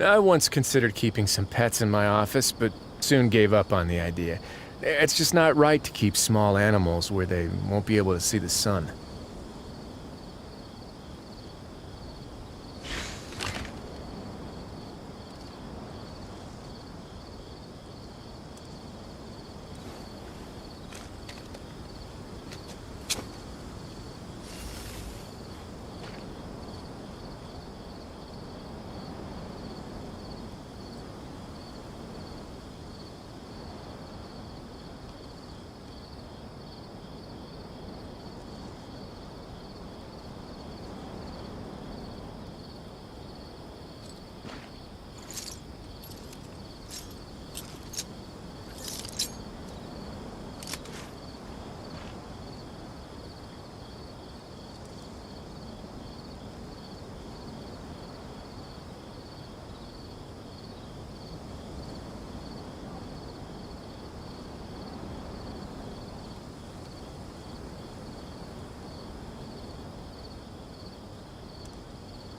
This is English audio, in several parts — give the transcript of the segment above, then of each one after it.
I once considered keeping some pets in my office, but soon gave up on the idea. It's just not right to keep small animals where they won't be able to see the sun.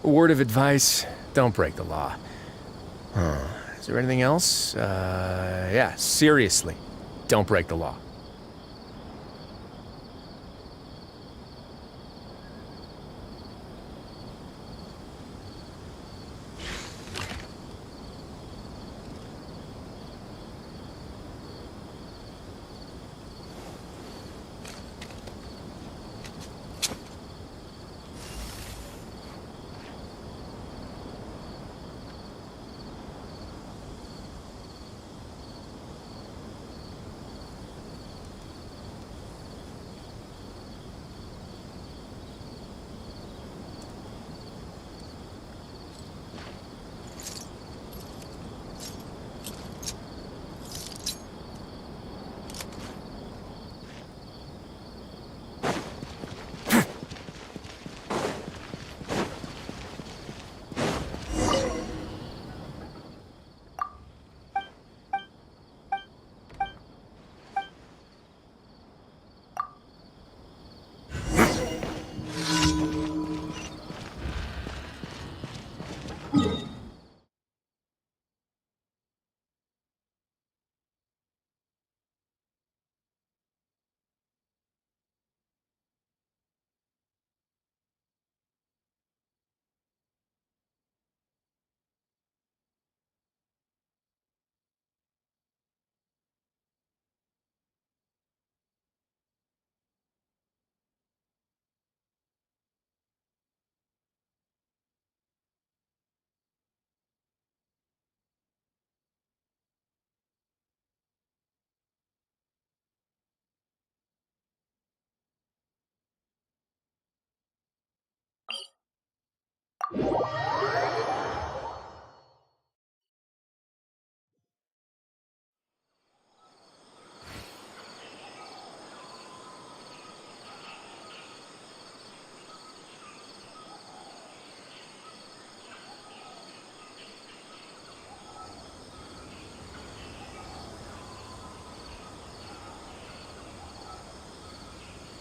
A word of advice, don't break the law. Is there anything else? Yeah, seriously, don't break the law.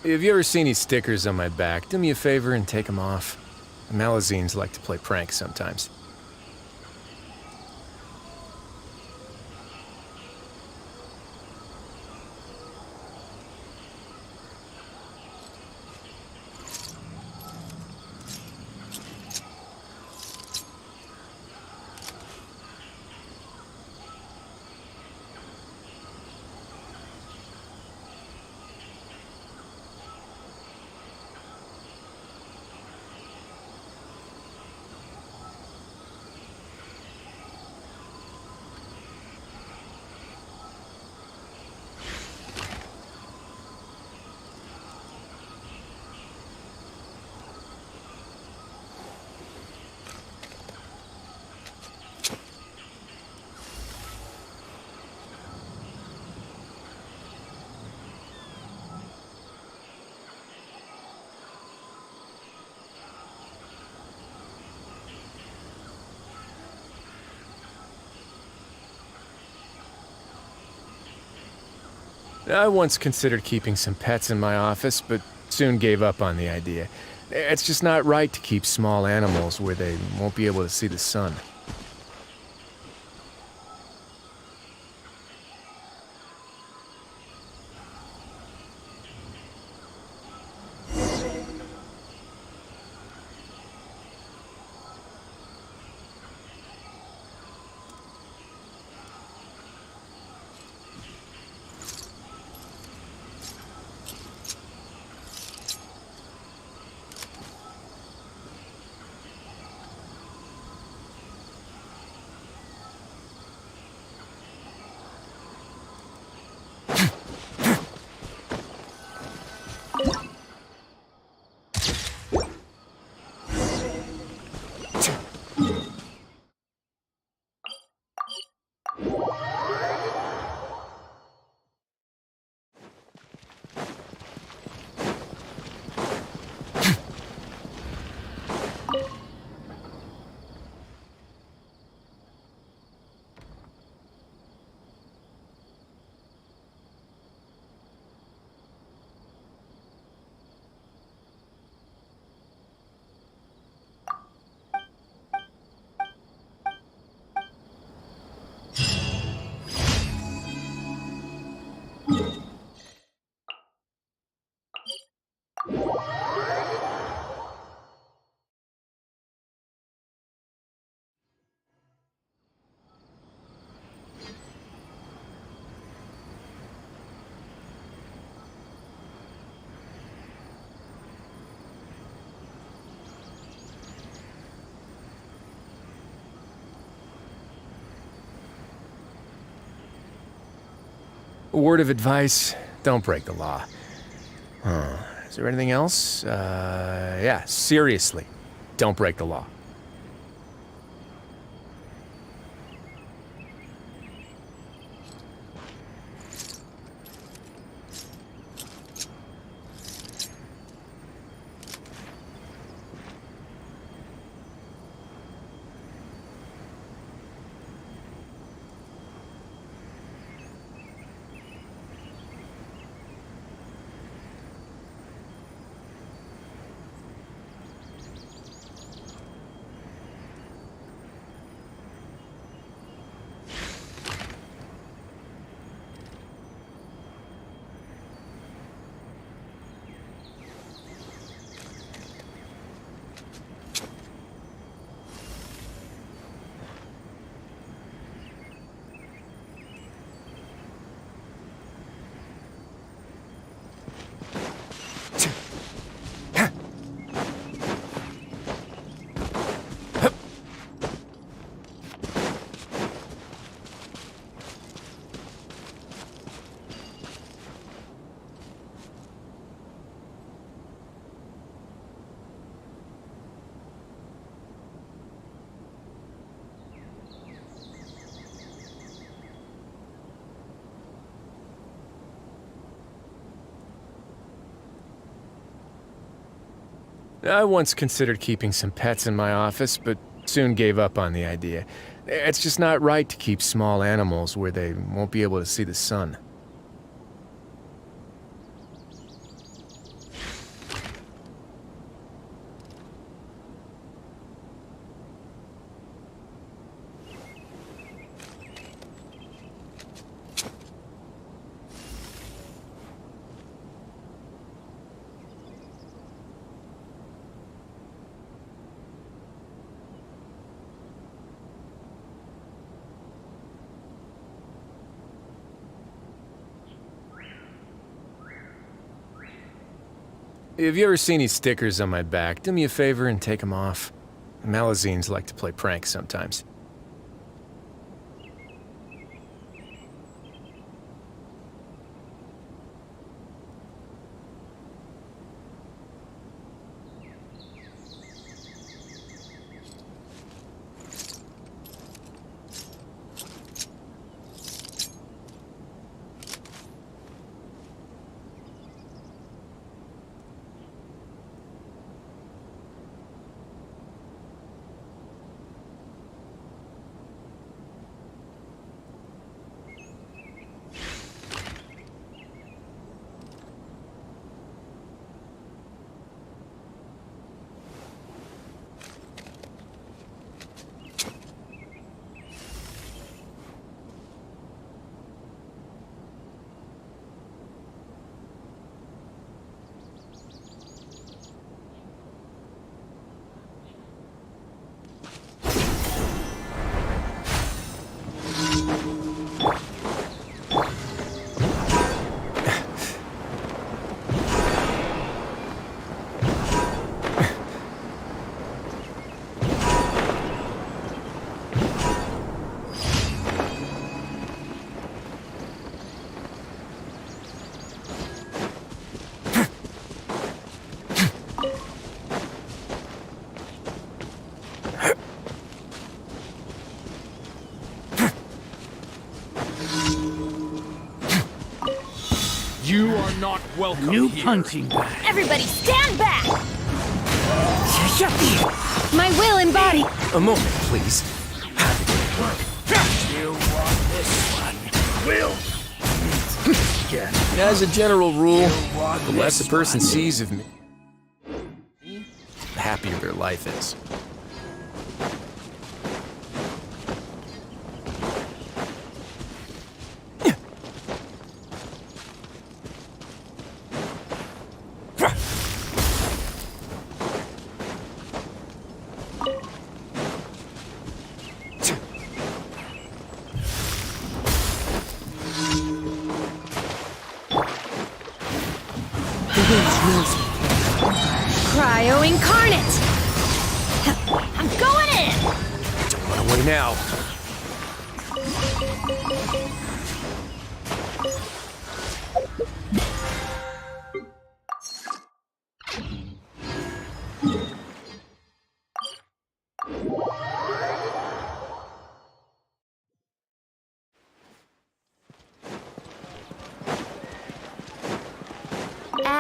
Have you ever seen these stickers on my back? Do me a favor and take them off. Malazines like to play pranks sometimes. I once considered keeping some pets in my office, but soon gave up on the idea. It's just not right to keep small animals where they won't be able to see the sun. A word of advice, don't break the law. Is there anything else? Yeah, seriously, don't break the law. I once considered keeping some pets in my office, but soon gave up on the idea. It's just not right to keep small animals where they won't be able to see the sun. If you ever see any stickers on my back, do me a favor and take them off. Malazines like to play pranks sometimes. You are not welcome New here. punching bag. Everybody stand back! My will embodied. A moment, please. You want this one? Will. As a general rule, the less a person sees of me, the happier their life is. Cryo incarnate! I'm going in! Don't run away now.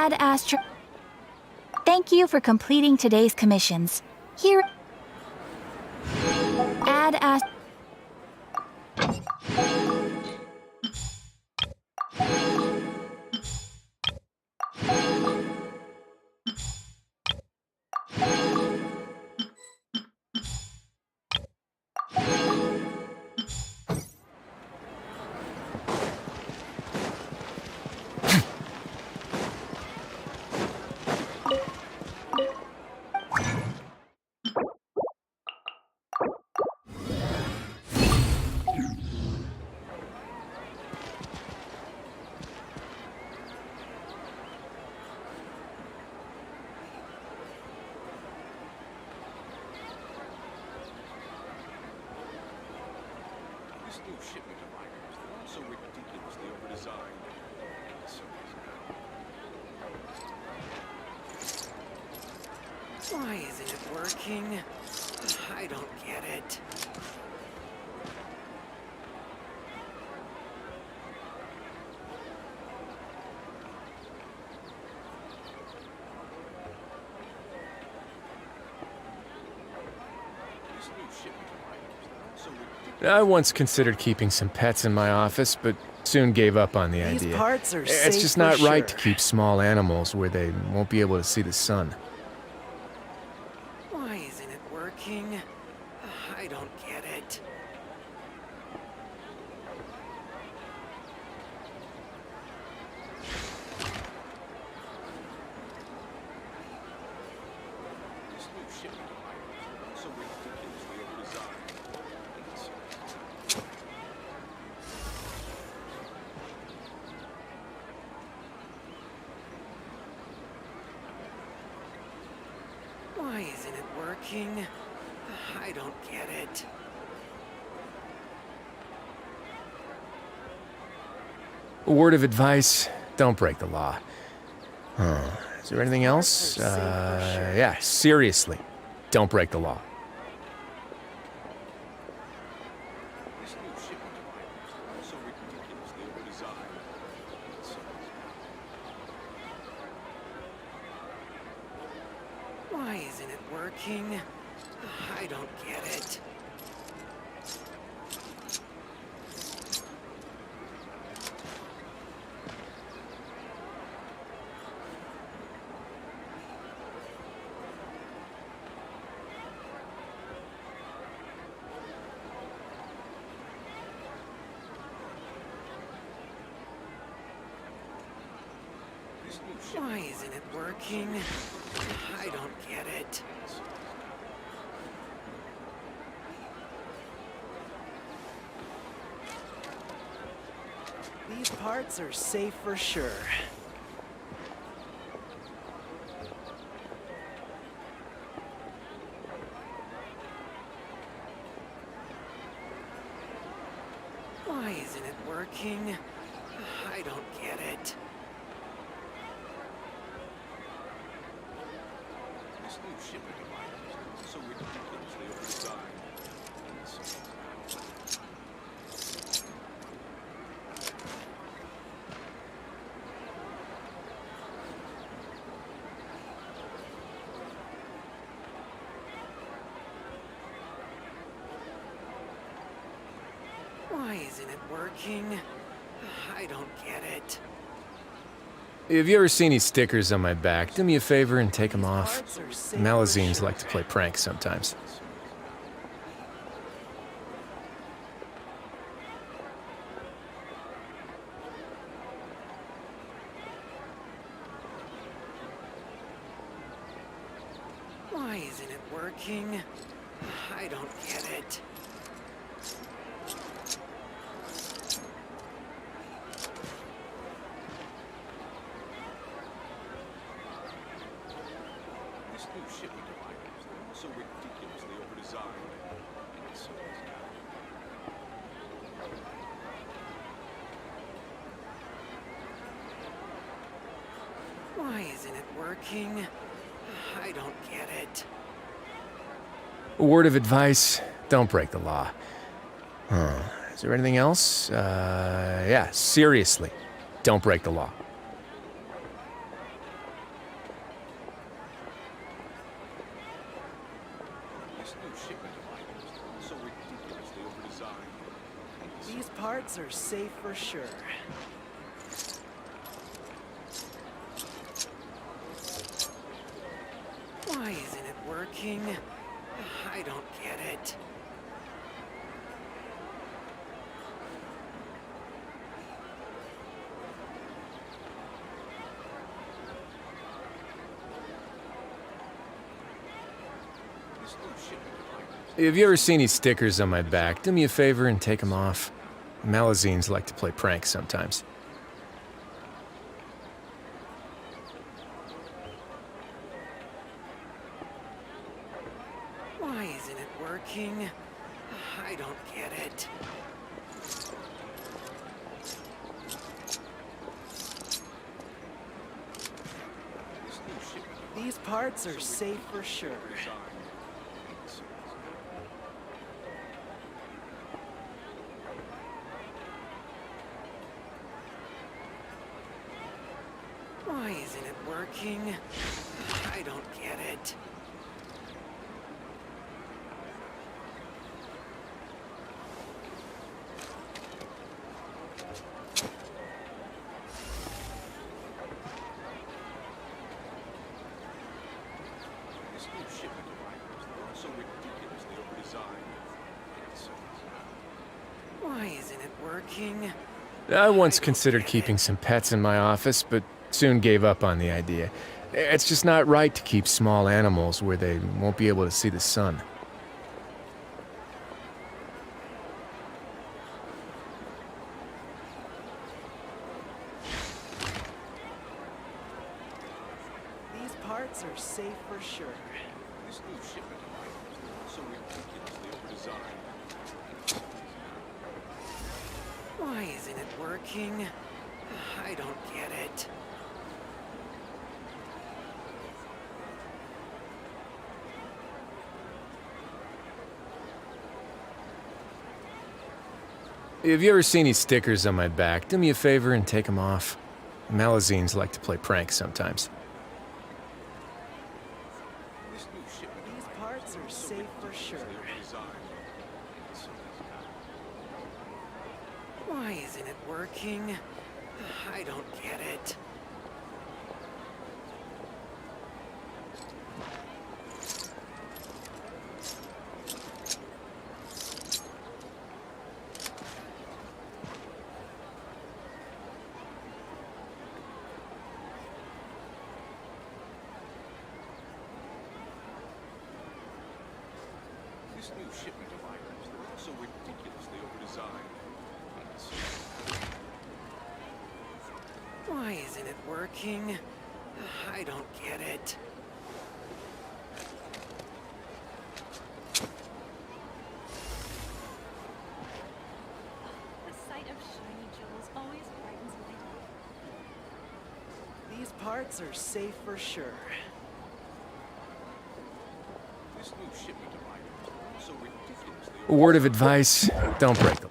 Add astro. Thank you for completing today's commissions. Here. Add ast. This new shipment of items, they're also ridiculously over-designed. Why isn't it working? I don't get it. This new shipment of items, they're also ridiculous. I once considered keeping some pets in my office, but soon gave up on the These idea. parts are It's safe just for not right to sure. keep small animals where they won't be able to see the sun. Why isn't it working? I don't get it. This new shipment of items, they're also ridiculously over-designed. Why isn't it working? I don't get it. A word of advice, don't break the law. Is there anything else? Parts are safe for sure. Yeah, seriously, don't break the law. This new shipment of items, they're also ridiculously over-designed. Why isn't it working? I don't get it. This new shipment Why isn't it working? I don't get it. These parts are safe for sure. Why isn't it working? I don't get it. This new shipment of items, they're also ridiculously over-designed. Why isn't it working? I don't get it. If you ever see any stickers on my back, do me a favor and take them off. Parts are safe for Malazines sure. like to play pranks sometimes. Why isn't it working? I don't get it. This new shipment of items, they're also ridiculously over-designed. Why isn't it working? I don't get it. A word of advice, don't break the law. Is there anything else? Yeah, seriously, don't break the law. These parts are safe for sure. Why isn't it working? I don't get it. This new shipping device. Have you ever seen these stickers on my back? Do me a favor and take them off. Malazines like to play pranks sometimes. Why isn't it working? I don't get it. This new shipping device. These parts are safe for sure. Why isn't it working? I don't get it. This new shipping device is so ridiculously overdesigned. Why isn't it working? I once considered keeping some pets in my office, but soon gave up on the idea. It's just not right to keep small animals where they won't be able to see the sun. These parts are safe for sure. This new shipping device is so ridiculously overdesigned. Why isn't it working? I don't get it. Have you ever seen these stickers on my back? Do me a favor and take them off. Malazines like to play pranks sometimes. This new shipping These device parts are is so safe for sure. ridiculously overdesigned. Why isn't it working? I don't get it. This new shipping device is so ridiculously overdesigned. Why isn't it working? I don't get it. The sight of shiny jewels always brightens my day. These parts are safe for sure. This new shipping device is so ridiculously A word of advice, don't break them.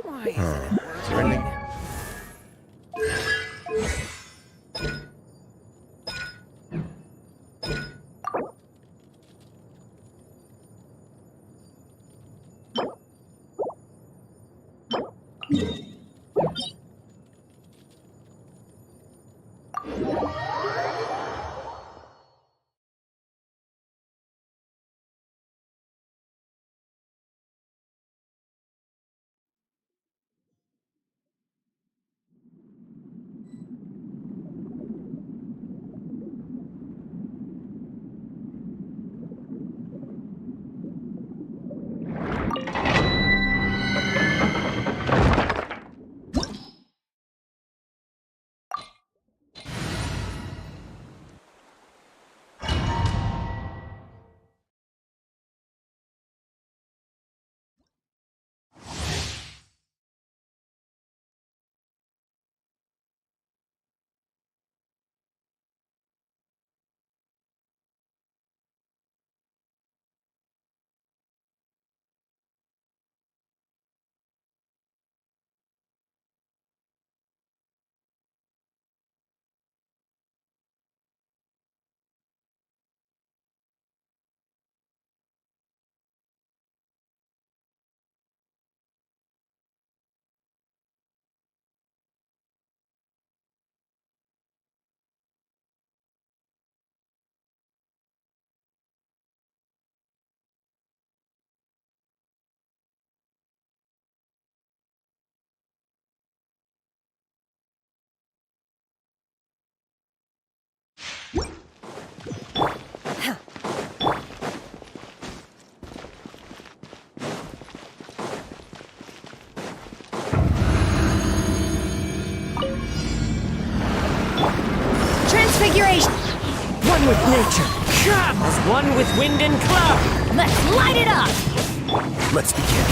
Why isn't it working? One with nature. As one with wind and cloud. Let's light it up! Let's begin.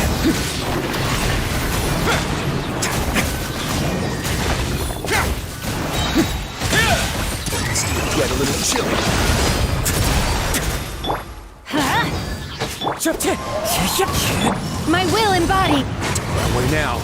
Get a little chilly. Huh? My will embodied! That way now.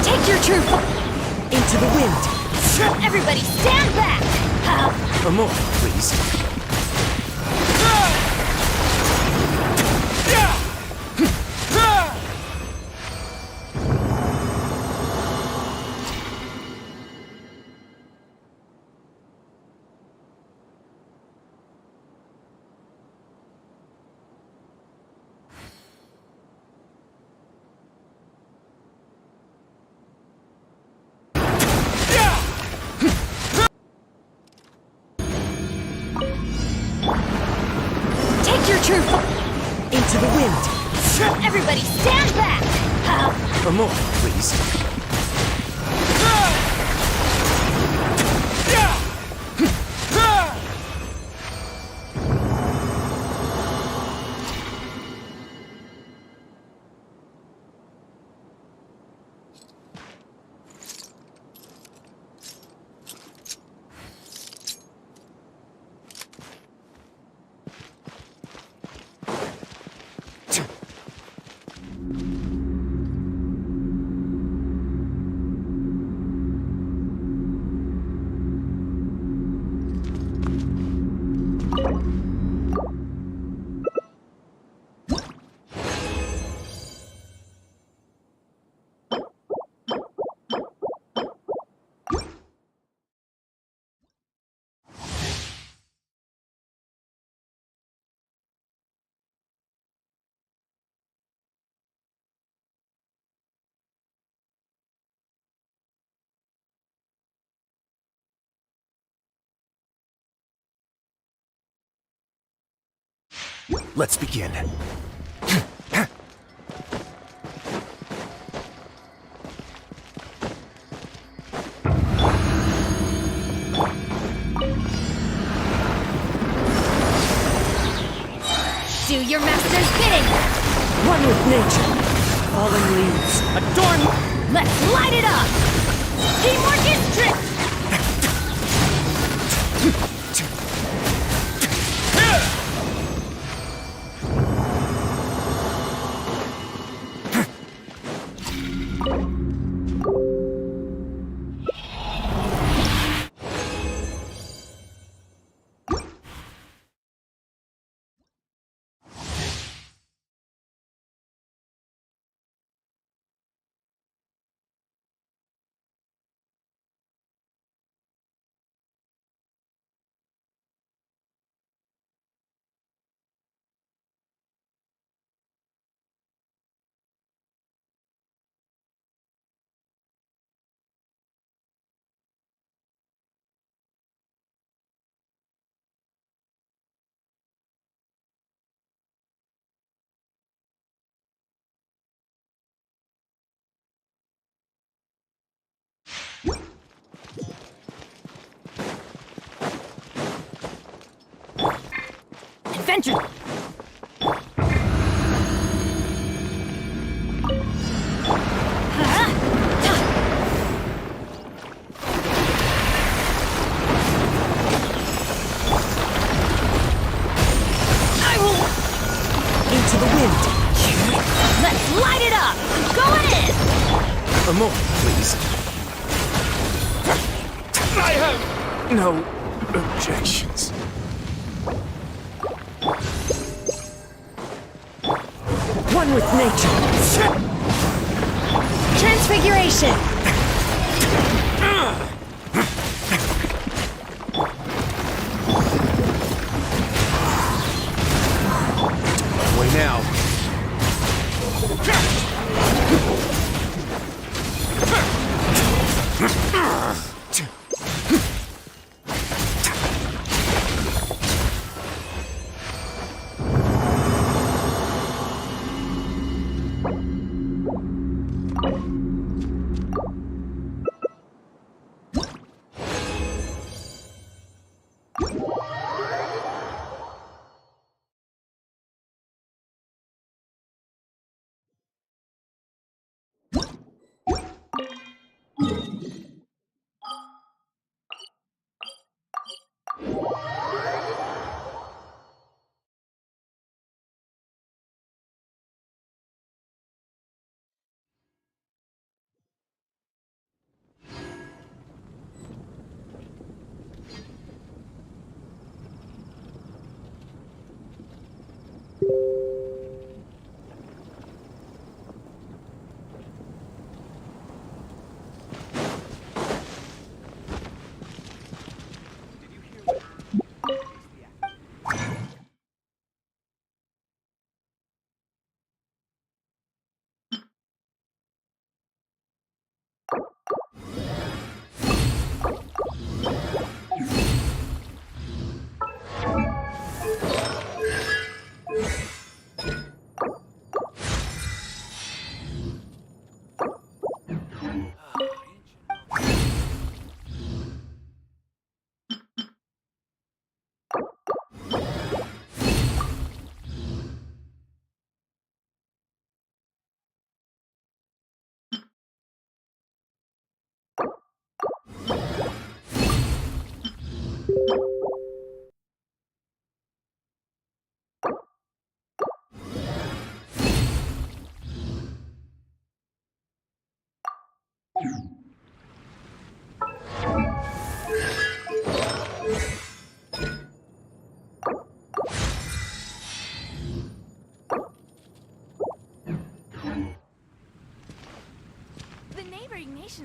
Take your true Into the wind. Everybody stand back! A moment, please. Take your true Into the wind. Everybody stand back! A moment, please. Let's begin. Do your master's bidding! One with nature. Fallen leaves. Adorn. Let's light it up! Teamwork is strict! Attention! I will... Into the wind. Let's light it up! Going in! A moment, please. I have no objections. One with nature. Transfiguration! Way now.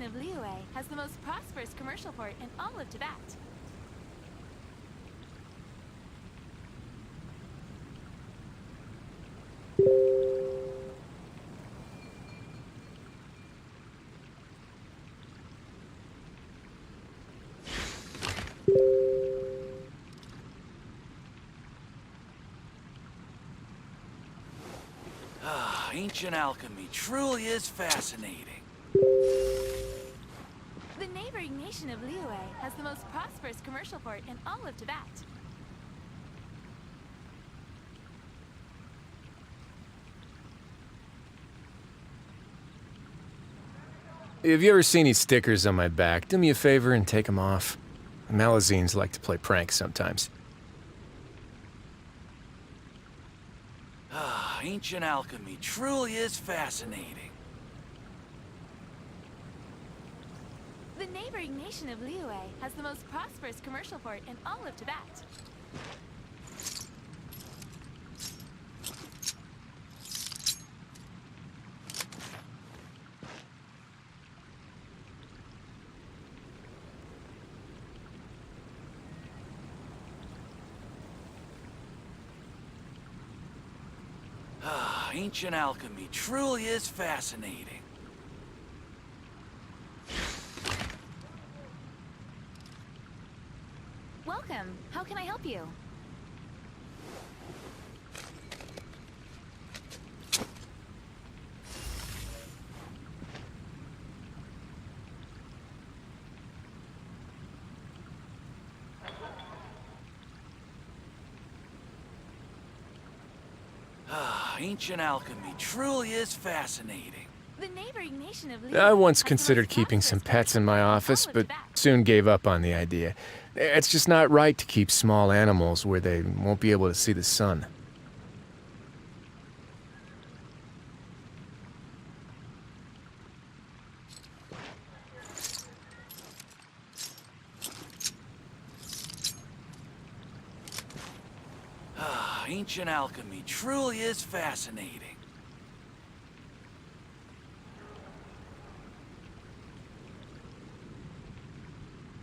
Of Liyue has the most prosperous commercial port in all of Tibet. Ancient alchemy truly is fascinating. The neighboring nation of Liyue has the most prosperous commercial port in all of Tibet. If you ever see any stickers on my back, do me a favor and take them off. Malazines like to play pranks sometimes. Ancient alchemy truly is fascinating. The neighboring nation of Liyue has the most prosperous commercial port in all of Tibet. Ancient alchemy truly is fascinating. Welcome. How can I help you? Ancient alchemy truly is fascinating. The neighboring nation of I Liyue once has the considered most keeping some prosperous pets in my commercial office, port but and all of Tibet. soon gave up on the idea. It's just not right to keep small animals where they won't be able to see the sun. Ancient alchemy truly is fascinating.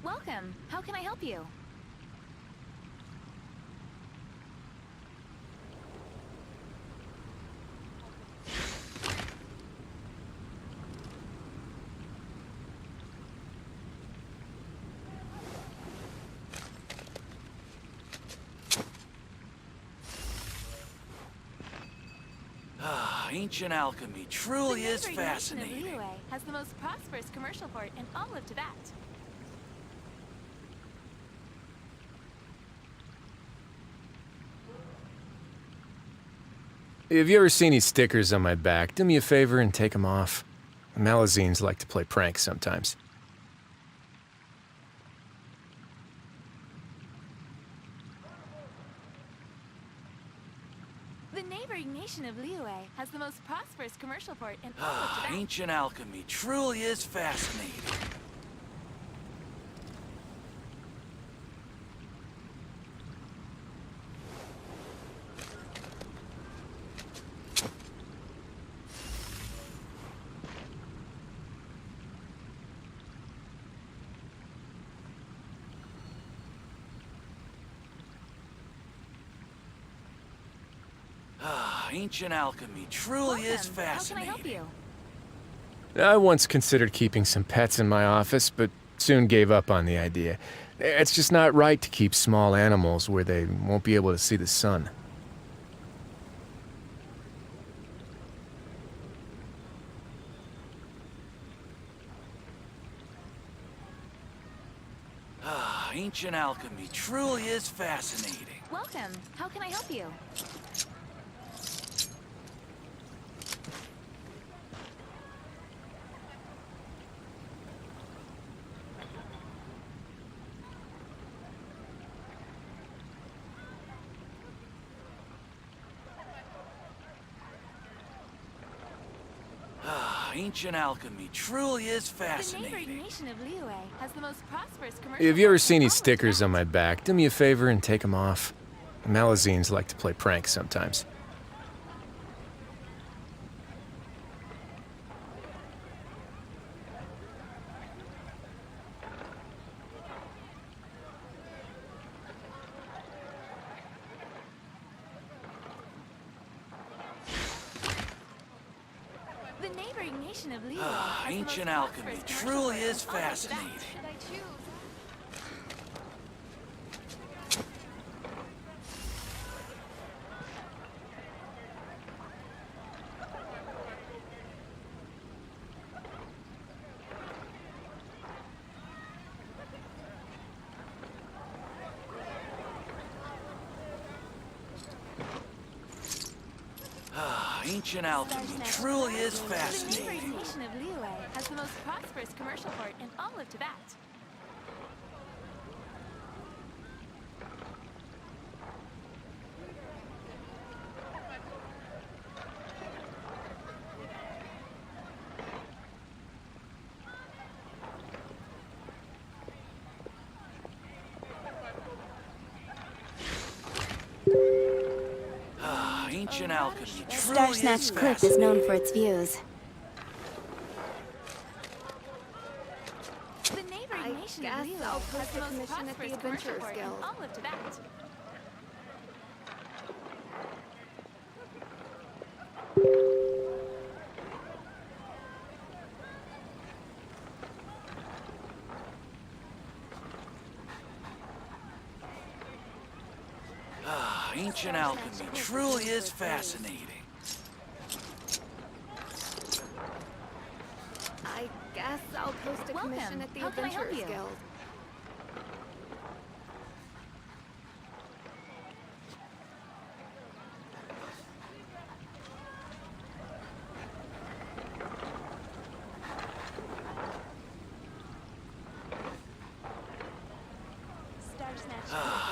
Welcome. How can I help you? Ancient alchemy truly The is neighboring nation of fascinating. Liyue has the most prosperous commercial port in all of Tibet. Have you ever seen these stickers on my back? Do me a favor and take them off. Malazines like to play pranks sometimes. The neighboring nation of Liyue has the most prosperous commercial port in all of Tibet. Ancient alchemy truly is fascinating. Ancient alchemy truly is Welcome. How can I help fascinating. you? I once considered keeping some pets in my office, but soon gave up on the idea. It's just not right to keep small animals where they won't be able to see the sun. Ancient alchemy truly is fascinating. Welcome. How can I help you? Ancient alchemy truly is The neighboring fascinating. nation of Liyue has the most prosperous commercial Have you ever port seen in these all of stickers on Tibet. my back? Do me a favor and take them off. Malazines like to play pranks sometimes. The neighboring nation of Liyue has the Ancient most alchemy prosperous truly commercial is port in all of Tibet. fascinating. Should I choose? Ancient alchemy truly is The fascinating. neighboring nation of Liyue has the most prosperous commercial port in all of Tibet. Ancient alchemy Star truly is Snatch Clip is fascinating. known for its views. The neighboring nation of Liyue I'll has post the a most commission at the prosperous commercial Adventurers port in Guild. all of Tibet. Ancient alchemy truly is fascinating. I guess I'll post a Welcome. commission at the How can I help Adventurers you? Guild.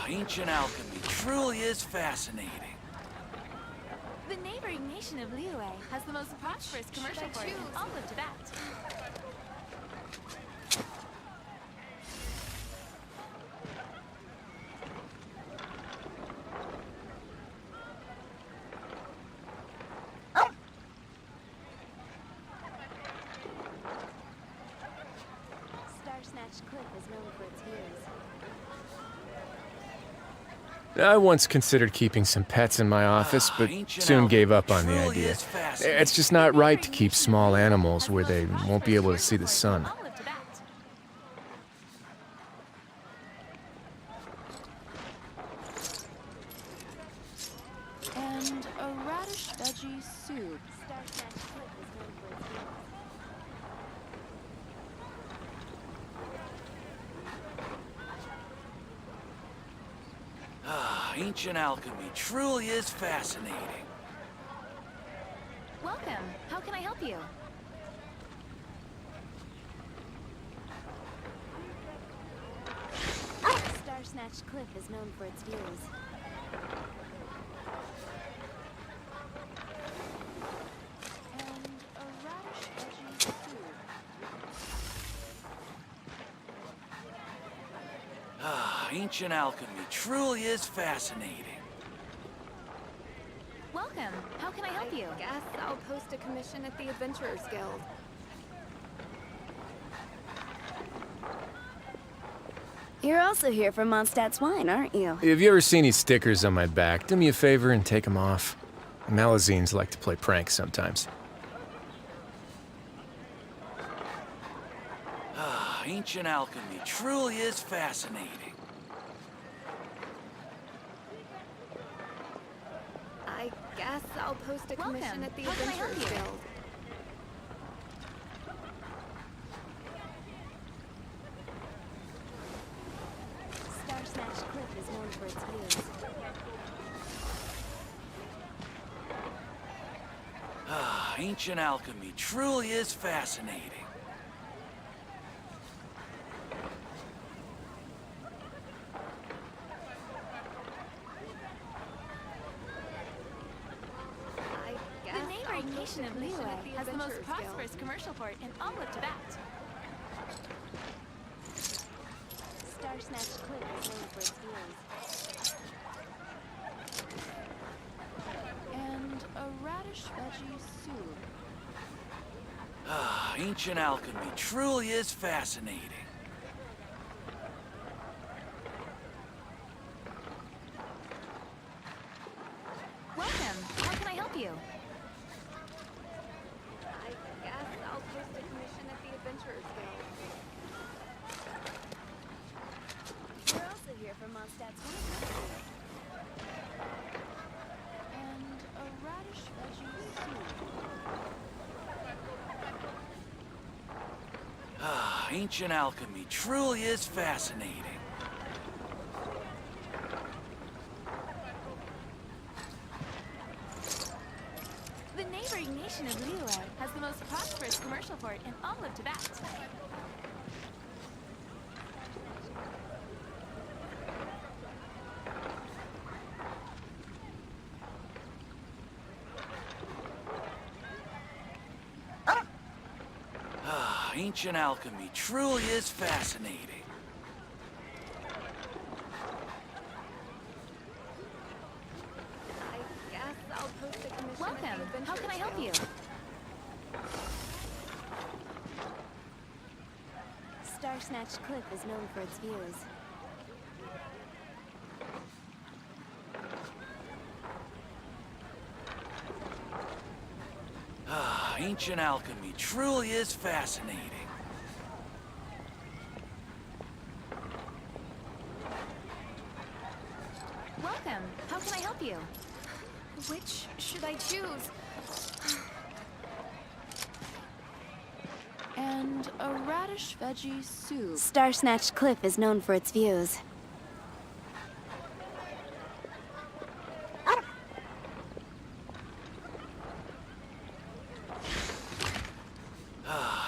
Ancient alchemy truly is fascinating. The neighboring nation of Liyue has the most prosperous commercial port in all of Tibet. I once considered keeping some pets in my office, but soon gave up on the idea. It's just not right to keep small animals where they won't be able to see the sun. All of Tibet. And a radish veggie soup. Ancient alchemy truly is fascinating. Welcome. How can I help you? Star Snatch Cliff is known for its views. And a radish veggie soup. Ancient alchemy truly is fascinating. Welcome. How can I help you? Guess I'll post a commission at the Adventurers Guild. You're also here for Mondstadt's wine, aren't you? If you ever see any stickers on my back, do me a favor and take them off. Malazines like to play pranks sometimes. Ancient alchemy truly is fascinating. I guess I'll post a commission Welcome. at the How can I help Adventurers you? Guild. Star Snatch Cliff is known for its views. Ancient alchemy truly is fascinating. I guess The I'll neighboring post nation a of commission Liyue at the has the most Adventurers Guild. prosperous commercial port in all of Tibet. Star Snatch Cliff is known for its views. And a radish veggie soup. Ancient alchemy truly is fascinating. Welcome. How can I help you? I guess I'll post a commission at the Adventurers Guild. You're also here for Mondstadt's wine, aren't you? And a radish veggie soup. Ancient alchemy truly is fascinating. The neighboring nation of Liyue has the most prosperous commercial port in all of Tibet. Ancient alchemy truly is fascinating. I guess I'll post a commission Welcome. at the Adventurers How can I help you? Guild. Star Snatch Cliff is known for its views. Ancient alchemy truly is fascinating. Welcome. How can I help you? Which should I choose? And a radish veggie soup. Star Snatch Cliff is known for its views.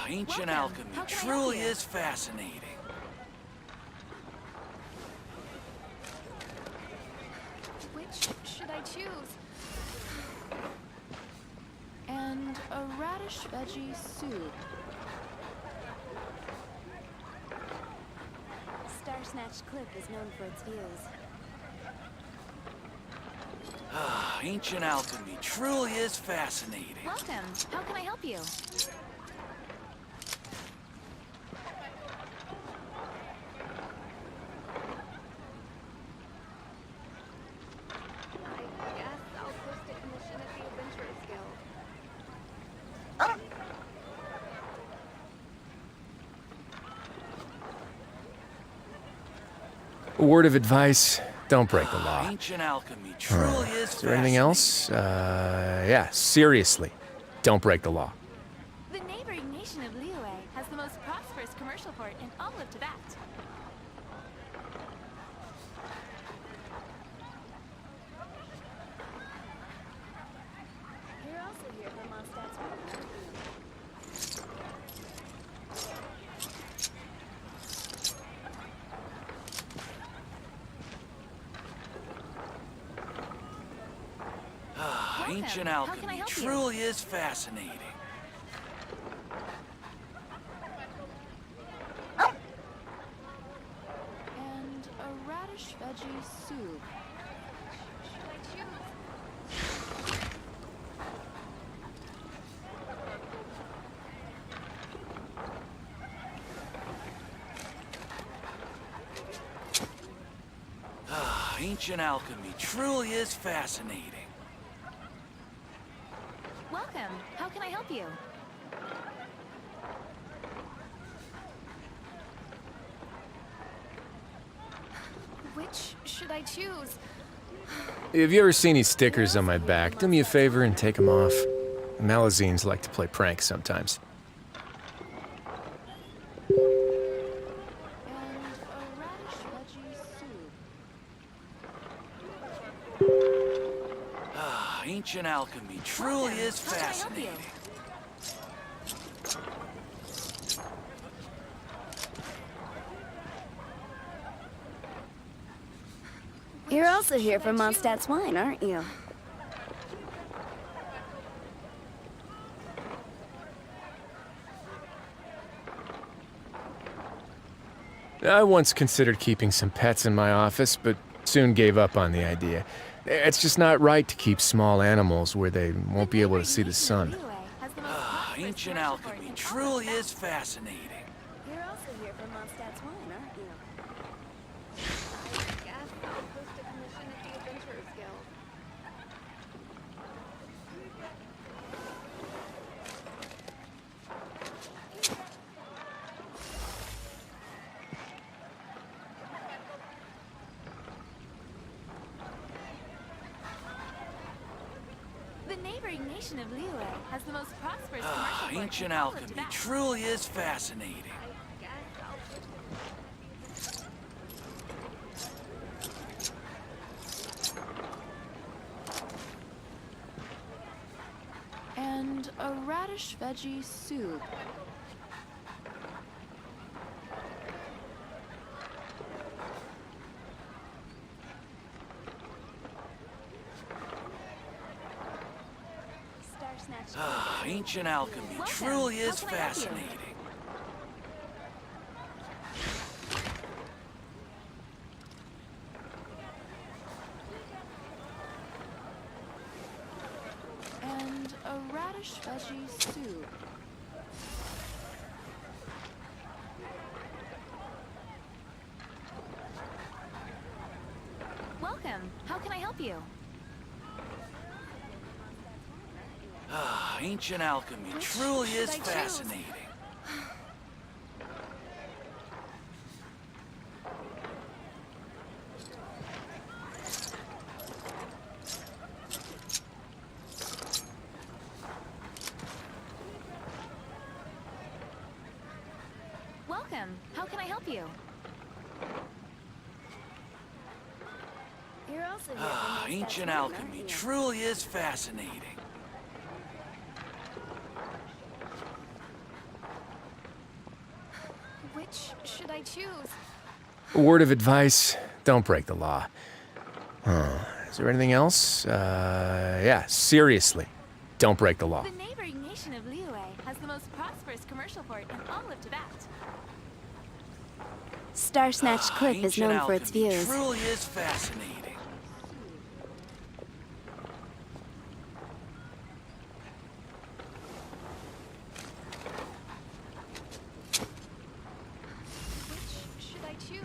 Ancient Welcome. alchemy How can I help truly you? is fascinating. And a radish veggie soup. Star Snatch Cliff is known for its views. Ancient alchemy truly is fascinating. Welcome. How can I help you? I guess I'll post a commission at the Adventurers Guild. A word of advice, don't break the law. Ancient alchemy truly is Is there anything else? Yeah, seriously, don't break the law. The neighboring nation of Liyue has the most prosperous commercial port in all of Tibet. You're also here for Mondstadt's One. Ancient How can I alchemy help you? truly is fascinating. And a radish veggie soup. Should I choose? Ancient alchemy truly is fascinating. Welcome. How can I help you? Which should I choose? Have you ever seen these stickers on my back? Do me a favor and take them off. Malazines like to play pranks sometimes. And a radish veggie soup. Ancient alchemy truly is How can I help you? fascinating. You're also here for Mondstadt's Wine, aren't you? I once considered keeping some pets in my office, but soon gave up on the idea. It's just not right to keep small animals where they won't be able to see the sun. Liyue has the most prosperous Ancient commercial port alchemy in all of truly Tibet. is fascinating. You're also here for Mondstadt's Wine, aren't you? I guess I'll post a commission at the Adventurers Guild. The neighboring nation of Liyue has the most prosperous commercial port Ancient in all of alchemy Tibet. truly is fascinating. I guess I'll post a And a radish veggie soup. Star Snatch Cliff. Ancient alchemy Welcome. truly How is can I help you? fascinating. And a radish veggie soup. Welcome. How can I help you? Ancient alchemy Which truly should is I choose? fascinating. Welcome. How can I help you? You're also here for Mondstadt's Ancient Wine, alchemy aren't you? truly is fascinating. Which should I choose? A word of advice, don't break the law. Is there anything else? Yeah, seriously, Don't break the law. The neighboring nation of Liyue has the most prosperous commercial port in all of Tibet. Star Snatched Cliff is Ancient known for its alchemy views. truly is fascinating. Which should I choose?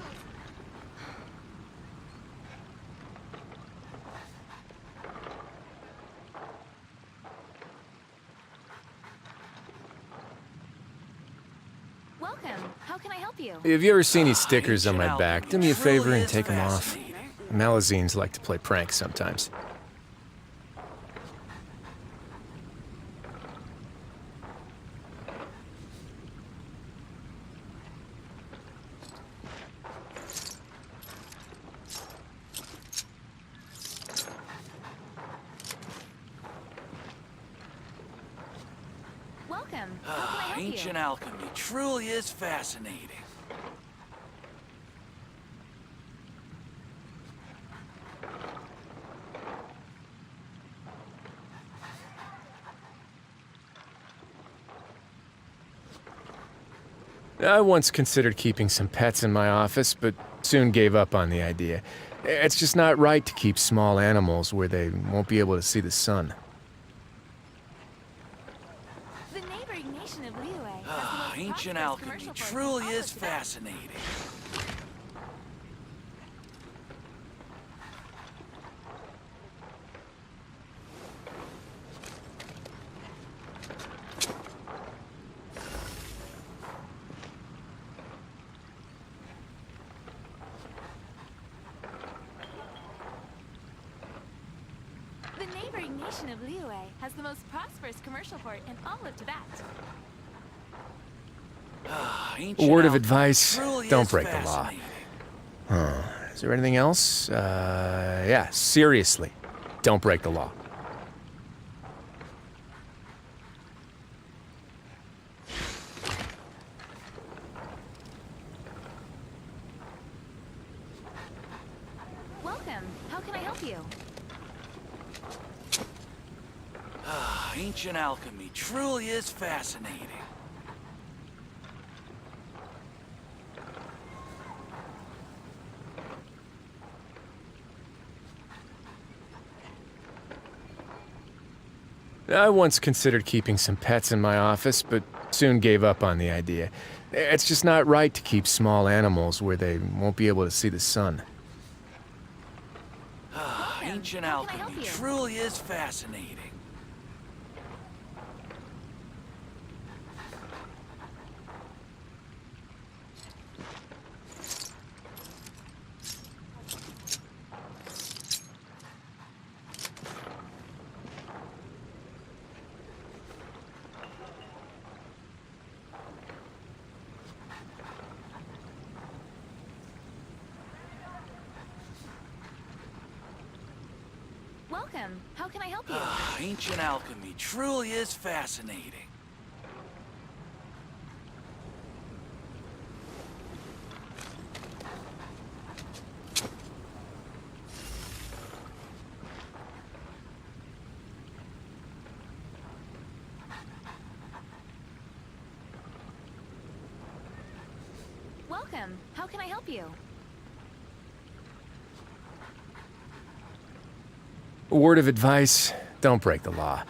Welcome. How can I help you? Have you ever seen these stickers on my back? Do me a Truly favor and is take them off. fascinating. Malazines like to play pranks sometimes. Welcome. How can I help you? Ancient alchemy truly is fascinating. I once considered keeping some pets in my office, but soon gave up on the idea. It's just not right to keep small animals where they won't be able to see the sun. The neighboring nation of Liyue has the most Ancient prosperous alchemy commercial port in truly all is of Tibet. fascinating. The neighboring nation of Liyue has the most prosperous commercial port in all of Tibet. A word of Ancient advice, alchemy truly don't is break the law. fascinating. Is there anything else? Yeah, seriously, don't break the law. Welcome. How can I help you? Ancient alchemy truly is fascinating. I once considered keeping some pets in my office, but soon gave up on the idea. It's just not right to keep small animals where they won't be able to see the sun. Ancient How can I help alchemy you? truly is fascinating. Welcome. How can I help you? Ancient alchemy truly is fascinating. Welcome. How can I help you? A word of advice, don't break the law.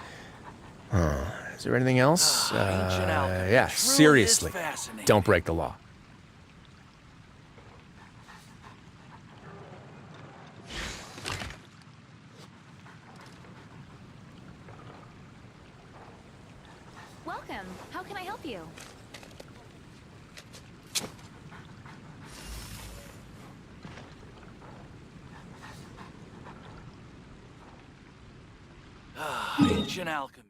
Is there anything else? Ancient alchemy Yeah, truly is seriously, fascinating. don't break the law. Welcome. How can I help you? Ancient alchemy.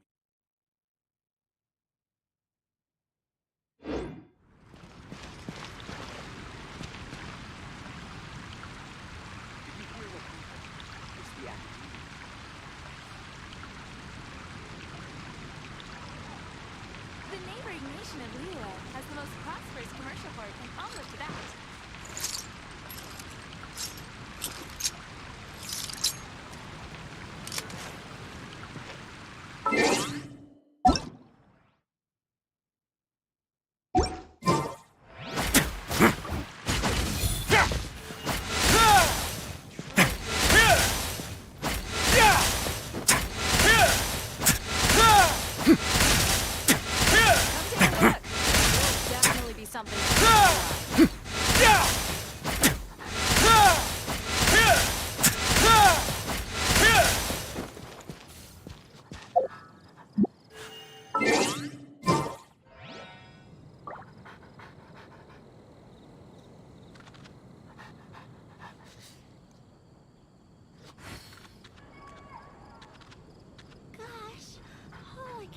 The neighboring nation of Liyue has the most prosperous commercial port in all of Tibet.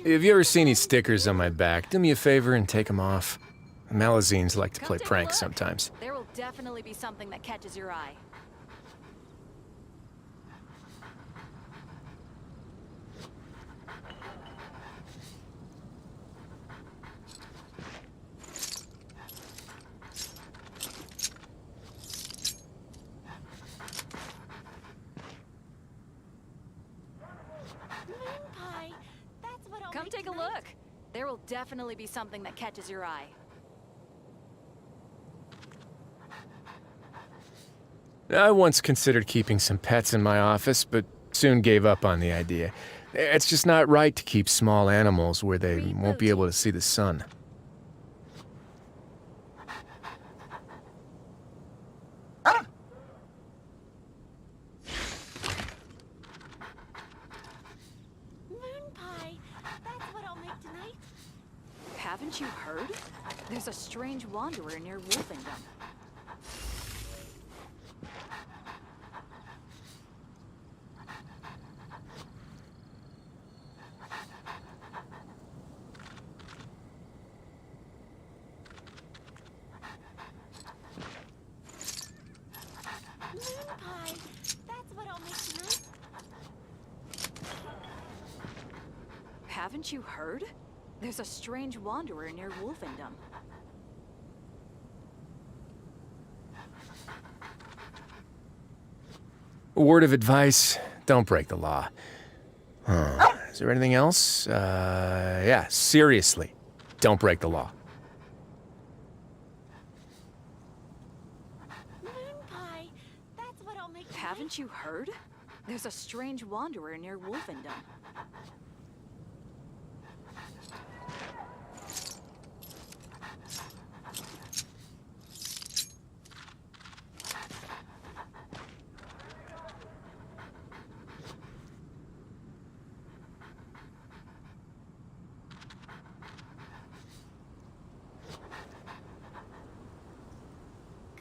If you ever see any stickers on my back, do me a favor and take them off. Malazines like to Come play take a pranks look. sometimes. There will definitely be something that catches your eye. Moon pie. That's what I'll Come make take a tonight. look. There will definitely be something that catches your eye. I once considered keeping some pets in my office, but soon gave up on the idea. It's just not right to keep small animals where they won't be able to see the sun. Moon pie. That's what I'll make tonight. Haven't you heard? There's a strange wanderer near Wolfendom. Moon pie. That's what I'll make tonight. Haven't you heard? There's a strange wanderer near Wolfendom. A word of advice, don't break the law. Is there anything else? Yeah, seriously, don't break the law. Moon pie. That's what I'll make tonight. Haven't you heard? There's a strange wanderer near Wolfendom.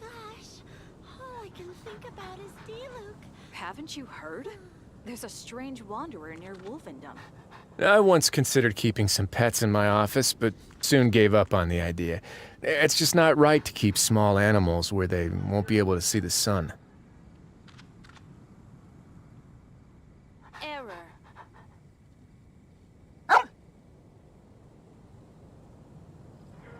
Gosh, all I can think about is D-Luke. Haven't you heard? There's a strange wanderer near Wolfendom. I once considered keeping some pets in my office, but soon gave up on the idea. It's just not right to keep small animals where they won't be able to see the sun. Error.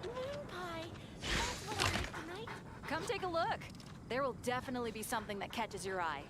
Moon pie. That's what I'll make tonight. Come take a look. There will definitely be something that catches your eye.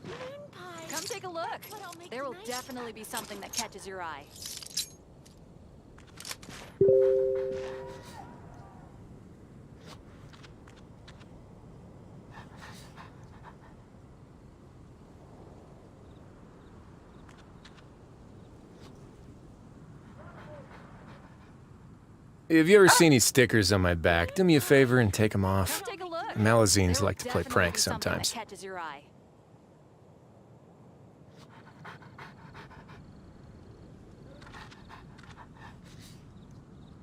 Moon pie. Come take a look. What I'll make There will tonight. definitely be something that catches your eye. If you ever see any stickers on my back, do me a favor and take them off. Come take a look. Malazines There will like to play definitely pranks be something sometimes. that catches your eye.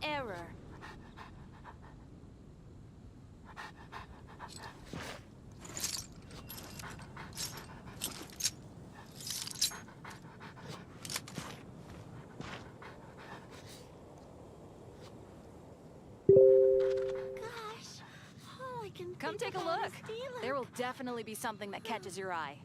Error. Gosh, all I can Come think take a about look. is D-Luke. There will definitely be something that catches your eye.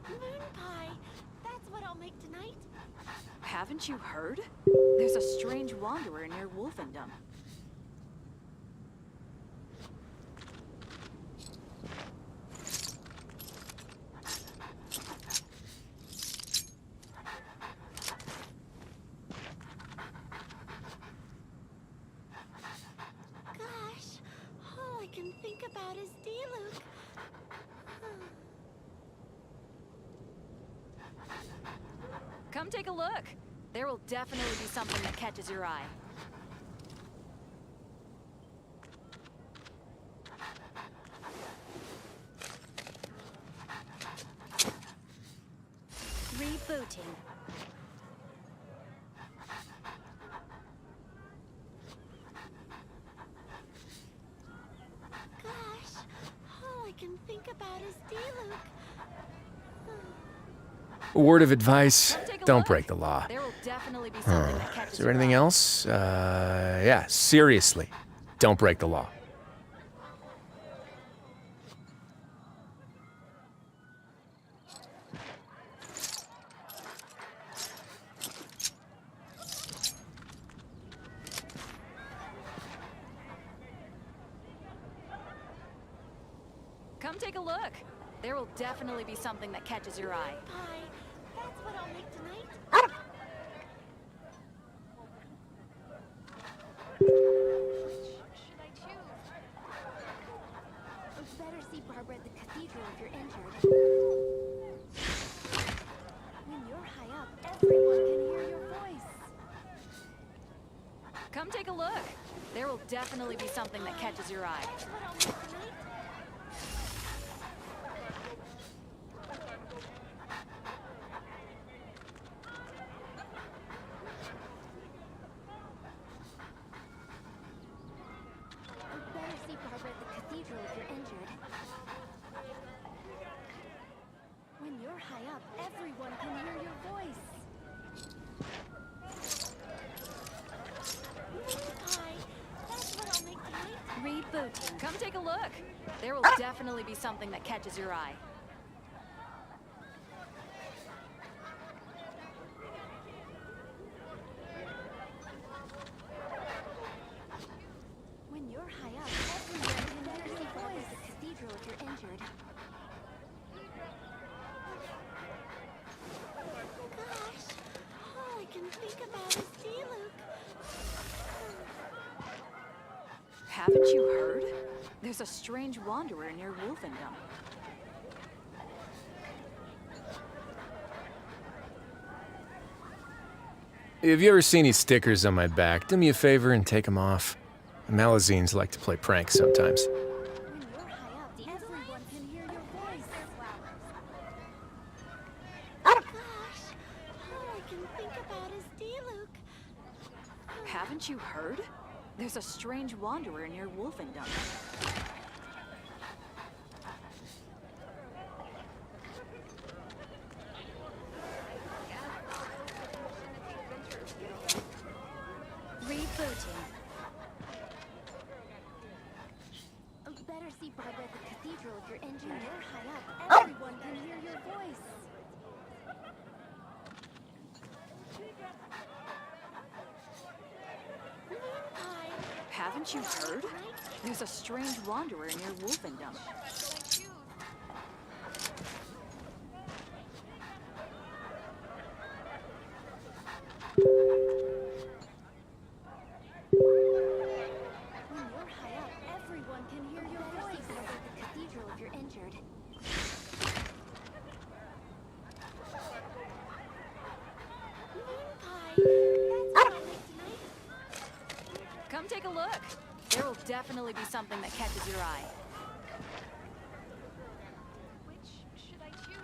Moon pie. That's what I'll make tonight. Haven't you heard? There's a strange wanderer near Wolfendom. about his D-Luke. Come take a look. There will definitely be something that catches your eye. Rebooting. Gosh, all I can think about is D-Luke. A word of advice, Come take a don't look. break the law. There will definitely be something that catches Is there your anything eye. else? Yeah, seriously, don't break the law. Come take a look. There will definitely be something that catches your eye. Pie, that's what I'll make tonight. Should I choose? Better see Barbara at the cathedral if you're injured. When you're high up, everyone can hear your voice. Come take a look. There will definitely be something that catches your eye. That's what I'll make tonight. Better see Barbara at the cathedral if you're injured. When you're high up, everyone can hear your voice. Pie, that's what I'll make tonight. Rebooting. Come take a look. There will definitely be something that catches your eye. When you're high up, everyone can hear your voice. At the cathedral if you're injured. Gosh, all I can think about is D-Luke. Haven't you heard? There's a strange wanderer near Wolfendom. Have you ever seen these stickers on my back? Do me a favor and take them off. Malazines like to play pranks sometimes. When you're high up, everyone can hear your voice. Gosh, all I can think about is D-Luke. Haven't you heard? There's a strange wanderer near Wolfendom. Rebooting. Better see Barbara at the cathedral if you're injured. When you're high up, everyone can hear your voice. Pie, Haven't you heard? There's a strange wanderer near Wolfendom. Should I choose? When you're high up, everyone can hear your voice. Better see Barbara at the cathedral if you're injured. Pie, that's what I'll make tonight. Come take a look. There will definitely be something that catches your eye. Which should I choose?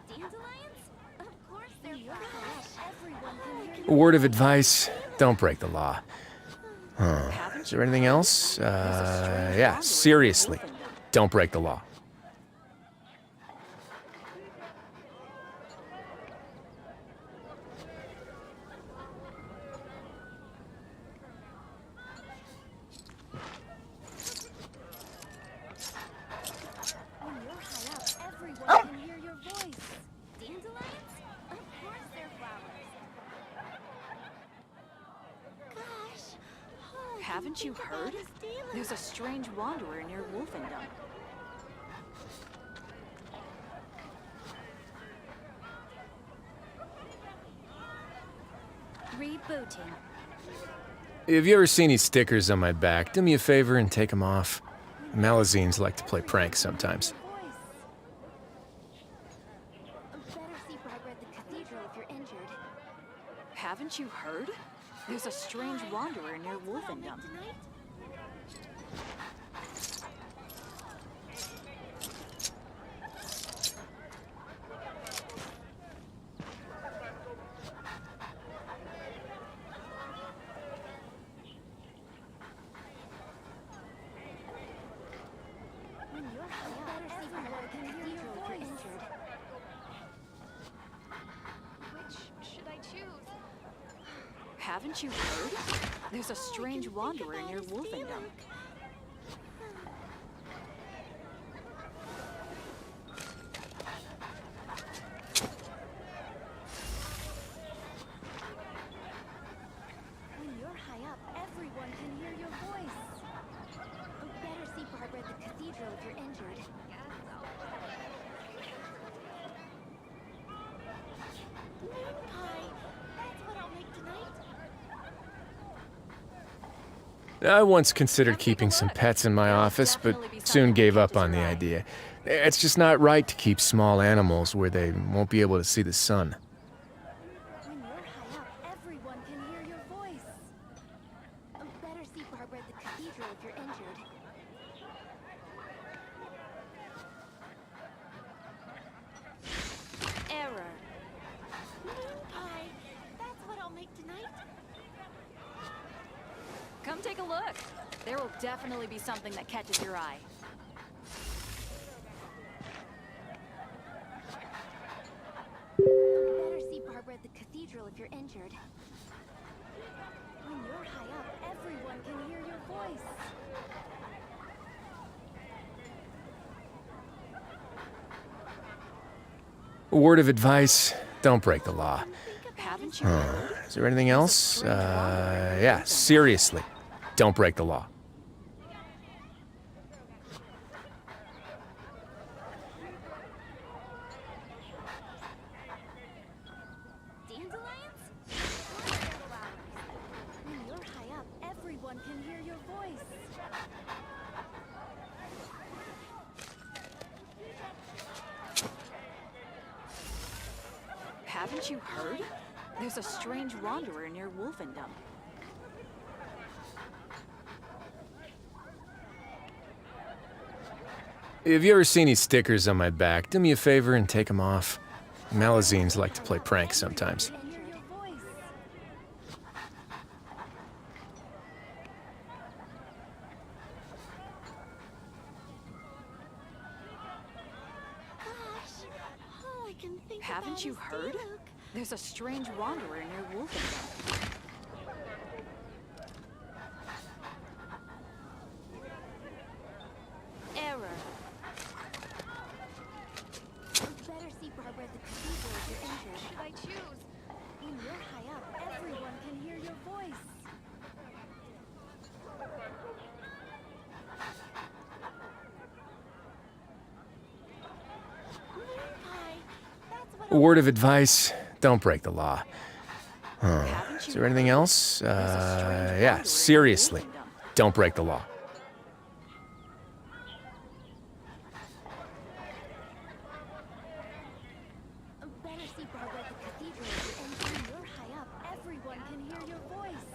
Dandelions? Of course they're fresh. Everyone can hear A word of advice, don't break the law. Is there anything else? Yeah, seriously, don't break the law. When you're high up, everyone can hear your voice. Dandelions? Of course they're flowers. Gosh, all I can Haven't you think about heard? is D-Luke. There's a strange wanderer near Wolfendom. Booting. Have you ever seen these stickers on my back? Do me a favor and take them off. Malazines like to play pranks sometimes. Better see Barbara at the cathedral if you're injured. Haven't you heard? There's a strange wanderer near Wolfendom. When you're high up, better see Barbara at the cathedral if you're injured. Which should I choose? Haven't you heard? There's a strange wanderer near Wolfendom. When you're high up, everyone can hear your voice. Better see Barbara at the cathedral if you're injured. Moon pie. That's what I'll make tonight. I once considered keeping some pets in my office, but soon gave up on the idea. It's just not right to keep small animals where they won't be able to see the sun. When you're high up, everyone can hear your voice. Better see Barbara at the cathedral if you're injured. Error. Moon pie. That's what I'll make tonight. Come take a look. There will definitely be something that catches your eye. Better see Barbara at the cathedral if you're injured. When you're high up, everyone can hear your voice. A word of advice, don't break the law. Haven't you heard? Is there anything else? Yeah, seriously, don't break the law. Dandelions? When you're high up, everyone can hear your voice. Haven't you heard? There's a strange wanderer near Wolfendom. Have you ever seen these stickers on my back? Do me a favor and take them off. Malazines like to play pranks sometimes. And hear your voice. Gosh, all I can think Haven't about you is heard? Diluc. There's a strange wanderer near Wolfendom. Error. Better see Barbara at the cathedral if you're injured. Should I choose? When you're high up, everyone can hear your voice. Moon pie. That's what A word of advice, don't break the law. Haven't Is you there anything heard? else? There's a strange wanderer Yeah, near seriously, Wolfendom. don't break the law. Better see Barbara at the cathedral if you're injured. When you're high up, everyone can hear your voice.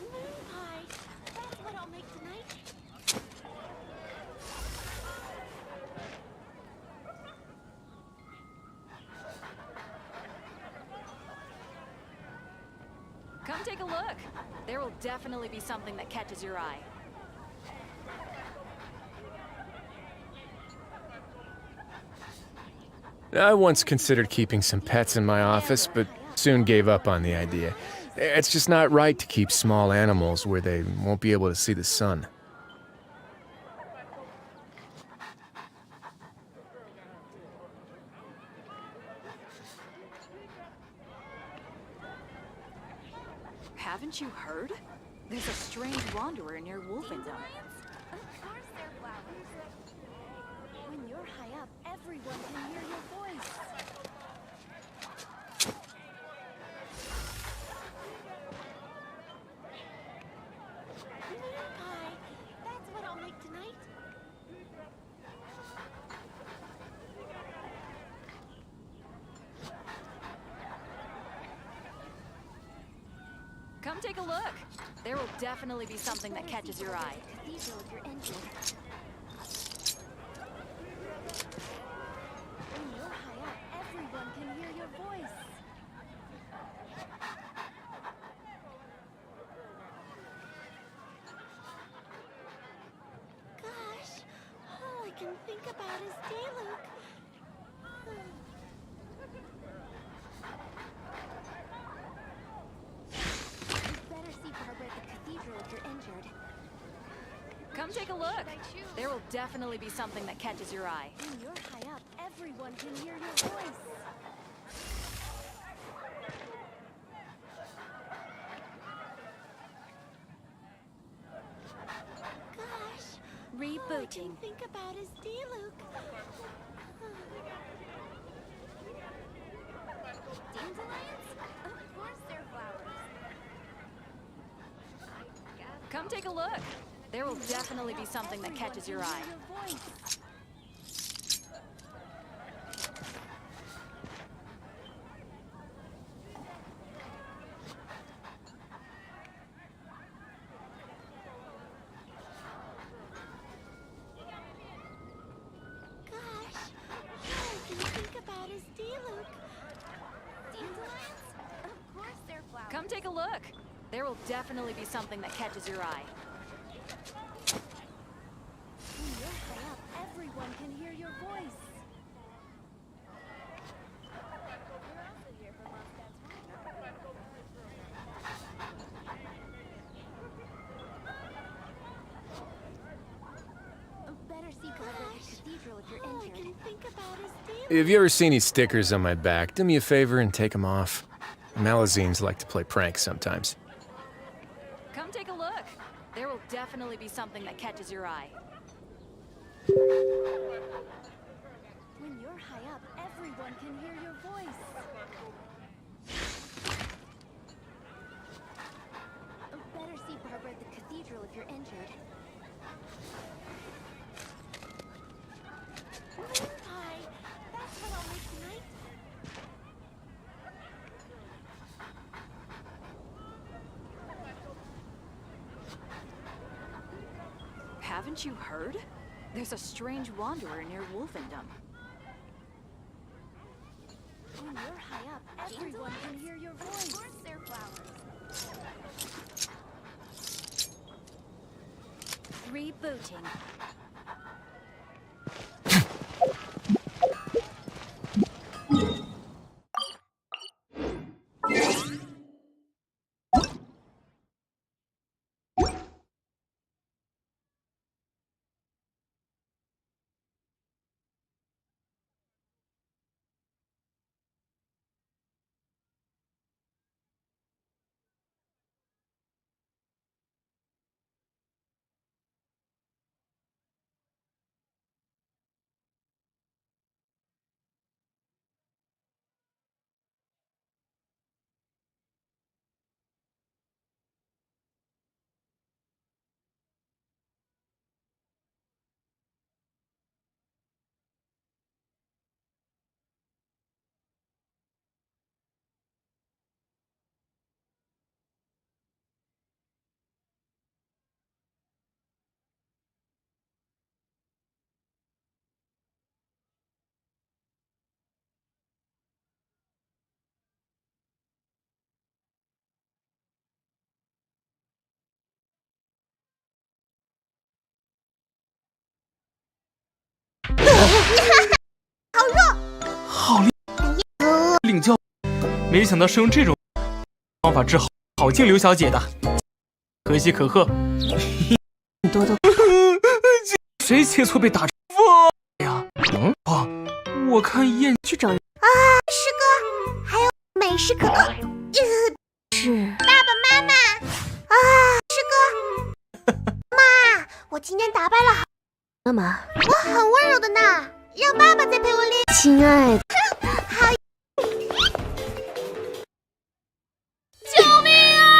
Moon pie. That's what I'll make tonight. Come take a look. There will definitely be something that catches your eye. I once considered keeping some pets in my office, but soon gave up on the idea. It's just not right to keep small animals where they won't be able to see the sun. Haven't you heard? There's a strange wanderer near Wolfendom. Of course they're flowers. When you're high up, everyone can hear your voice. Come take a look. There will definitely be something that catches your eye. Cathedral if you're injured. When you're high up, everyone can hear your voice. Gosh, all I can think about is Diluc. Better see Barbara at the cathedral if you're injured. Come take a look. There will definitely be something that catches your eye. When you're high up, everyone can hear your voice. Gosh, all I Rebooting. can think about is Diluc. Dandelions? Of course they're flowers. Come take a look. There will definitely be something that catches your eye. Your voice. Gosh, all I can think about is Diluc. Dandelions? Of course they're flowers. Come take a look. There will definitely be something that catches your eye. When you're high up, everyone can hear your voice. We're also here for Better see Barbara at the cathedral if you're injured. All I can think about is Diluc. If you ever see any stickers on my back, do me a favor and take them off. Malazines like to play pranks sometimes. Come take a look. There will definitely be something that catches your eye. When you're high up, everyone can hear your voice. Better see Barbara at the cathedral if you're injured. Hi, that's what I'll make tonight. Haven't you heard? There's a strange wanderer near Wolfendom. When you're high up, everyone can hear your voice. Of course they're flowers. Rebooting.好厉害！领教，没想到是用这种方法治好静刘小姐的，可喜可贺。多多，谁切磋被打成呀？啊，我看燕去找人啊，师哥，还有美式可可，是爸爸妈妈啊，师哥，妈，我今天打败了好妈妈，我很温柔的呢，让爸爸再陪我练。亲爱的，好，救命啊！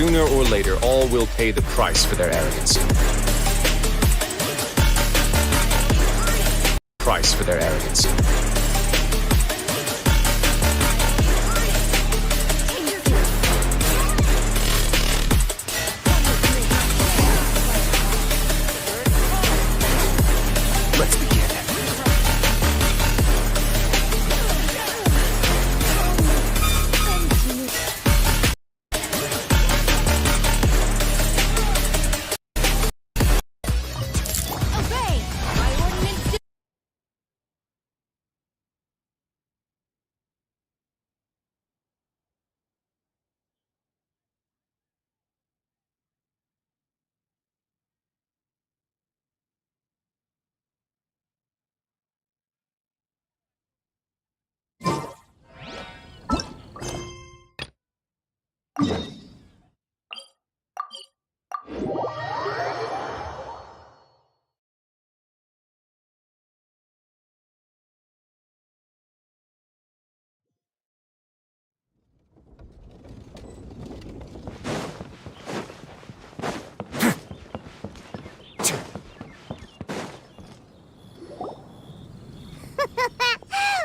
sooner or later, all will pay the price for their arrogance. Price for their arrogance. Let's begin.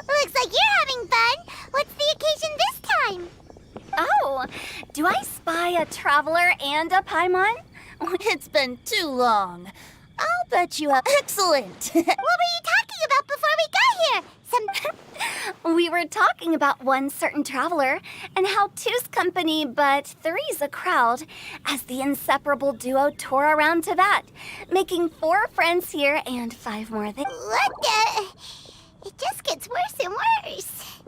Looks like you're having fun. What's the occasion this time? Oh, do I spy a traveler and a Paimon? It's been too long. I'll bet you have... Excellent! What were you talking about before we got here? We were talking about one certain traveler, and how two's company, but three's a crowd, as the inseparable duo tour around Tibet, making 4 friends here and 5 more there. What? It just gets worse and worse.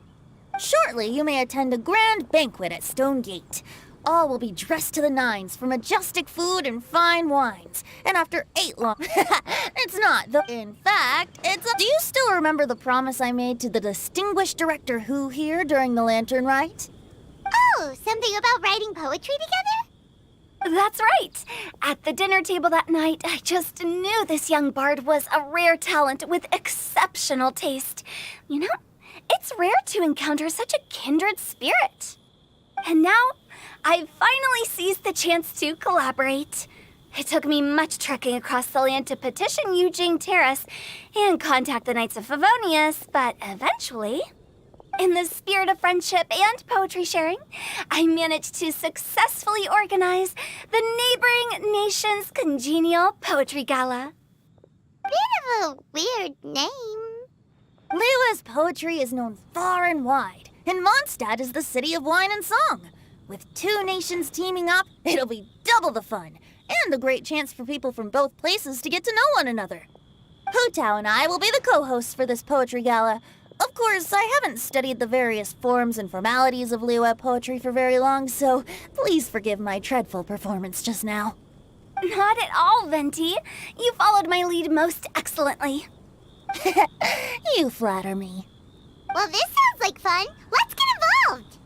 Shortly, you may attend a grand banquet at Stone Gate. All will be dressed to the nines for majestic food and fine wines. And after 8 long... It's not, though. In fact, it's a... Do you still remember the promise I made to the distinguished director Who here during the Lantern Rite? Oh, something about writing poetry together? That's right. At the dinner table that night, I just knew this young bard was a rare talent with exceptional taste. You know, it's rare to encounter such a kindred spirit. And now, I've finally seized the chance to collaborate. It took me much trekking across the land to petition Eugene Terrace and contact the Knights of Favonius, but eventually, in the spirit of friendship and poetry sharing, I managed to successfully organize the neighboring nation's congenial poetry gala. Bit of a weird name. Liyue's poetry is known far and wide, and Mondstadt is the city of wine and song. With 2 nations teaming up, it'll be double the fun, and a great chance for people from both places to get to know one another. Hu Tao and I will be the co-hosts for this poetry gala. Of course, I haven't studied the various forms and formalities of Liyue poetry for very long, so please forgive my dreadful performance just now. Not at all, Venti. You followed my lead most excellently. You flatter me. Well, this sounds like fun. Let's get involved.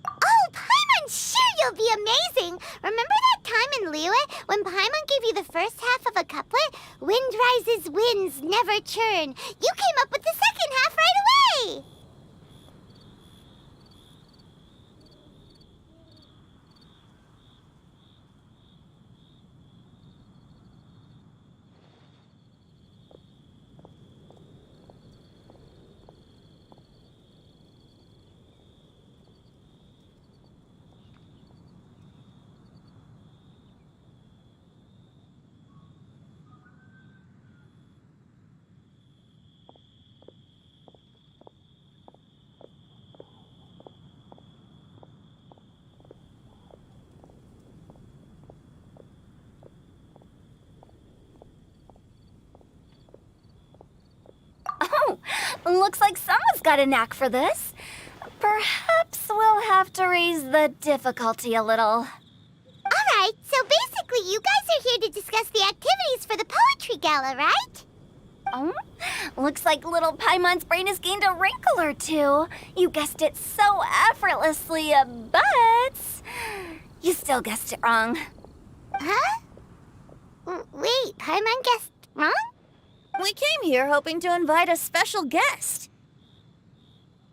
Oh, Paimon, sure you'll be amazing. Remember that time in Liyue when Paimon gave you the first half of a couplet? Wind rises, winds never churn. You came up with the second half right away. Oh, looks like someone's got a knack for this. Perhaps we'll have to raise the difficulty a little. All right, so basically you guys are here to discuss the activities for the poetry gala, right? Oh, looks like little Paimon's brain has gained a wrinkle or two. You guessed it so effortlessly, but you still guessed it wrong. Huh? Wait, Paimon guessed wrong? We came here hoping to invite a special guest.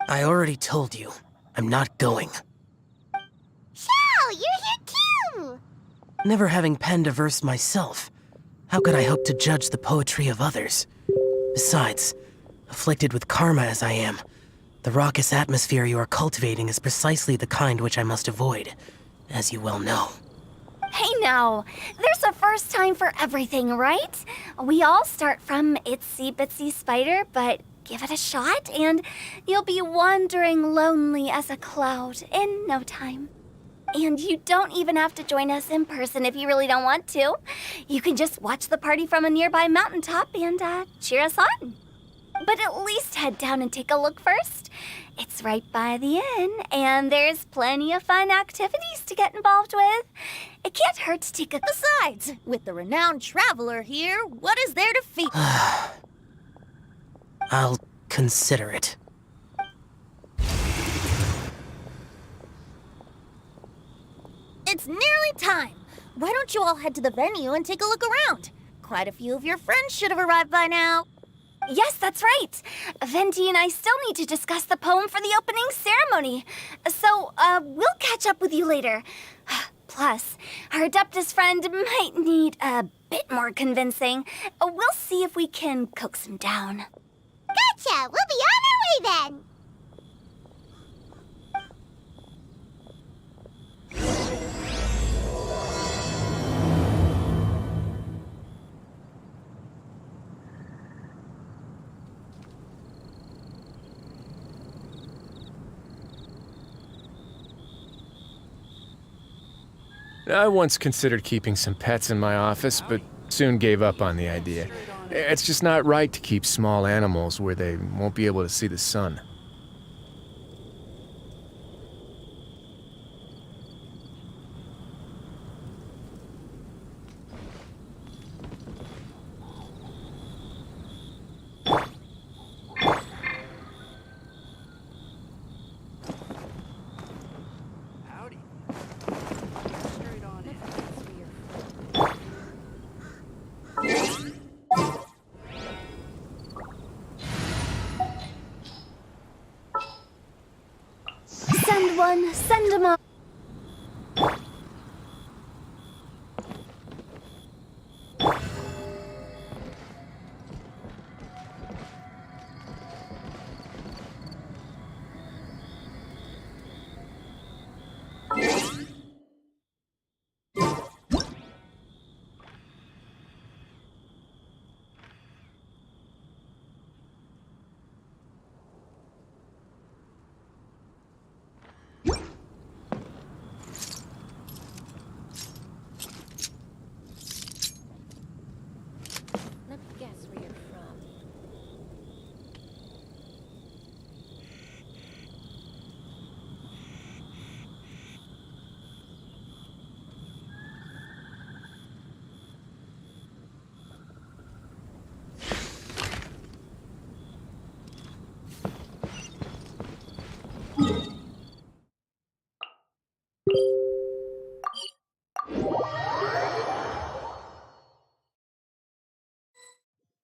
I already told you, I'm not going. Xiao, you're here too! Never having penned a verse myself, how could I hope to judge the poetry of others? Besides, afflicted with karma as I am, the raucous atmosphere you are cultivating is precisely the kind which I must avoid, as you well know. Hey now, there's a first time for everything, right? We all start from itsy bitsy spider, but give it a shot and you'll be wandering lonely as a cloud in no time. And you don't even have to join us in person if you really don't want to. You can just watch the party from a nearby mountaintop and cheer us on. But at least head down and take a look first. It's right by the inn, and there's plenty of fun activities to get involved with. It can't hurt to take a... Besides, with the renowned traveler here, what is there to feed? I'll consider it. It's nearly time. Why don't you all head to the venue and take a look around? Quite a few of your friends should have arrived by now. Yes, that's right. Venti and I still need to discuss the poem for the opening ceremony. So, we'll catch up with you later. Plus, our Adeptus friend might need a bit more convincing. We'll see if we can coax him down. Gotcha! We'll be on our way then! I once considered keeping some pets in my office, but soon gave up on the idea. It's just not right to keep small animals where they won't be able to see the sun. Send one, send 'em all.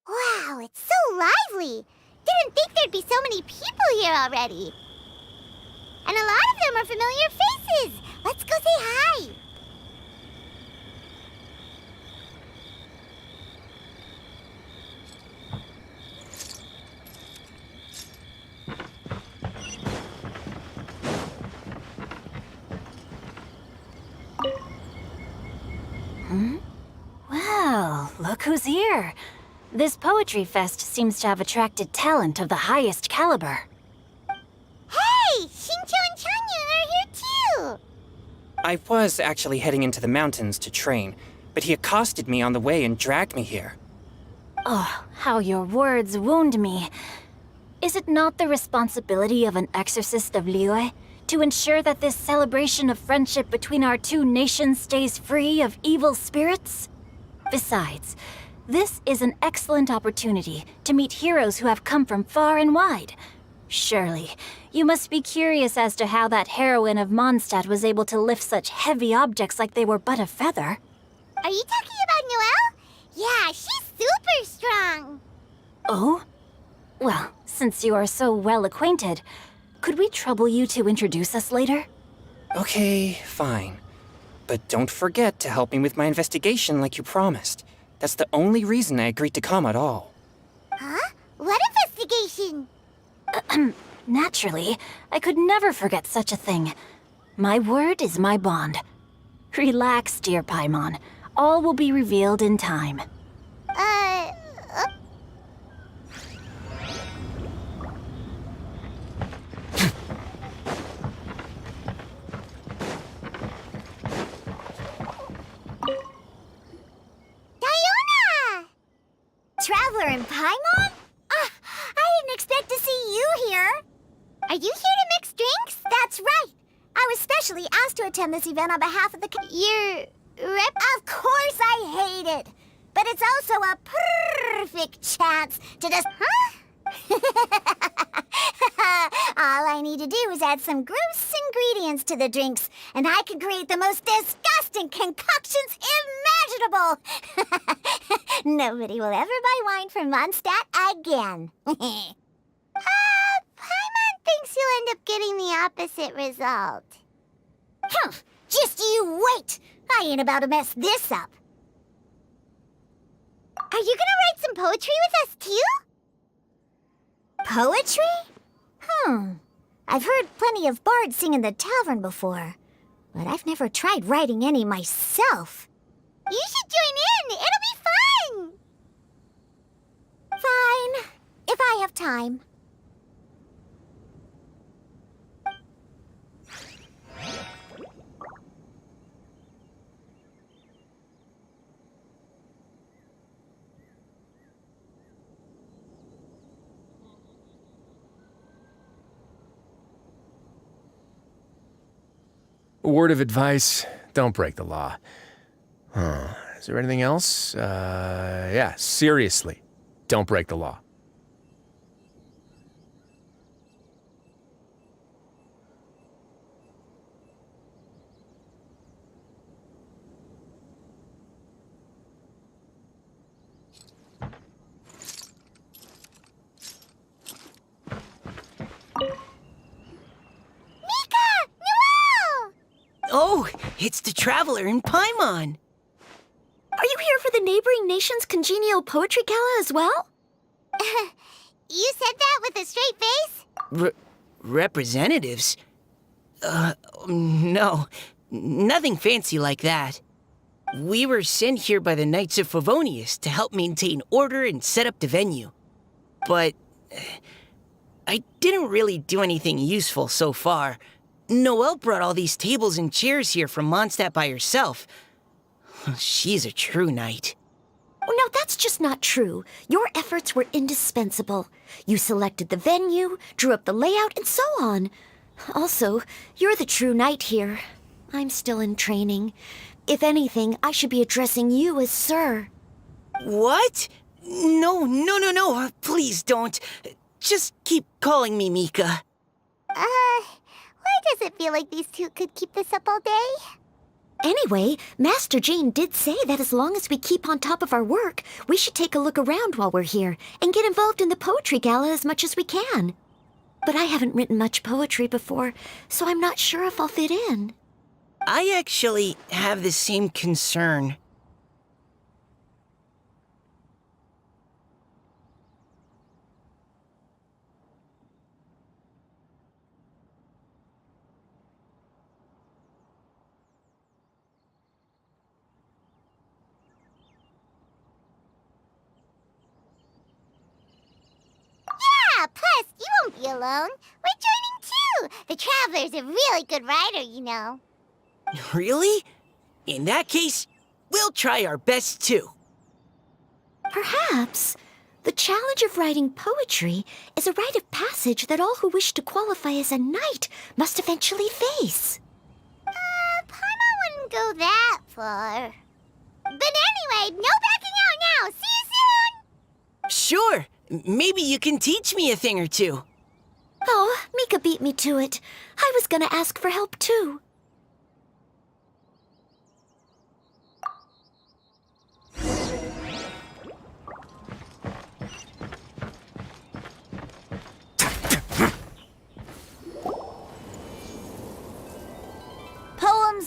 Wow, it's so lively! Didn't think there'd be so many people here already. And a lot of them are familiar faces! Let's go say hi! Well, look who's here. This poetry fest seems to have attracted talent of the highest caliber. Hey! Shincho and Chanya are here too! I was actually heading into the mountains to train, but he accosted me on the way and dragged me here. Oh, how your words wound me. Is it not the responsibility of an exorcist of Liyue to ensure that this celebration of friendship between our two nations stays free of evil spirits? Besides, this is an excellent opportunity to meet heroes who have come from far and wide. Surely, you must be curious as to how that heroine of Mondstadt was able to lift such heavy objects like they were but a feather. Are you talking about Noelle? Yeah, she's super strong! Oh? Well, since you are so well acquainted, could we trouble you to introduce us later? Okay, fine. But don't forget to help me with my investigation like you promised. That's the only reason I agreed to come at all. Huh? What investigation? Naturally, I could never forget such a thing. My word is my bond. Relax, dear Paimon. All will be revealed in time. Traveler in Paimon? I didn't expect to see you here. Are you here to mix drinks? That's right. I was specially asked to attend this event on behalf of the your rep. Of course I hate it. But it's also a perfect chance to just... Huh? All I need to do is add some gross ingredients to the drinks, and I can create the most disgusting concoctions imaginable. Nobody will ever buy wine from Mondstadt again. Paimon thinks you'll end up getting the opposite result. Just you wait! I ain't about to mess this up. Are you gonna write some poetry with us, too? Poetry? I've heard plenty of bards sing in the tavern before, but I've never tried writing any myself. You should join in! It'll be fun! Fine, if I have time. A word of advice, don't break the law. Is there anything else? Yeah, seriously, don't break the law. Oh, it's the Traveler in Paimon. Are you here for the neighboring nation's congenial poetry gala as well? You said that with a straight face? Representatives? No. Nothing fancy like that. We were sent here by the Knights of Favonius to help maintain order and set up the venue. But I didn't really do anything useful so far. Noelle brought all these tables and chairs here from Mondstadt by herself. She's a true knight. Oh, no, that's just not true. Your efforts were indispensable. You selected the venue, drew up the layout, and so on. Also, you're the true knight here. I'm still in training. If anything, I should be addressing you as Sir. What? No. Please don't. Just keep calling me Mika. Why does it feel like these two could keep this up all day? Anyway, Master Jane did say that as long as we keep on top of our work, we should take a look around while we're here and get involved in the poetry gala as much as we can. But I haven't written much poetry before, so I'm not sure if I'll fit in. I actually have the same concern. Yeah, plus, you won't be alone. We're joining too. The Traveler's a really good writer, you know. Really? In that case, we'll try our best too. Perhaps. The challenge of writing poetry is a rite of passage that all who wish to qualify as a knight must eventually face. Paimon wouldn't go that far. But anyway, no backing out now. See you soon! Sure. Maybe you can teach me a thing or two. Oh, Mika beat me to it. I was gonna ask for help too.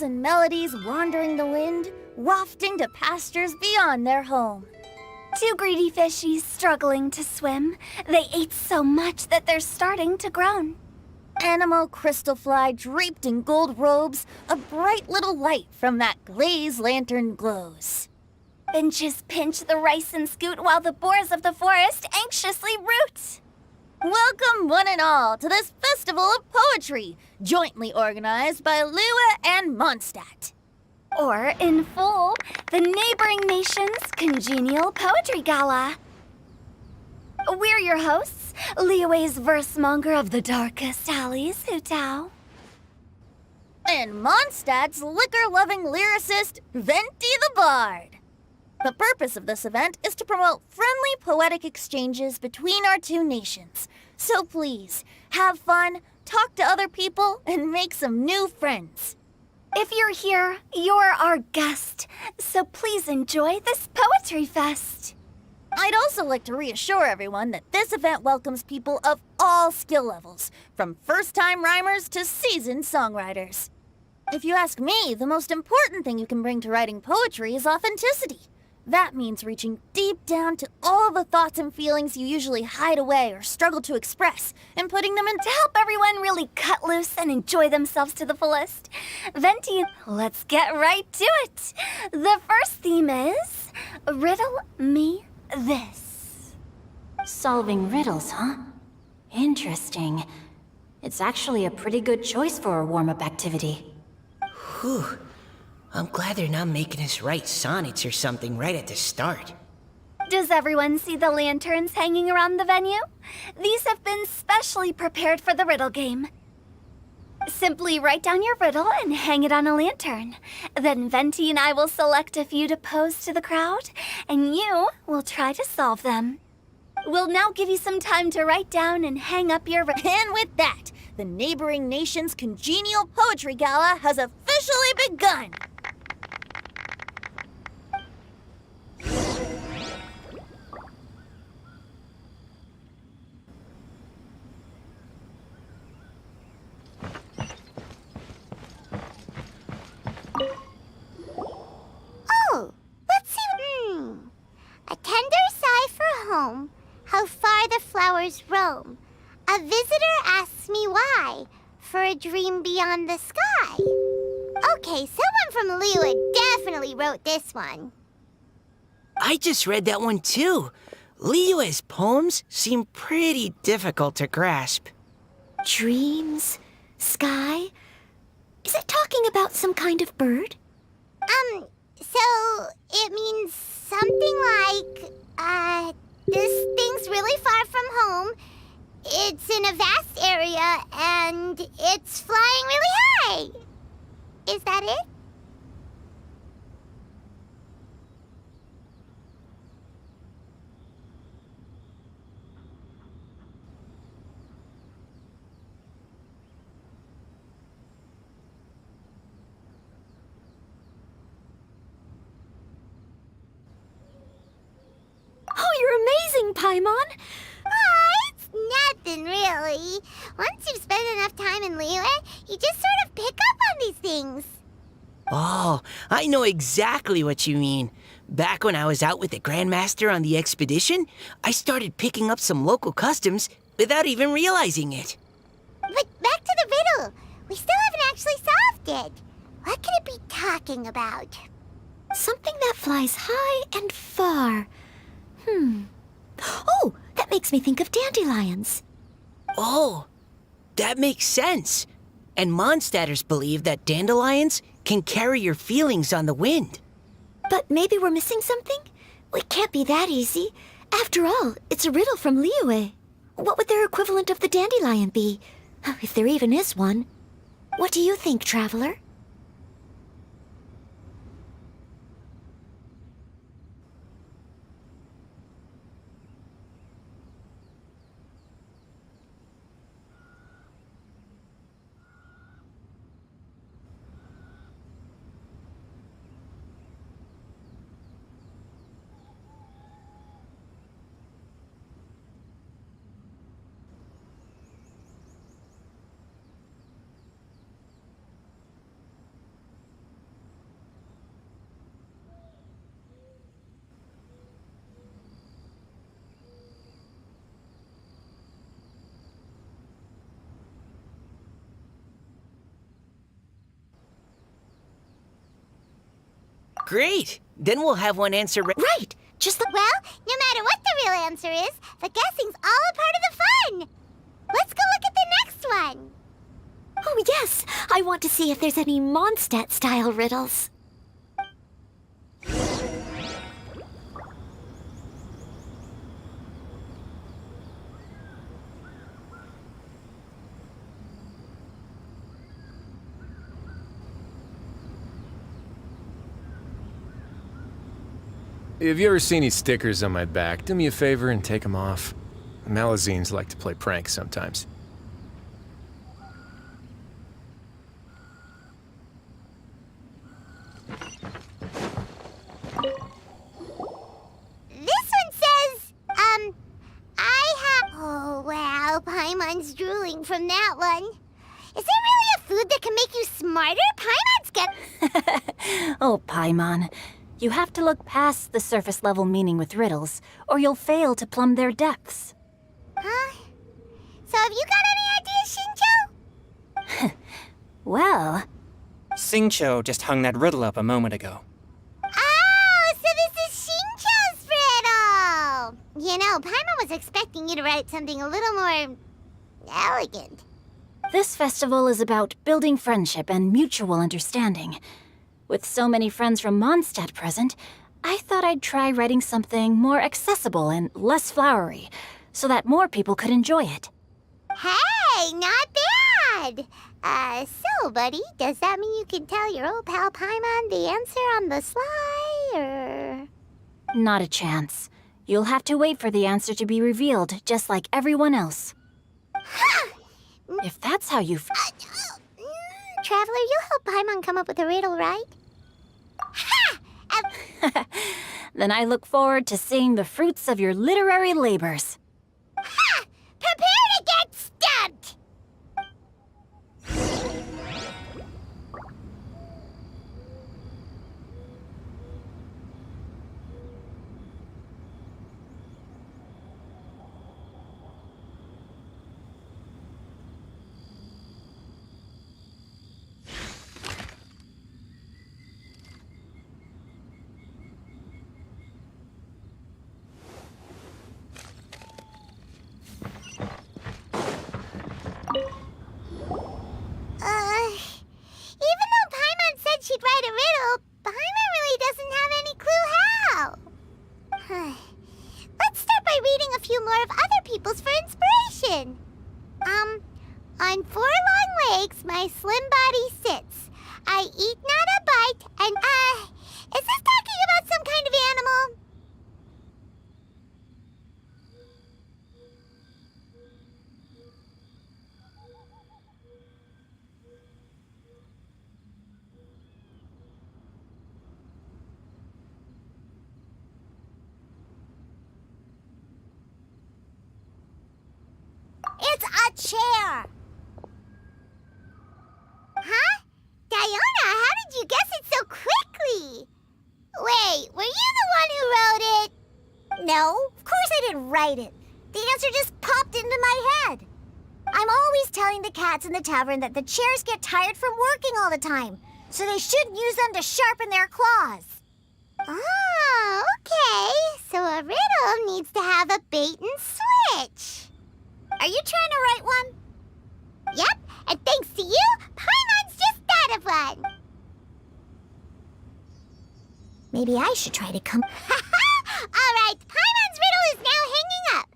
and melodies wandering the wind, wafting to pastures beyond their home. Two greedy fishies struggling to swim. They ate so much that they're starting to groan. Animal crystal fly draped in gold robes, a bright little light from that glazed lantern glows. Finches pinch the rice and scoot while the boars of the forest anxiously root. Welcome one and all to this festival of poetry, jointly organized by Lua and Mondstadt. Or, in full, the neighboring nation's congenial poetry gala. We're your hosts, Liyue's verse-monger of the darkest alleys, Hutao. And Mondstadt's liquor-loving lyricist, Venti the Bard. The purpose of this event is to promote friendly poetic exchanges between our two nations. So please, have fun, talk to other people, and make some new friends. If you're here, you're our guest, so please enjoy this poetry fest. I'd also like to reassure everyone that this event welcomes people of all skill levels, from first-time rhymers to seasoned songwriters. If you ask me, the most important thing you can bring to writing poetry is authenticity. That means reaching deep down to all the thoughts and feelings you usually hide away or struggle to express, and putting them in to help everyone really cut loose and enjoy themselves to the fullest. Venti, let's get right to it. The first theme is Riddle Me This. Solving riddles, huh? Interesting. It's actually a pretty good choice for a warm-up activity. Whew. I'm glad they're not making us write sonnets or something right at the start. Does everyone see the lanterns hanging around the venue? These have been specially prepared for the riddle game. Simply write down your riddle and hang it on a lantern. Then Venti and I will select a few to pose to the crowd, and you will try to solve them. We'll now give you some time to write down and hang up your... And with that, the neighboring nation's congenial poetry gala has officially begun! Oh, let's see. A tender sigh for home, how far the flowers roam. A visitor asks me why, for a dream beyond the sky. Okay, someone from Lua definitely wrote this one. I just read that one too. Liyue's poems seem pretty difficult to grasp. Dreams? Sky? Is it talking about some kind of bird? So it means something like, this thing's really far from home. It's in a vast area, and it's flying really high. Is that it? Oh, you're amazing, Paimon! It's nothing, really. Once you've spent enough time in Liyue, you just sort of pick up on these things. Oh, I know exactly what you mean. Back when I was out with the Grandmaster on the expedition, I started picking up some local customs without even realizing it. But back to the riddle. We still haven't actually solved it. What could it be talking about? Something that flies high and far. Oh, that makes me think of dandelions. Oh, that makes sense. And Mondstadters believe that dandelions can carry your feelings on the wind. But maybe we're missing something? It can't be that easy. After all, it's a riddle from Liyue. What would their equivalent of the dandelion be? If there even is one. What do you think, Traveler? Great! Then we'll have one answer Right! Just the— Well, no matter what the real answer is, the guessing's all a part of the fun! Let's go look at the next one! Oh, yes! I want to see if there's any Mondstadt-style riddles. If you ever see any stickers on my back, do me a favor and take them off. Malazines like to play pranks sometimes. This one says, I have— Oh, wow, Paimon's drooling from that one. Is there really a food that can make you smarter? Paimon's get— Oh, Paimon. You have to look past the surface-level meaning with riddles, or you'll fail to plumb their depths. Huh? So have you got any ideas, Shincho? Well... Singcho just hung that riddle up a moment ago. Oh, so this is Shincho's riddle! You know, Paimon was expecting you to write something a little more elegant. This festival is about building friendship and mutual understanding. With so many friends from Mondstadt present, I thought I'd try writing something more accessible and less flowery, so that more people could enjoy it. Hey, not bad! So, buddy, does that mean you can tell your old pal Paimon the answer on the sly, or...? Not a chance. You'll have to wait for the answer to be revealed, just like everyone else. If that's how you Traveler, you'll help Paimon come up with a riddle, right? Ha! Then I look forward to seeing the fruits of your literary labors. Ha! Prepare to get stumped! Even though Paimon said she'd write a riddle, Paimon really doesn't have any clue how. Let's start by reading a few more of other people's for inspiration. On 4 long legs, my slim body sits. I eat not a bite, and, is this talking about some kind of animal? It's a chair! Huh? Diona, how did you guess it so quickly? Wait, were you the one who wrote it? No, of course I didn't write it. The answer just popped into my head. I'm always telling the cats in the tavern that the chairs get tired from working all the time, so they shouldn't use them to sharpen their claws. Oh, okay. So a riddle needs to have a bait and switch. Are you trying to write one? Yep, and thanks to you, Paimon's just thought of one. Maybe I should try to come... All right, Paimon's riddle is now hanging up.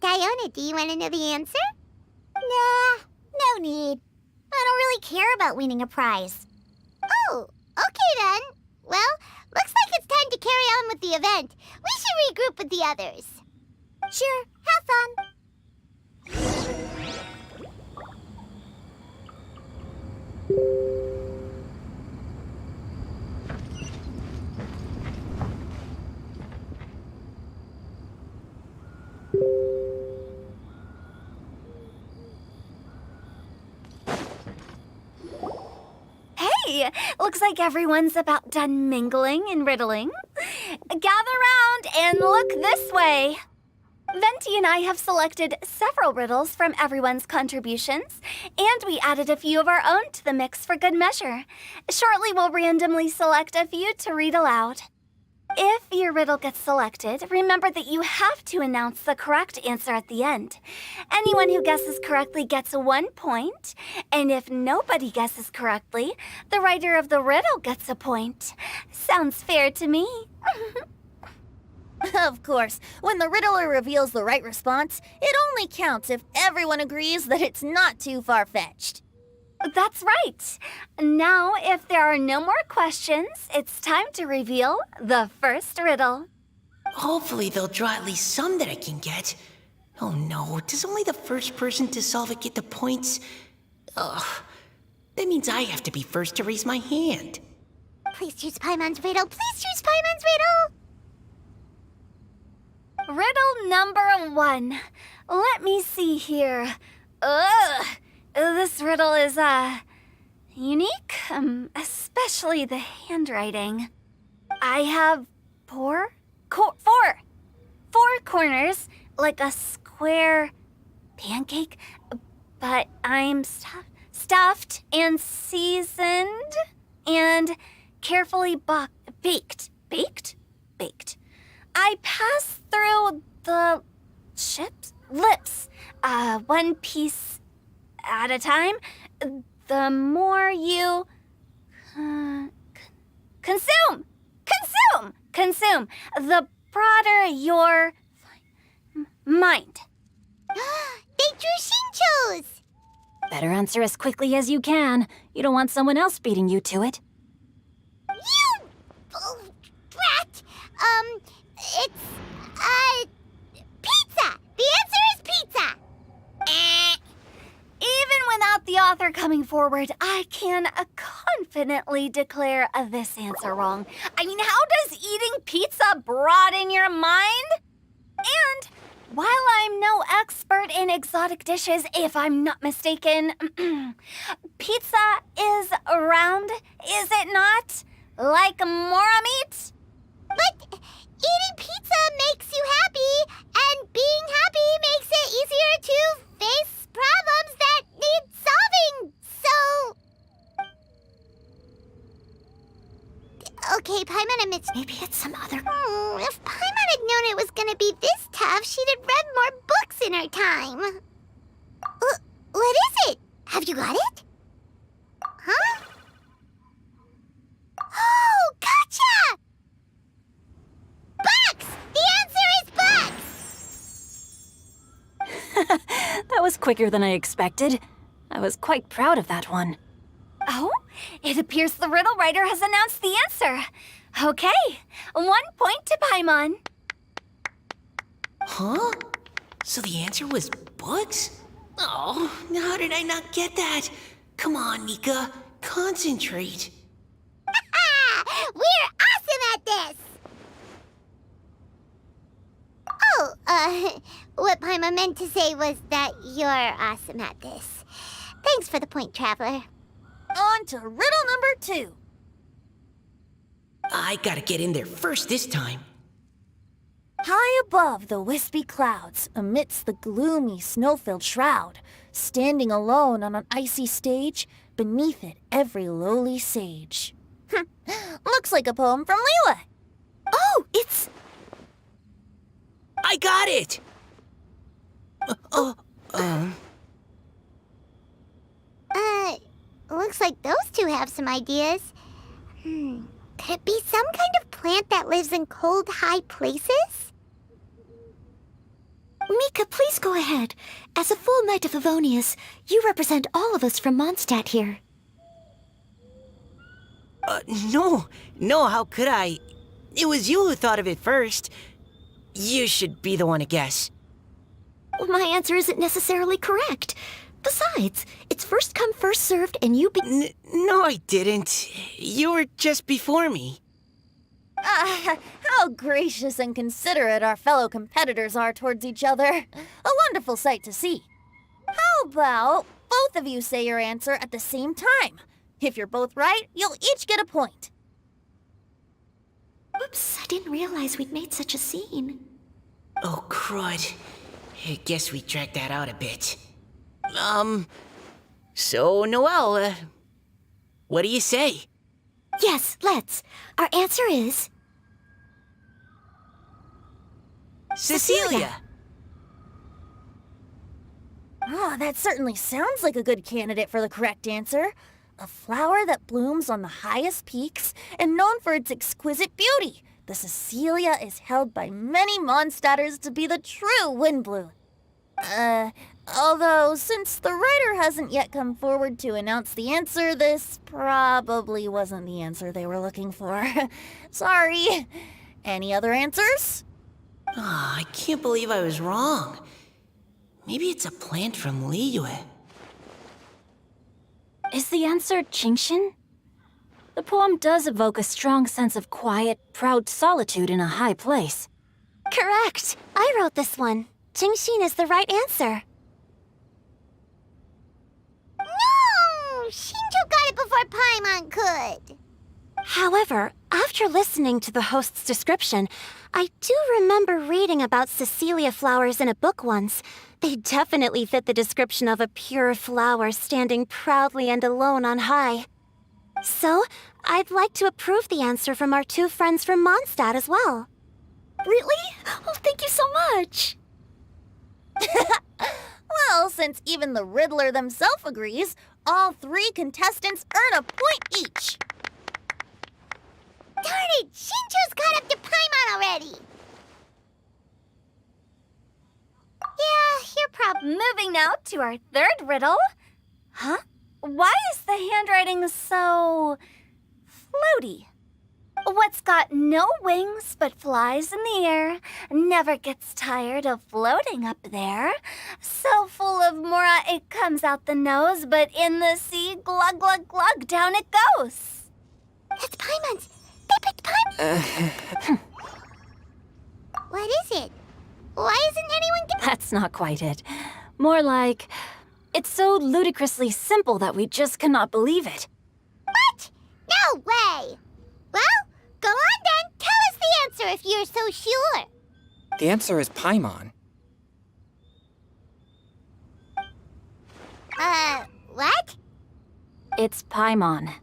Diona, do you want to know the answer? Nah, no need. I don't really care about winning a prize. Oh, okay then. Well, looks like it's time to carry on with the event. We should regroup with the others. Sure, have fun. Hey, looks like everyone's about done mingling and riddling. Gather round and look this way. Venti and I have selected several riddles from everyone's contributions, and we added a few of our own to the mix for good measure. Shortly, we'll randomly select a few to read aloud. If your riddle gets selected, remember that you have to announce the correct answer at the end. Anyone who guesses correctly gets 1 point, and if nobody guesses correctly, the writer of the riddle gets a point. Sounds fair to me. Of course, when the riddler reveals the right response, it only counts if everyone agrees that it's not too far-fetched. That's right. Now, if there are no more questions, it's time to reveal the first riddle. Hopefully they'll draw at least some that I can get. Oh no, does only the first person to solve it get the points? Ugh, that means I have to be first to raise my hand. Please choose Paimon's riddle. Please choose Paimon's riddle. Riddle number 1. Let me see here. Ugh. This riddle is, unique, especially the handwriting. I have four corners, like a square pancake, but I'm stuffed and seasoned and carefully baked. Baked. I pass through the lips, one piece at a time. The more you consume, the broader your mind. They drew Shinchos! Better answer as quickly as you can. You don't want someone else beating you to it. You brat! It's, pizza! The answer is pizza! Even without the author coming forward, I can confidently declare this answer wrong. I mean, how does eating pizza broaden your mind? And while I'm no expert in exotic dishes, if I'm not mistaken, pizza is round, is it not? Like mora meat? But eating pizza makes you happy, and being happy makes it easier to face problems that need solving, so... Okay, Paimon admits maybe it's some other... if Paimon had known it was gonna be this tough, she'd have read more books in her time. What is it? Have you got it? Huh? Oh, gotcha! Bucks! The answer is bucks! That was quicker than I expected. I was quite proud of that one. Oh, it appears the riddle writer has announced the answer. Okay, 1 point to Paimon. Huh? So the answer was bugs? Oh, how did I not get that? Come on, Nika, concentrate. We're awesome at this! Oh, what Paimon meant to say was that you're awesome at this. Thanks for the point, Traveler. On to riddle number 2. I gotta get in there first this time. High above the wispy clouds, amidst the gloomy snow-filled shroud, standing alone on an icy stage, beneath it every lowly sage. Looks like a poem from Leela. Oh, it's... I got it! Looks like those two have some ideas. Could it be some kind of plant that lives in cold, high places? Mika, please go ahead. As a full Knight of Favonius, you represent all of us from Mondstadt here. No, how could I? It was you who thought of it first. You should be the one to guess. My answer isn't necessarily correct. Besides, it's first come, first served, and you No, I didn't. You were just before me. How gracious and considerate our fellow competitors are towards each other. A wonderful sight to see. How about both of you say your answer at the same time? If you're both right, you'll each get a point. Whoops, I didn't realize we'd made such a scene. Oh, crud. I guess we dragged that out a bit. So, Noelle, what do you say? Yes, let's. Our answer is Cecilia! Oh, that certainly sounds like a good candidate for the correct answer. A flower that blooms on the highest peaks and known for its exquisite beauty. The Cecilia is held by many Mondstadters to be the true Windblue. Although, since the writer hasn't yet come forward to announce the answer, this probably wasn't the answer they were looking for. Sorry. Any other answers? Oh, I can't believe I was wrong. Maybe it's a plant from Liyue. Is the answer Genshin? The poem does evoke a strong sense of quiet, proud solitude in a high place. correct. I wrote this one. Genshin is the right answer. No! Shinjo got it before Paimon could. However, after listening to the host's description, I do remember reading about Cecilia flowers in a book once. They definitely fit the description of a pure flower standing proudly and alone on high. So, I'd like to approve the answer from our two friends from Mondstadt as well. Really? Oh, thank you so much. Well, since even the Riddler themselves agrees, all three contestants earn a point each. Darn it! Shinjo's caught up to Paimon already! Yeah, you're probably... Moving now to our third riddle. Huh? Why is the handwriting so... floaty? What's got no wings but flies in the air, never gets tired of floating up there. So full of mora it comes out the nose, but in the sea, glug glug glug, down it goes. That's Paimon's! They picked Paimon! What is it? Why isn't anyone... That's not quite it. More like, it's so ludicrously simple that we just cannot believe it. What? No way! Well, go on then. Tell us the answer if you're so sure. The answer is Paimon. What? It's Paimon.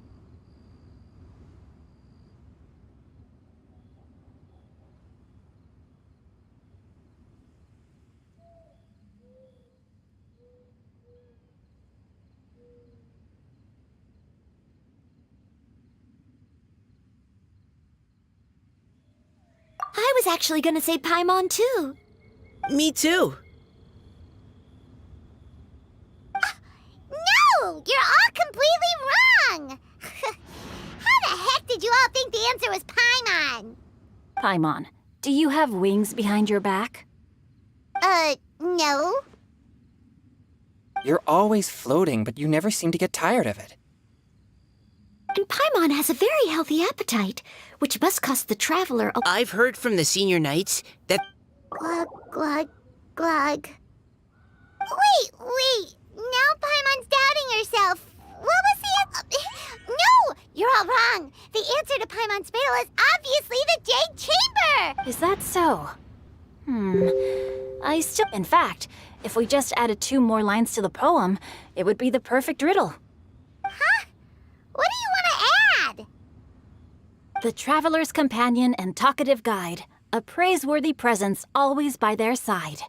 I was actually gonna say Paimon too. Me too. No! You're all completely wrong! How the heck did you all think the answer was Paimon? Paimon, do you have wings behind your back? No. You're always floating, but you never seem to get tired of it. And Paimon has a very healthy appetite, which must cost the traveler a... I've heard from the senior knights that... Glug, glug, glug. Wait! Now Paimon's doubting herself. What was the... No! You're all wrong. The answer to Paimon's riddle is obviously the Jade Chamber! Is that so? In fact, if we just added 2 more lines to the poem, it would be the perfect riddle. Huh? What do you want to add? The traveler's companion and talkative guide, a praiseworthy presence always by their side.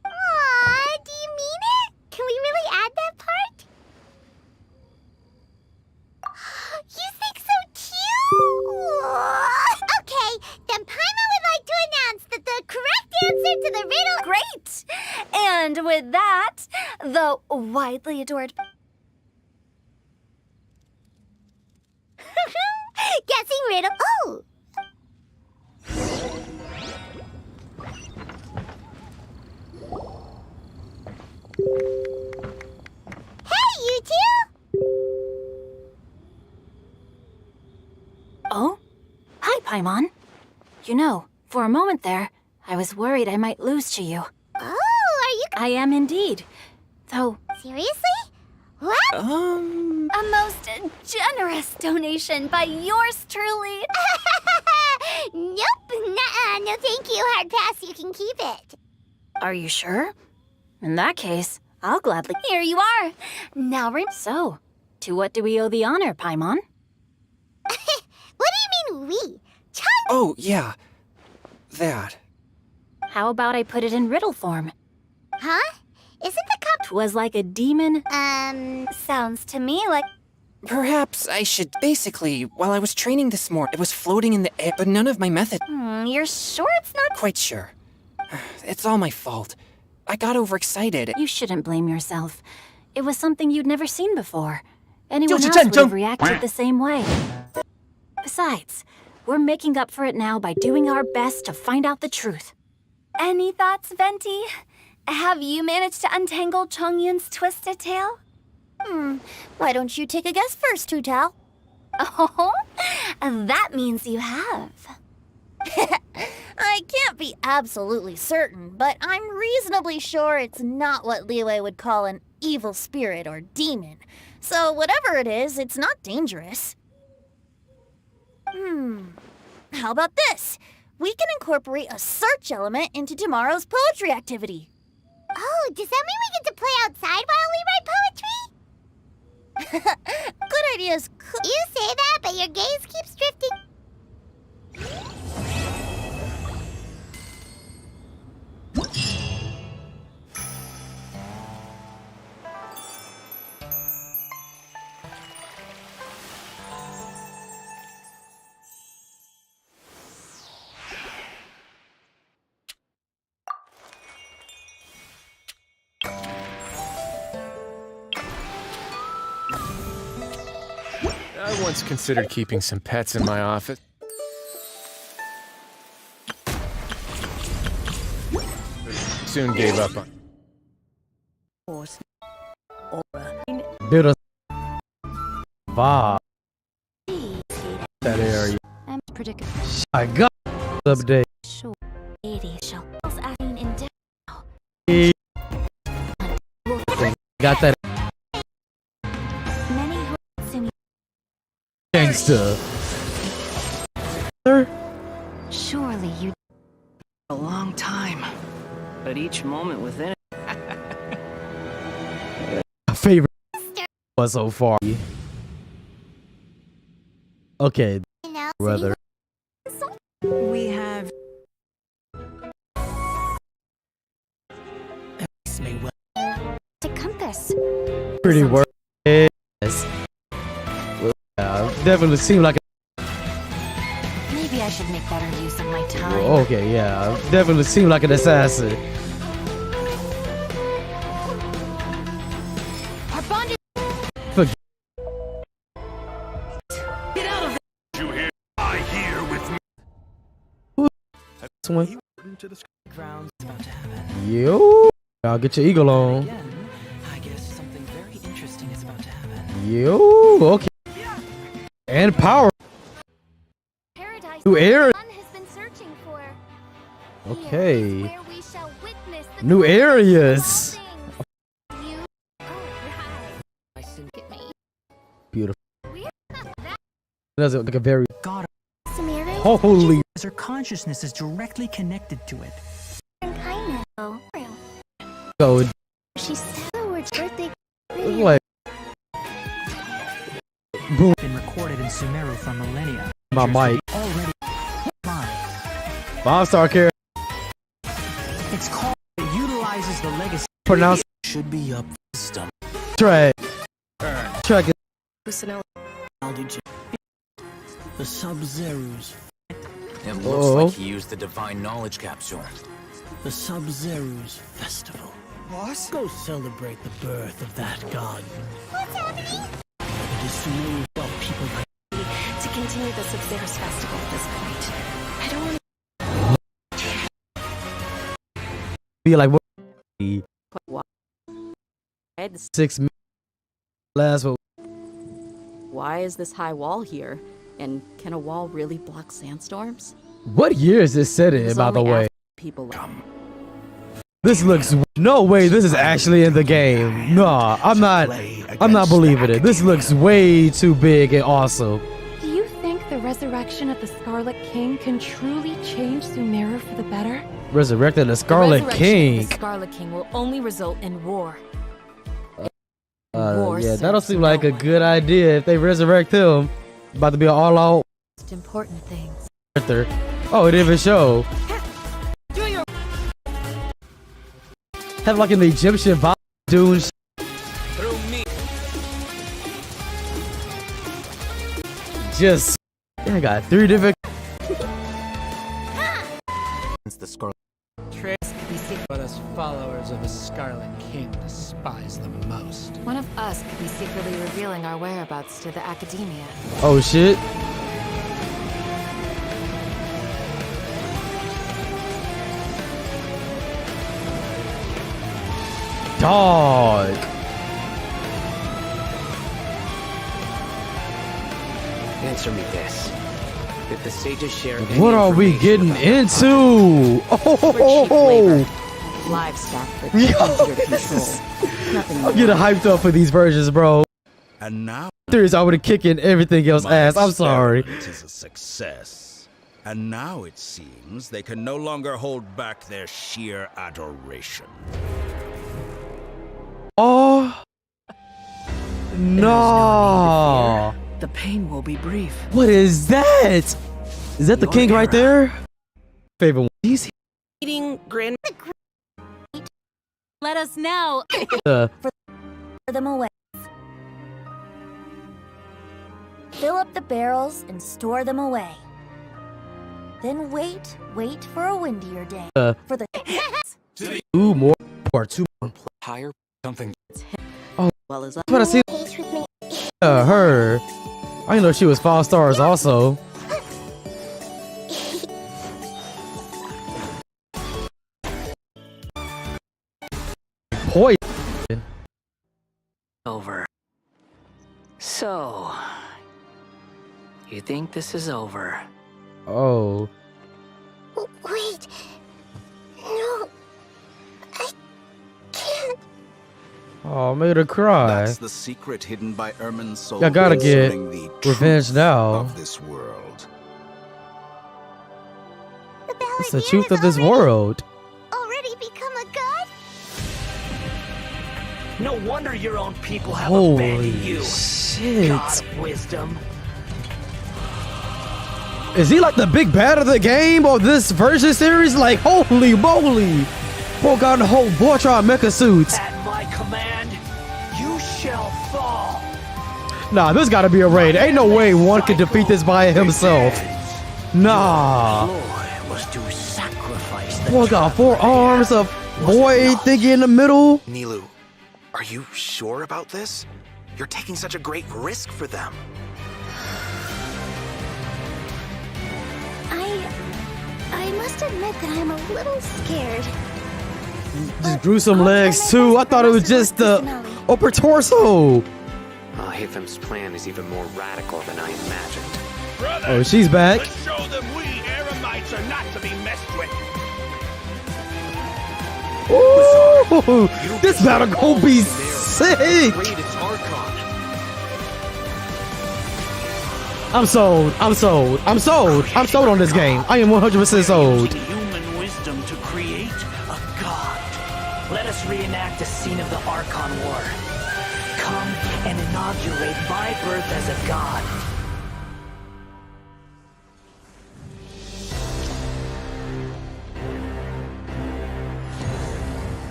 Aw, do you mean it? Can we really add that part? You think so cute? Okay, then Paimon would like to announce that the correct answer to the riddle... Great! And with that, the widely adored... Guessing riddle... Oh! Hey, you two! Oh? Hi, Paimon. You know, for a moment there, I was worried I might lose to you. Oh, are you... I am indeed. Though... Seriously? What? A most generous donation by yours truly. Nope, nuh-uh, no thank you, hard pass, you can keep it. Are you sure? In that case, I'll gladly... Here you are. Now So, to what do we owe the honor, Paimon? What do you mean we? Oh, yeah. That. How about I put it in riddle form? Huh? Isn't the cup... 'Twas like a demon... sounds to me like... Perhaps I should... Basically, while I was training this morning, it was floating in the air, but none of my method... You're sure it's not... Quite sure. It's all my fault. I got overexcited. You shouldn't blame yourself. It was something you'd never seen before. Anyone else would have reacted the same way. Besides, we're making up for it now by doing our best to find out the truth. Any thoughts, Venti? Have you managed to untangle Chongyun's twisted tail? Why don't you take a guess first, Tutao? Oh, that means you have. I can't be absolutely certain, but I'm reasonably sure it's not what Liyue would call an evil spirit or demon. So whatever it is, it's not dangerous. How about this? We can incorporate a search element into tomorrow's poetry activity. Oh, does that mean we get to play outside while we write poetry? Good ideas. You say that, but your gaze keeps drifting. I once considered keeping some pets in my office. Soon gave up on. Build a vibe. That area. I got update. Got that gangster. Surely you... A long time. But each moment within it. Favorite was so far. Okay, brother. We have... The compass. Pretty work. Yes. Definitely seemed like a... Maybe I should make better use of my time. Okay, yeah. Definitely seemed like an assassin. Our bond is... Forget. Get out of there! You hear? I hear with me. This one. Grounds about to happen. Yo. I'll get your eagle on. Again, I guess something very interesting is about to happen. Yo. Okay. And power. Paradise New area. has been searching for. Okay. Where we shall witness the New areas. Beautiful. That's like a very holy. Her consciousness is directly connected to it. So She's Howard's birthday. like boom. Been recorded in Sumeru for millennia. My mic. Already fine. 5-star character. It's called. It utilizes the legacy. Pronounce. Should be up system. Track. Track it. The Sub-Zerus. It looks like he used the divine knowledge capsule. The Sub-Zerus Festival. Boss? Go celebrate the birth of that god. What's happening? It is Sumeru of people like To continue the Sub-Zerus festival at this point. I don't want Be like what? What? 6 minutes. Last one. Why is this high wall here? And can a wall really block sandstorms? What year is this set in, by the way? People This looks no way. This is actually in the game. Nah, I'm not believing it. This looks way too big and awesome. Do you think the resurrection resurrection of the Scarlet King can truly change Sumeru for the better? Resurrected the Scarlet King. The Scarlet King will only result in war. Yeah, that'll seem like a good idea if they resurrect him. About to be an all-out. Most important things. Oh, it didn't even show. Have like an Egyptian vibe doing. Through me. Just, yeah, I got 3 different. The Scarlet. But us followers of the Scarlet King despise the most. One of us could be secretly revealing our whereabouts to the academia. Oh shit. Dog. Answer me this. If the sages share What are we getting into? Oh, Livestock for computer control. Nothing I'm getting hyped up for these versions, bro. And now There's already kicking everything else ass. I'm sorry. It is a success. And now it seems they can no longer hold back their sheer adoration. Oh no! The pain will be brief. What is that? Is that the king right there? Favorite one. He's Eating grand. Let us now. For them away. Fill up the barrels and store them away. Then wait for a windier day. For the 2 more or 2 more. higher something. Oh, well as that's what I see. Her. I didn't know she was 5 stars also. Poison. over. So, you think this is over? Oh. Wait. No. I can't. Oh, made her cry. That's the secret hidden by Ermin's soul. Y'all gotta get concerning the revenge truth now. of this world. It's the truth of this world. Already become a god? No wonder your own people have Holy abandoned you. shit. God of wisdom. Is he like the big bad of the game or this version series? Like, holy moly. Boy got the whole Voltron mecha suits. At my command, you shall fall. Nah, this gotta be a raid. Ain't no way one could defeat this by himself. Nah. Was to sacrifice the Boy got 4 arms, a boy thingy in the middle. Nilu, are you sure about this? You're taking such a great risk for them. I must admit that I'm a little scared. Just grew some legs too. I thought it was just the upper torso. Hathem's plan is even more radical than I imagined. Oh, she's back. Let's show them we Eremites are not to be messed with. Ooh, this battle gonna be sick. I'm sold. I'm sold. I'm sold. I'm sold on this game. I am 100% sold. human wisdom to create a god. Let us reenact the scene of the Archon War. Come and inaugurate my birth as a god.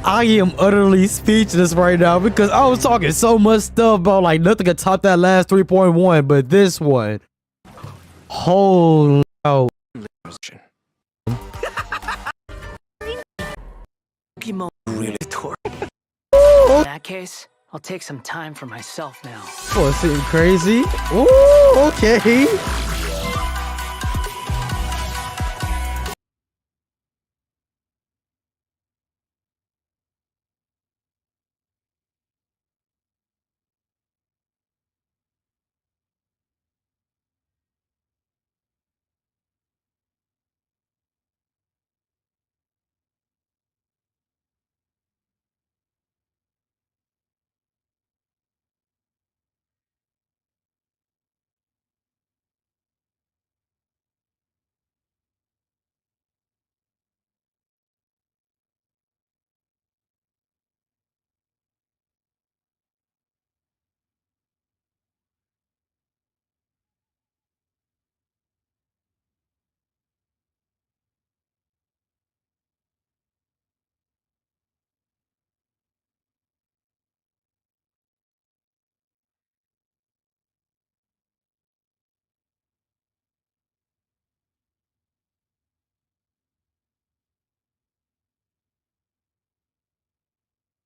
I am utterly speechless right now because I was talking so much stuff about like nothing could top that last 3.1, but this one, holy cow. Really In that case, I'll take some time for myself now. Boy, sitting crazy. Ooh, okay.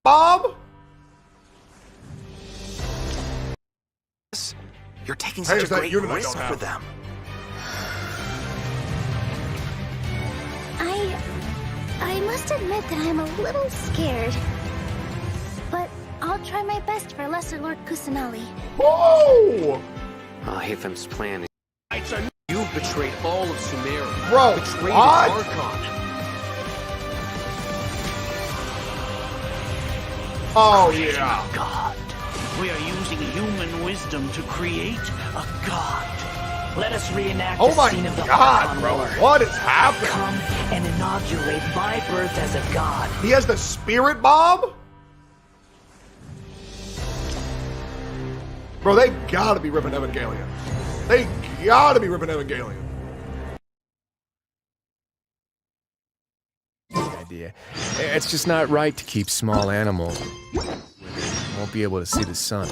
bomb? You're taking such a great risk for them. I must admit that I'm a little scared. But I'll try my best for Lesser Lord Kusanali. Oh! Hithem's plan is... You've betrayed all of Sumeria. Bro, betrayed what? its Archon. Oh, yeah. God. We are using human wisdom to create a god. Let us reenact Oh the my scene of the God, Archon bro. War. What is happening? Come and inaugurate my birth as a god. He has the spirit bomb? Bro, they gotta be ripping Evangelion. They gotta be ripping Evangelion. Idea. It's just not right to keep small animals where they won't be able to see the sun.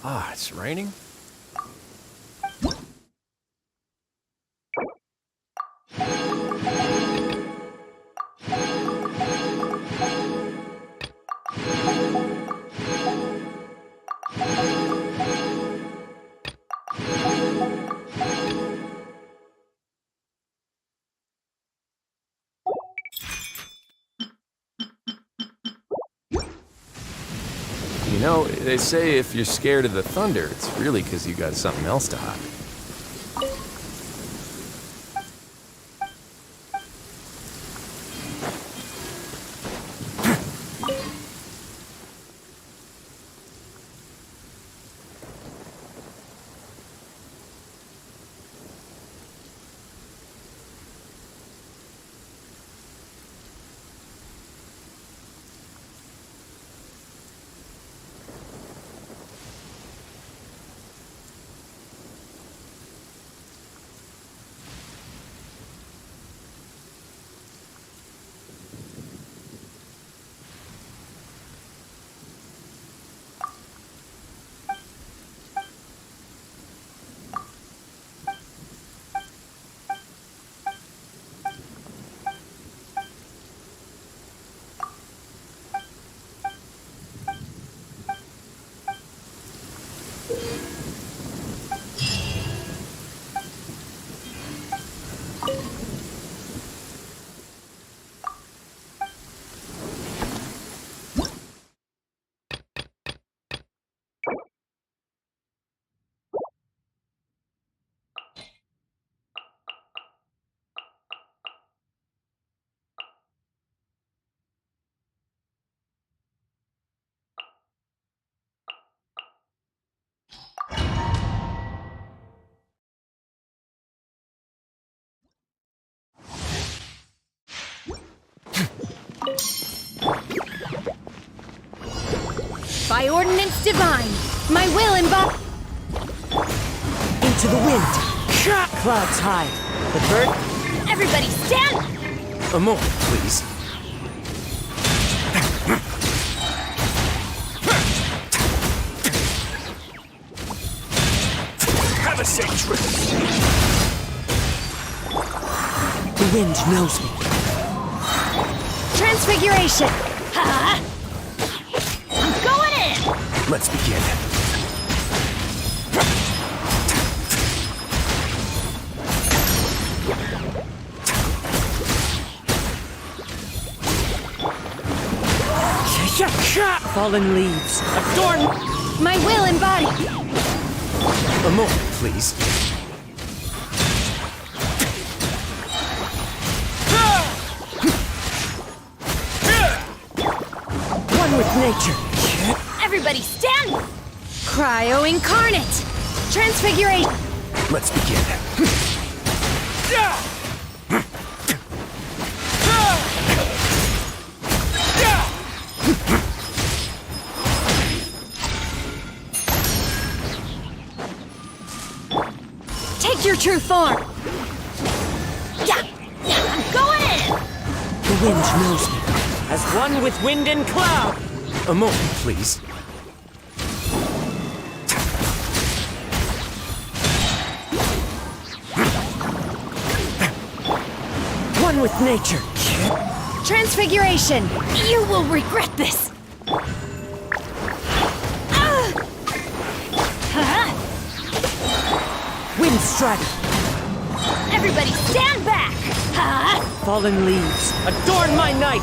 Ah, it's raining? You know, they say if you're scared of the thunder, it's really because you got something else to hide. By ordinance divine, my will embody. Into the wind. Clouds high. The bird. Everybody stand! A moment, please. Have a safe trip. The wind knows me. Transfiguration! Ha! I'm going in! Let's begin. Fallen leaves. Adorn my will embodied. A moment, please. One with nature. Everybody stand! Cryo incarnate! Transfiguration! Let's begin. Take your true form! Yeah! I'm going in! The wind knows me. As one with wind and cloud. A moment, please. One with nature. Transfiguration! You will regret this! Wind strider. Everybody stand back! Fallen leaves. Adorn my night.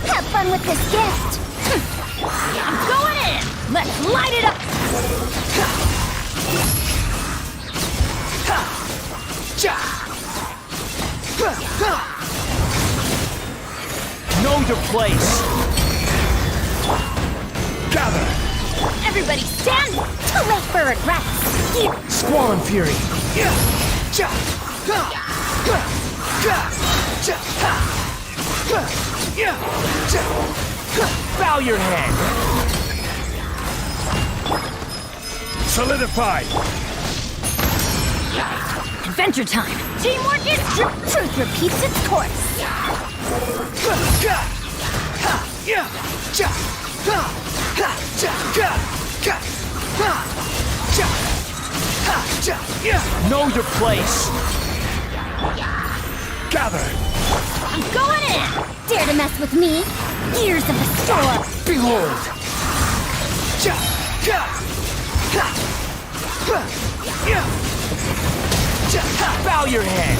Have fun with this gift! I'm going in! Let's light it up! Know your place. Gather! Everybody stand! Too late for regrets! Squall and fury. Bow your head. Solidify! Adventure time! Teamwork is truth repeats its course! Know your place. Gather! I'm going in! Dare to mess with me? Gears of the storm! Behold. Bow your head.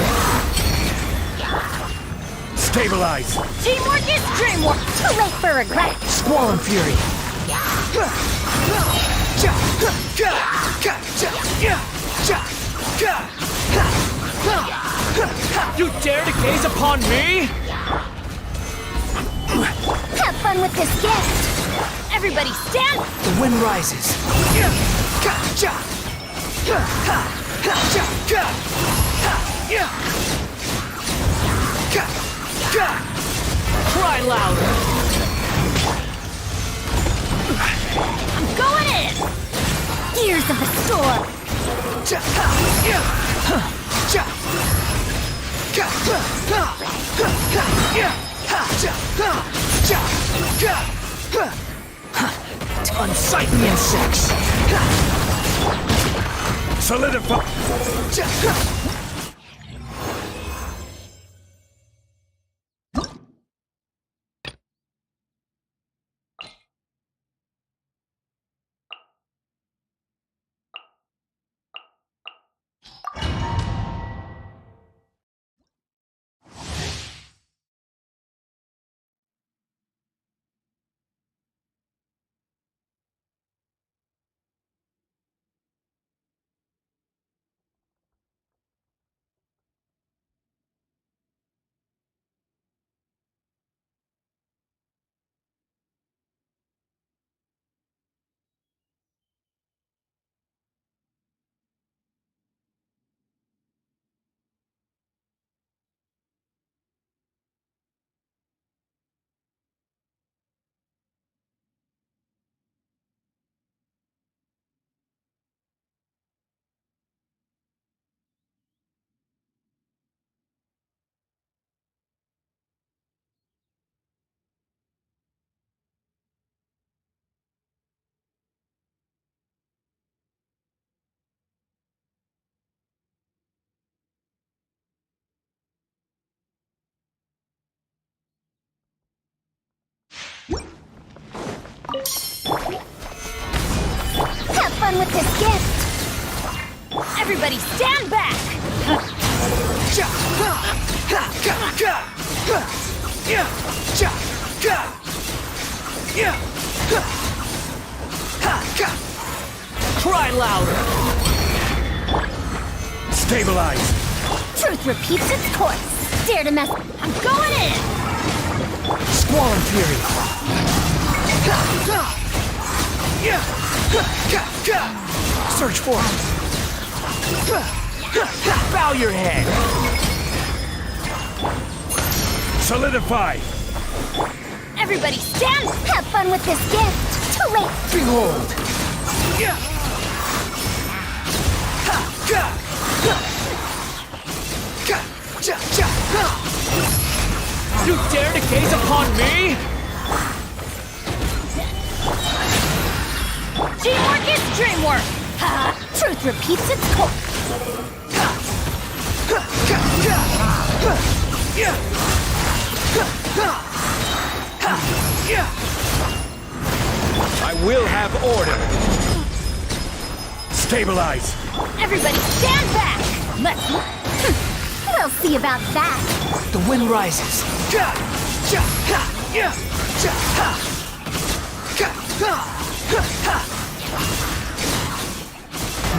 Stabilize! Teamwork is dreamwork! Too late for regret! Squall and fury. You dare to gaze upon me? Have fun with this gift! Everybody stand! The wind rises. Cry louder. I'm going in! Gears of the storm! Unsightly insects. Solidify! fun with this gift! Everybody stand back! Cry louder! Stabilize! Truth repeats its course. Dare to mess. I'm going in! Squall and fury! Search for it! Bow your head! Solidify! Everybody stand! Have fun with this gift. Too late. Behold! You dare to gaze upon me? Teamwork is dreamwork! Truth repeats its course. I will have order! Stabilize! Everybody stand back! Let's... We'll see about that. The wind rises.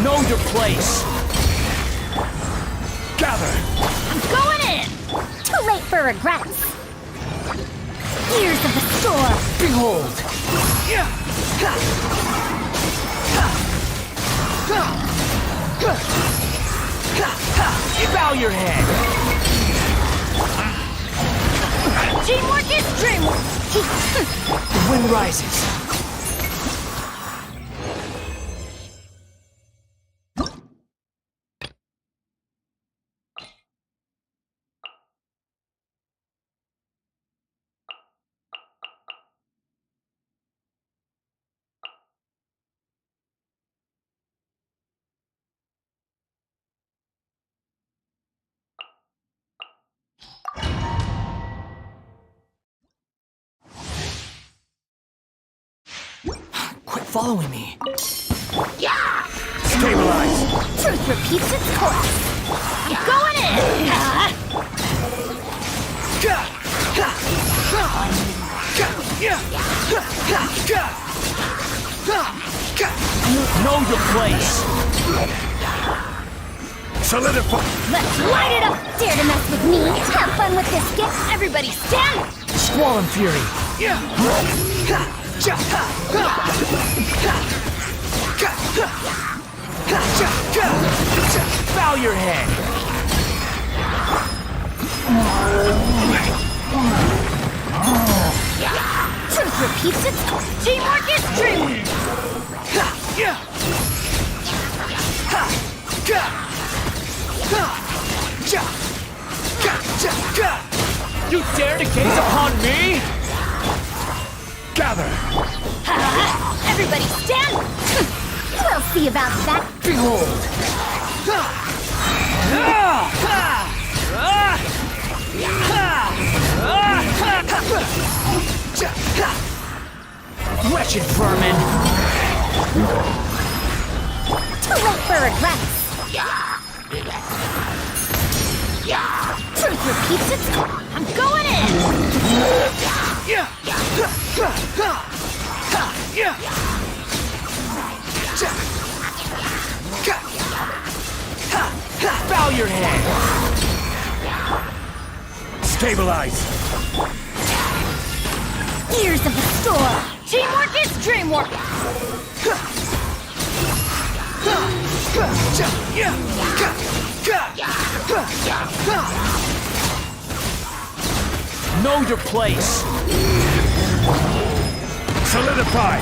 Know your place. Gather! I'm going in! Too late for regrets. Years of the storm. Behold! Bow your head! Teamwork is dreamwork! The wind rises. Quit following me. Stabilize! Truth repeats its course. I'm going in! Know your place. Solidify! Let's light it up! Dare to mess with me. Have fun with this gift. Everybody stand! Squall and fury. Bow your head. Truth repeats its course. Teamwork is dreamwork! You dare to gaze upon me? Gather! Everybody stand! We'll see about that. Behold! Wretched vermin! Too late for regrets. Truth repeats its course. I'm going in! Bow your head! Stabilize! Years of the storm. Teamwork is dreamwork! Know your place. Solidify!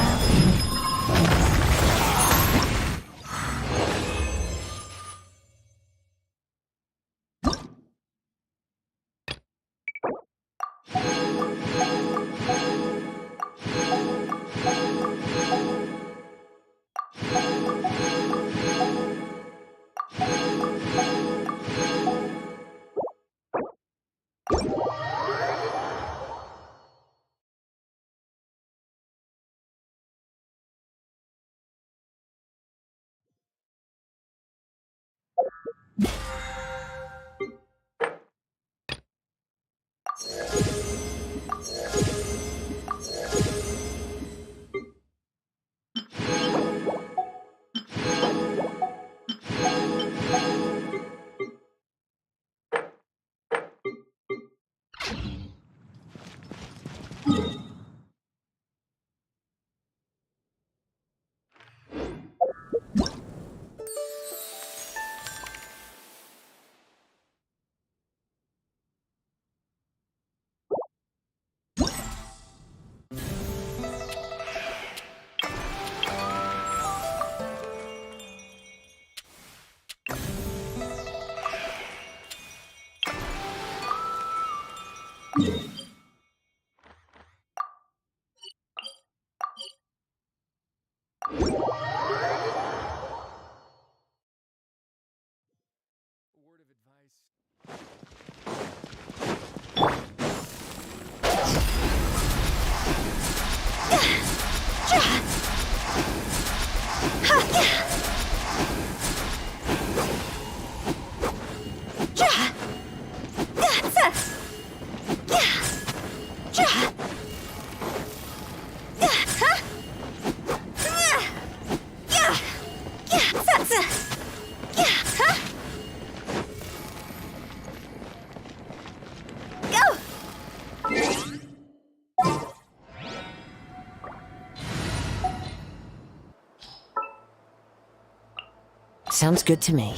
Sounds good to me.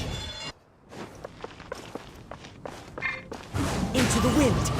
Into the wind.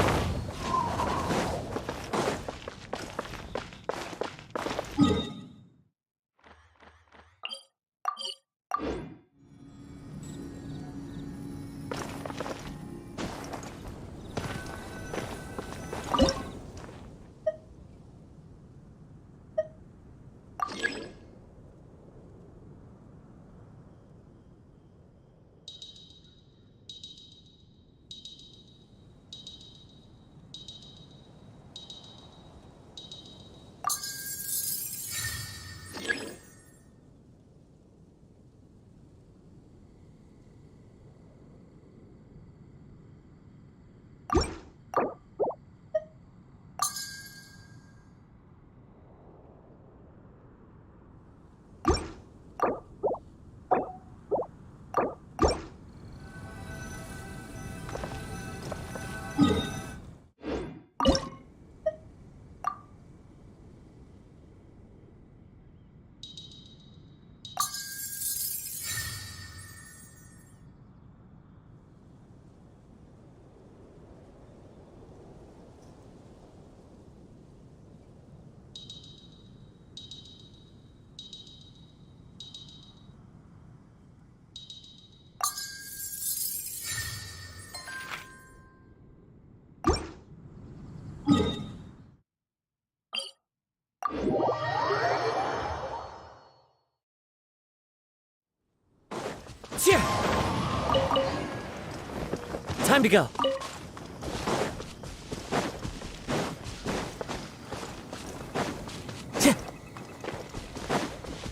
Time to go.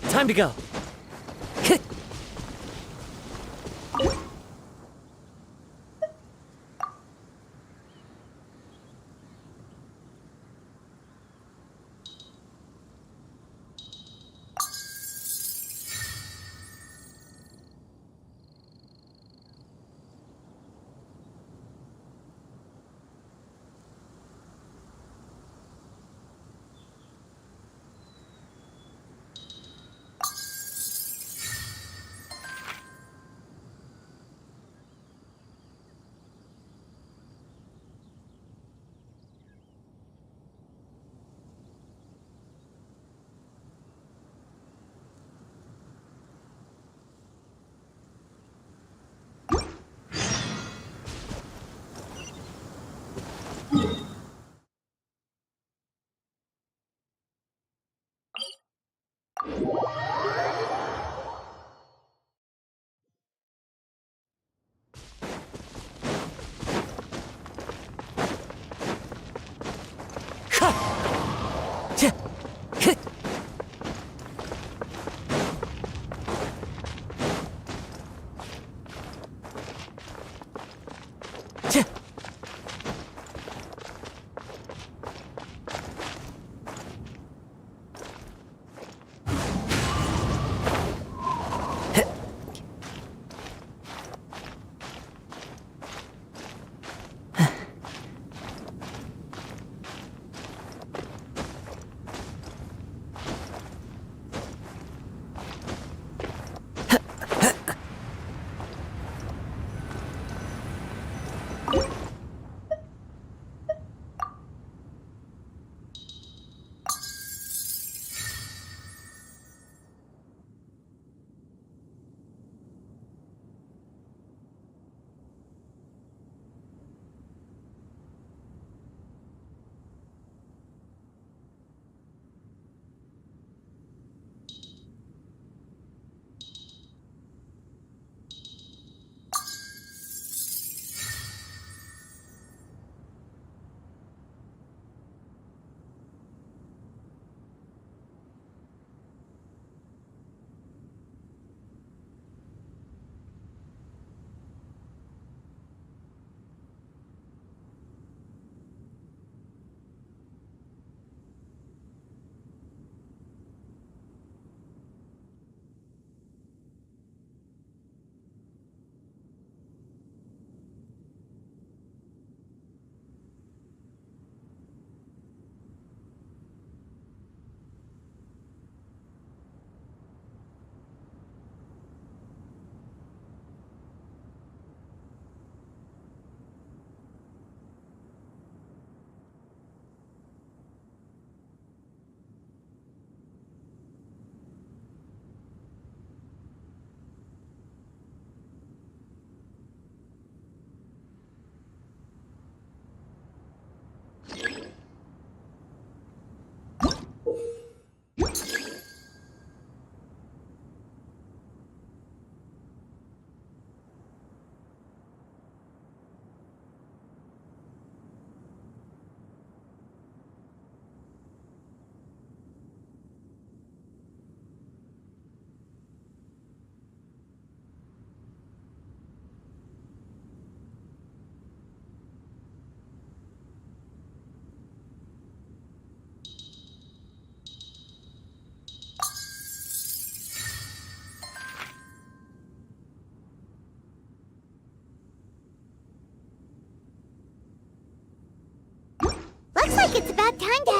Time to go.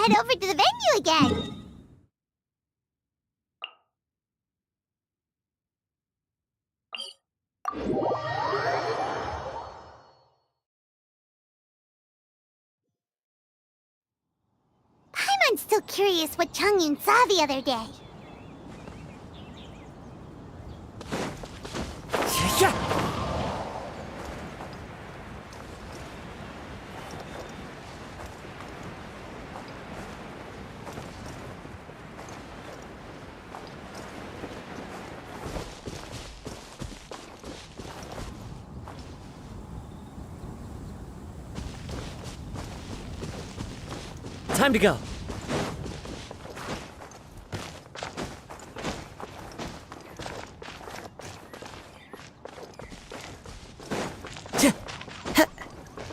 head over to the venue again. Paimon's still curious what Chongyun saw the other day. Time to go.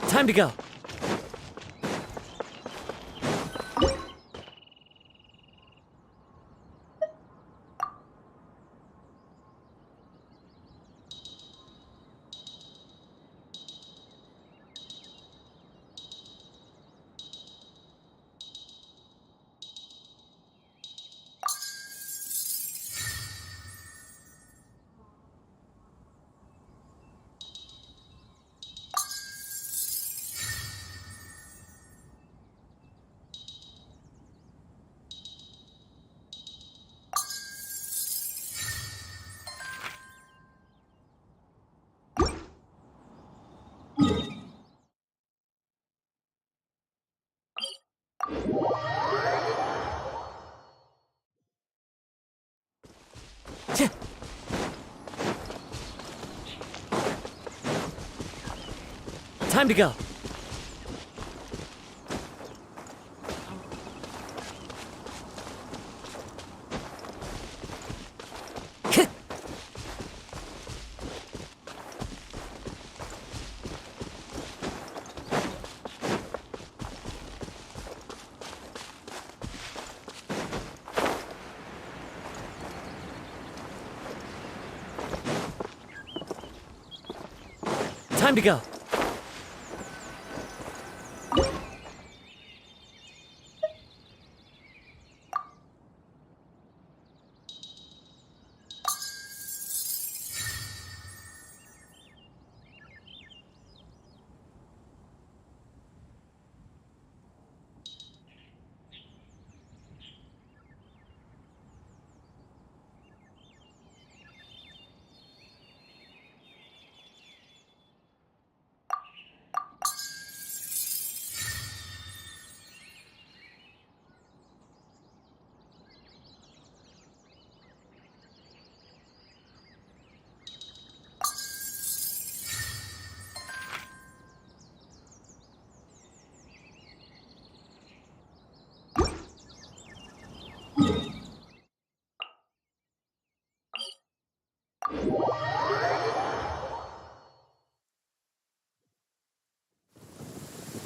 Time to go. Time to go. Time to go.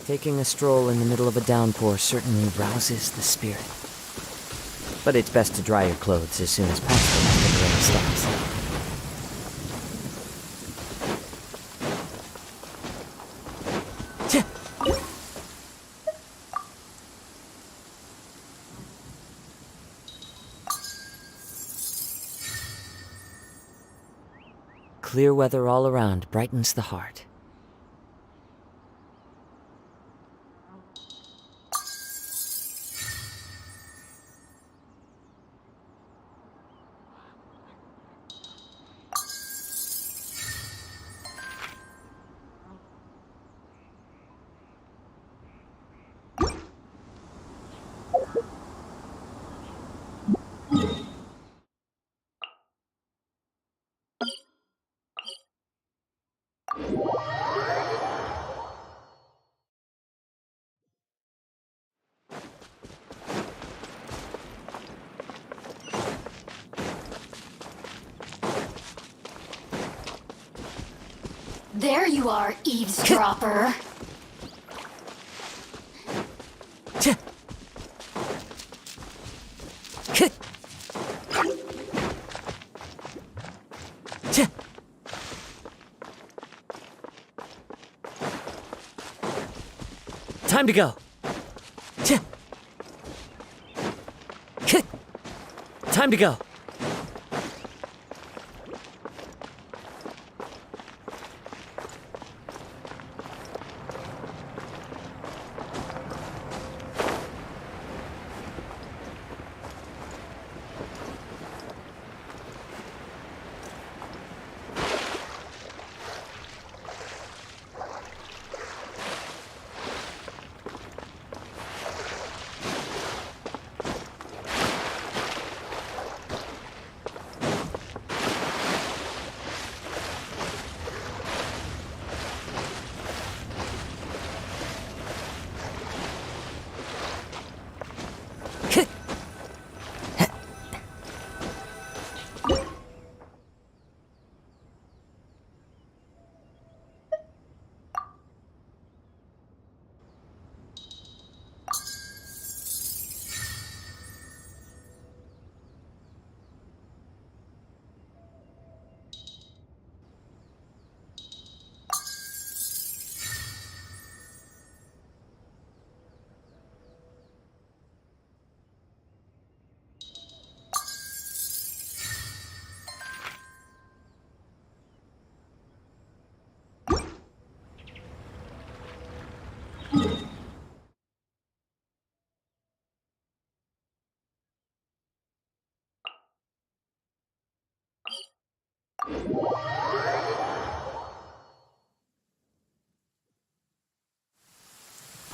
Taking a stroll in the middle of a downpour certainly rouses the spirit. But it's best to dry your clothes as soon as possible after the rain stops. Clear weather all around brightens the heart. There you are, eavesdropper. Time to go. Time to go.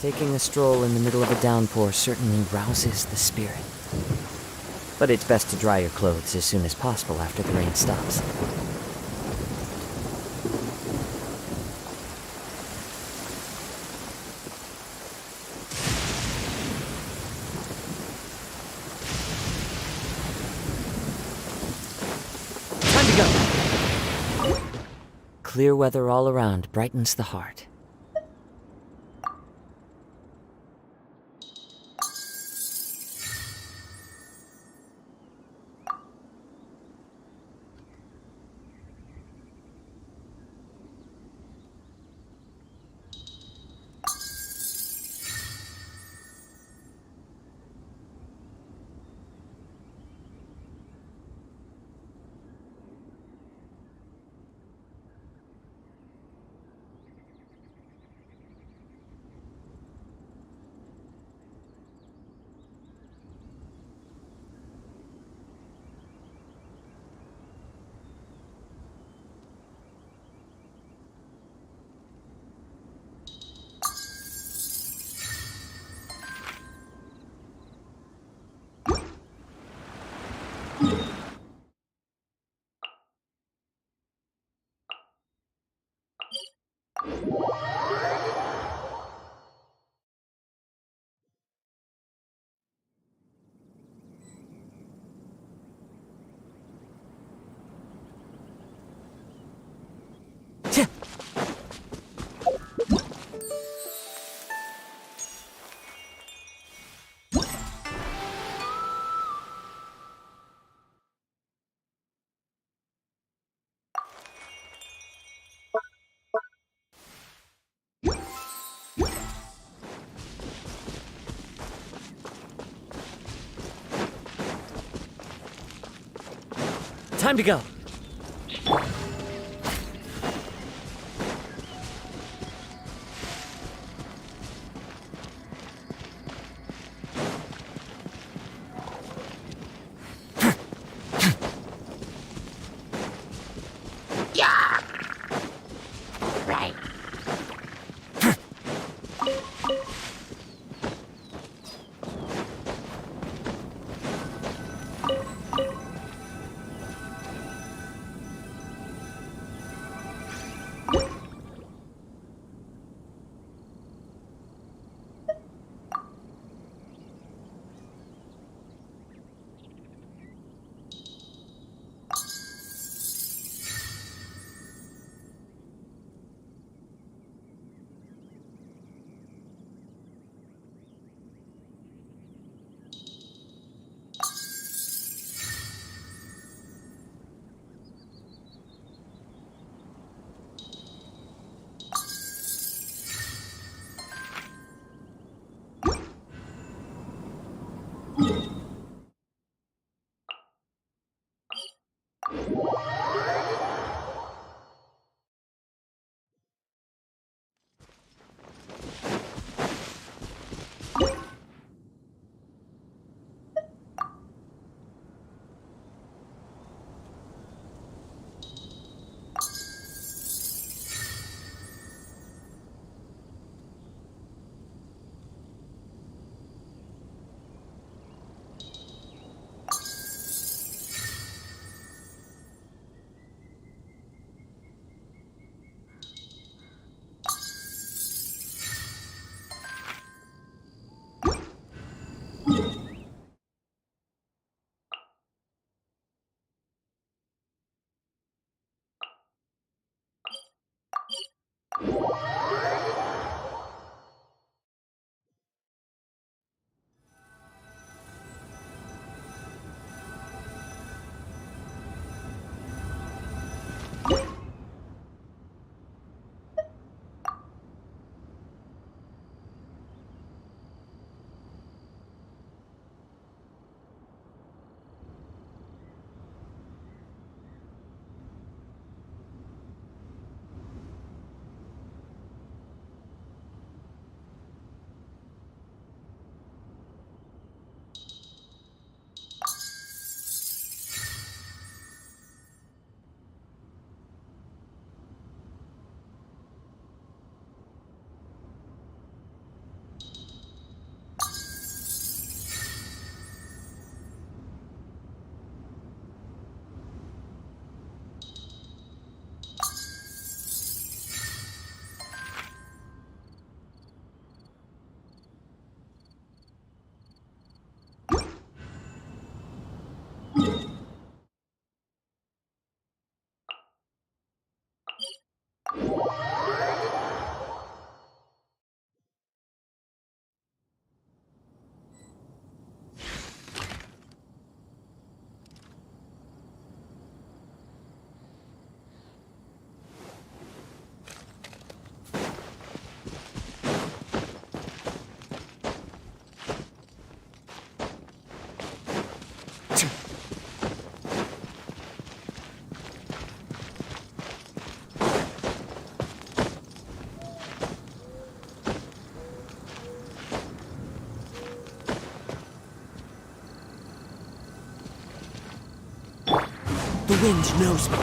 Taking a stroll in the middle of a downpour certainly rouses the spirit. But it's best to dry your clothes as soon as possible after the rain stops. Time to go! Clear weather all around brightens the heart. Time to go. The wind knows me.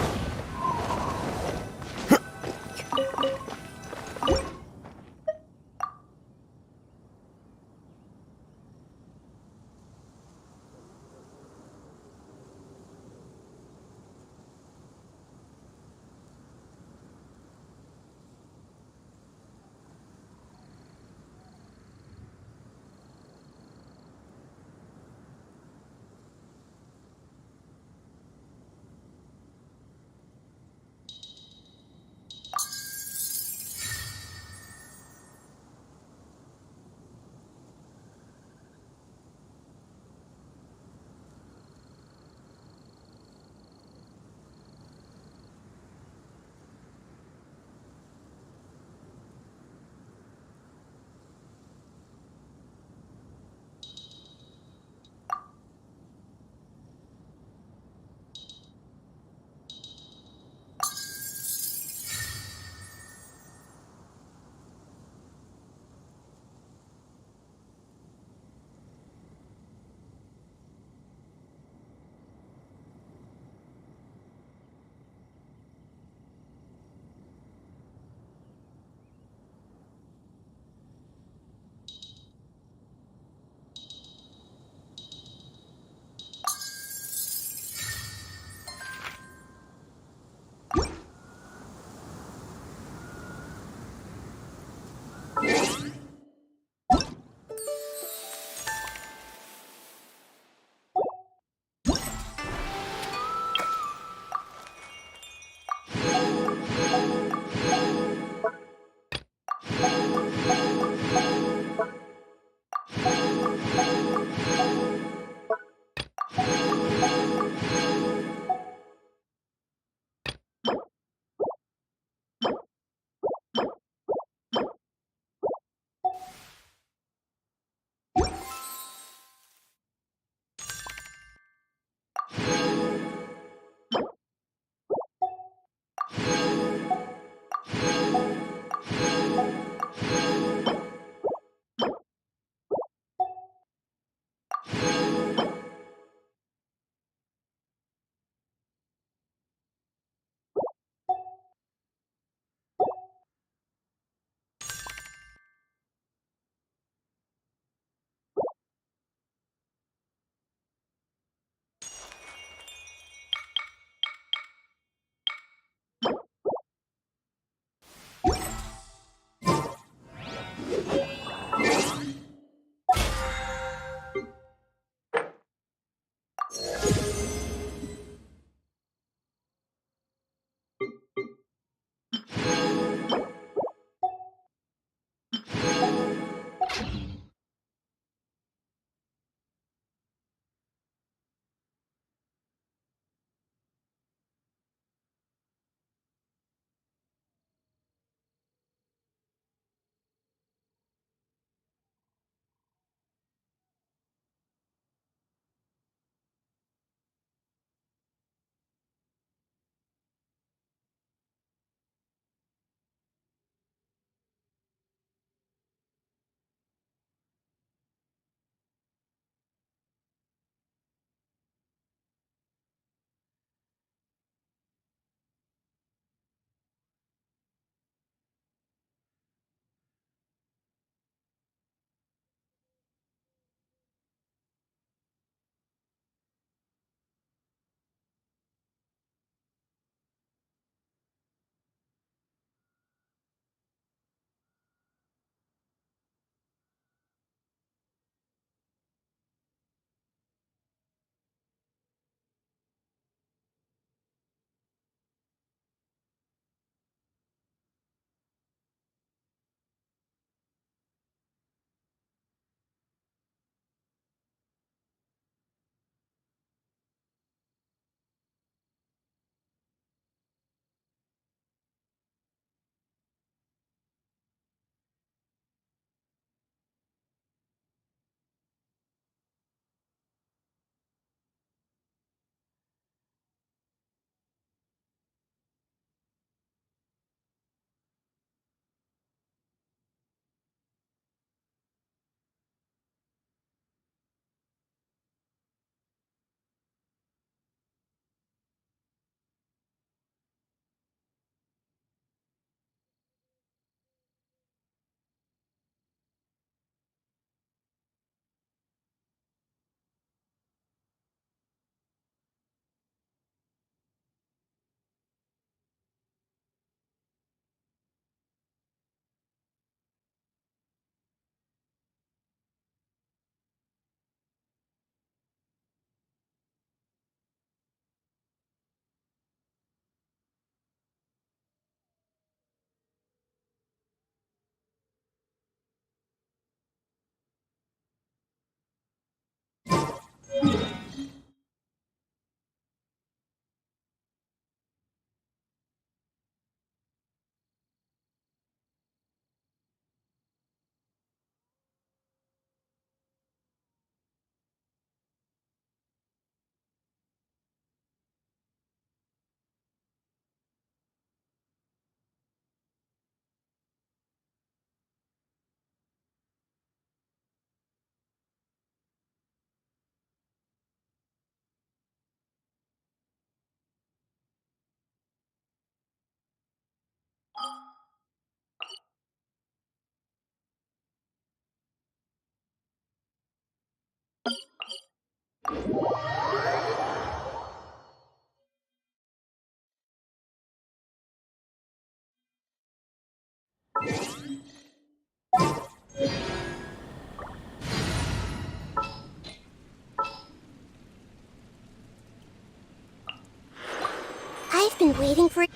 I've been waiting for...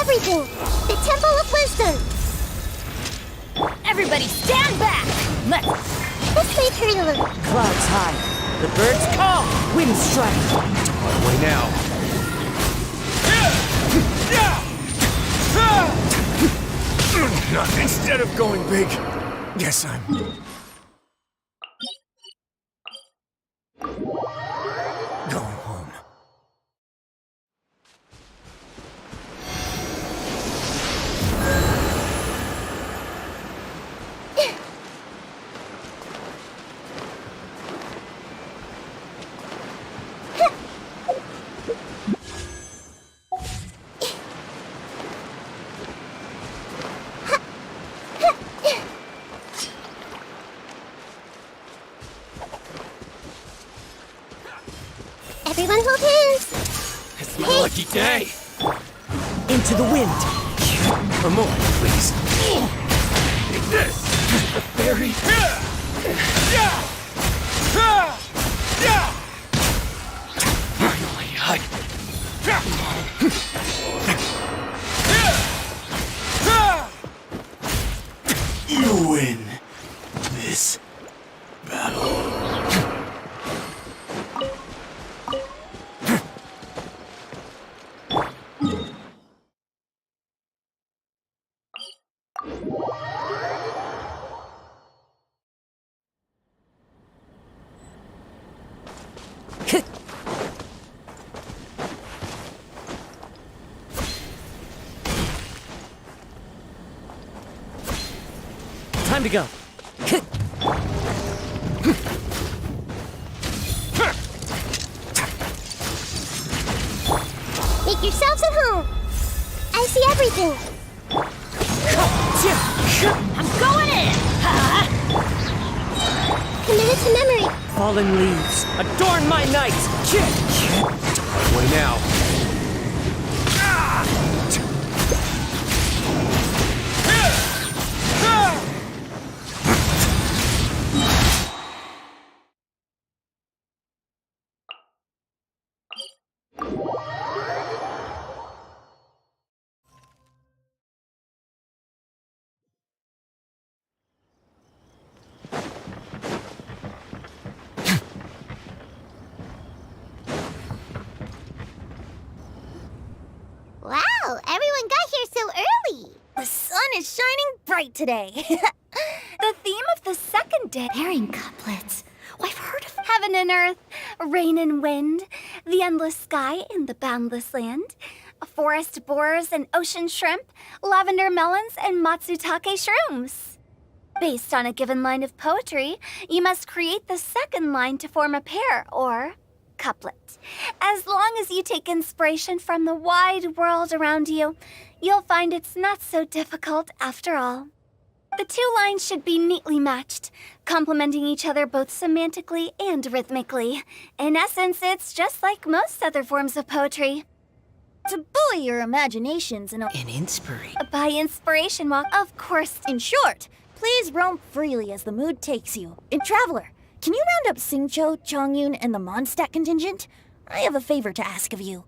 Everything! The Temple of Wisdom! Everybody stand back! This may hurt a little. Clouds high. The birds call. Wind strike. On way now. Instead of going big, guess I'm... going home. Everyone hold hands! It's my lucky day! Into the wind! Come on, please! Take this! The fairy! Finally, you win this battle. Time to go. Make yourselves at home! I see everything! I'm going in! Committed to memory! Fallen leaves. Adorn my night! On way now. Wow, everyone got here so early! The sun is shining bright today. The theme of the second day. Pairing couplets. I've heard of heaven and earth, rain and wind, the endless sky and the boundless land, forest borers and ocean shrimp, lavender melons and matsutake shrooms. Based on a given line of poetry, you must create the second line to form a pair, or couplet. As long as you take inspiration from the wide world around you, you'll find it's not so difficult after all. The two lines should be neatly matched, complementing each other both semantically and rhythmically. In essence, it's just like most other forms of poetry. To buoy your imaginations and inspiration. By inspiration, walk, of course. In short, please roam freely as the mood takes you. And Traveler, can you round up Singcho, Chongyun, and the Mondstadt contingent? I have a favor to ask of you.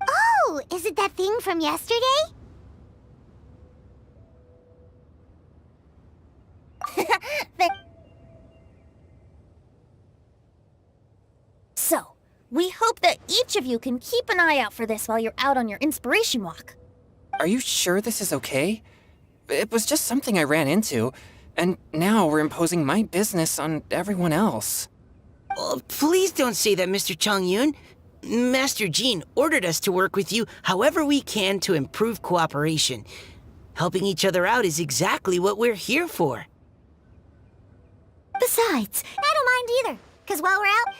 Oh, is it that thing from yesterday? So, we hope that each of you can keep an eye out for this while you're out on your inspiration walk. Are you sure this is okay? It was just something I ran into, and now we're imposing my business on everyone else. Oh, please don't say that, Mr. Chongyun. Master Jean ordered us to work with you however we can to improve cooperation. Helping each other out is exactly what we're here for. Besides, I don't mind either. Because while we're out,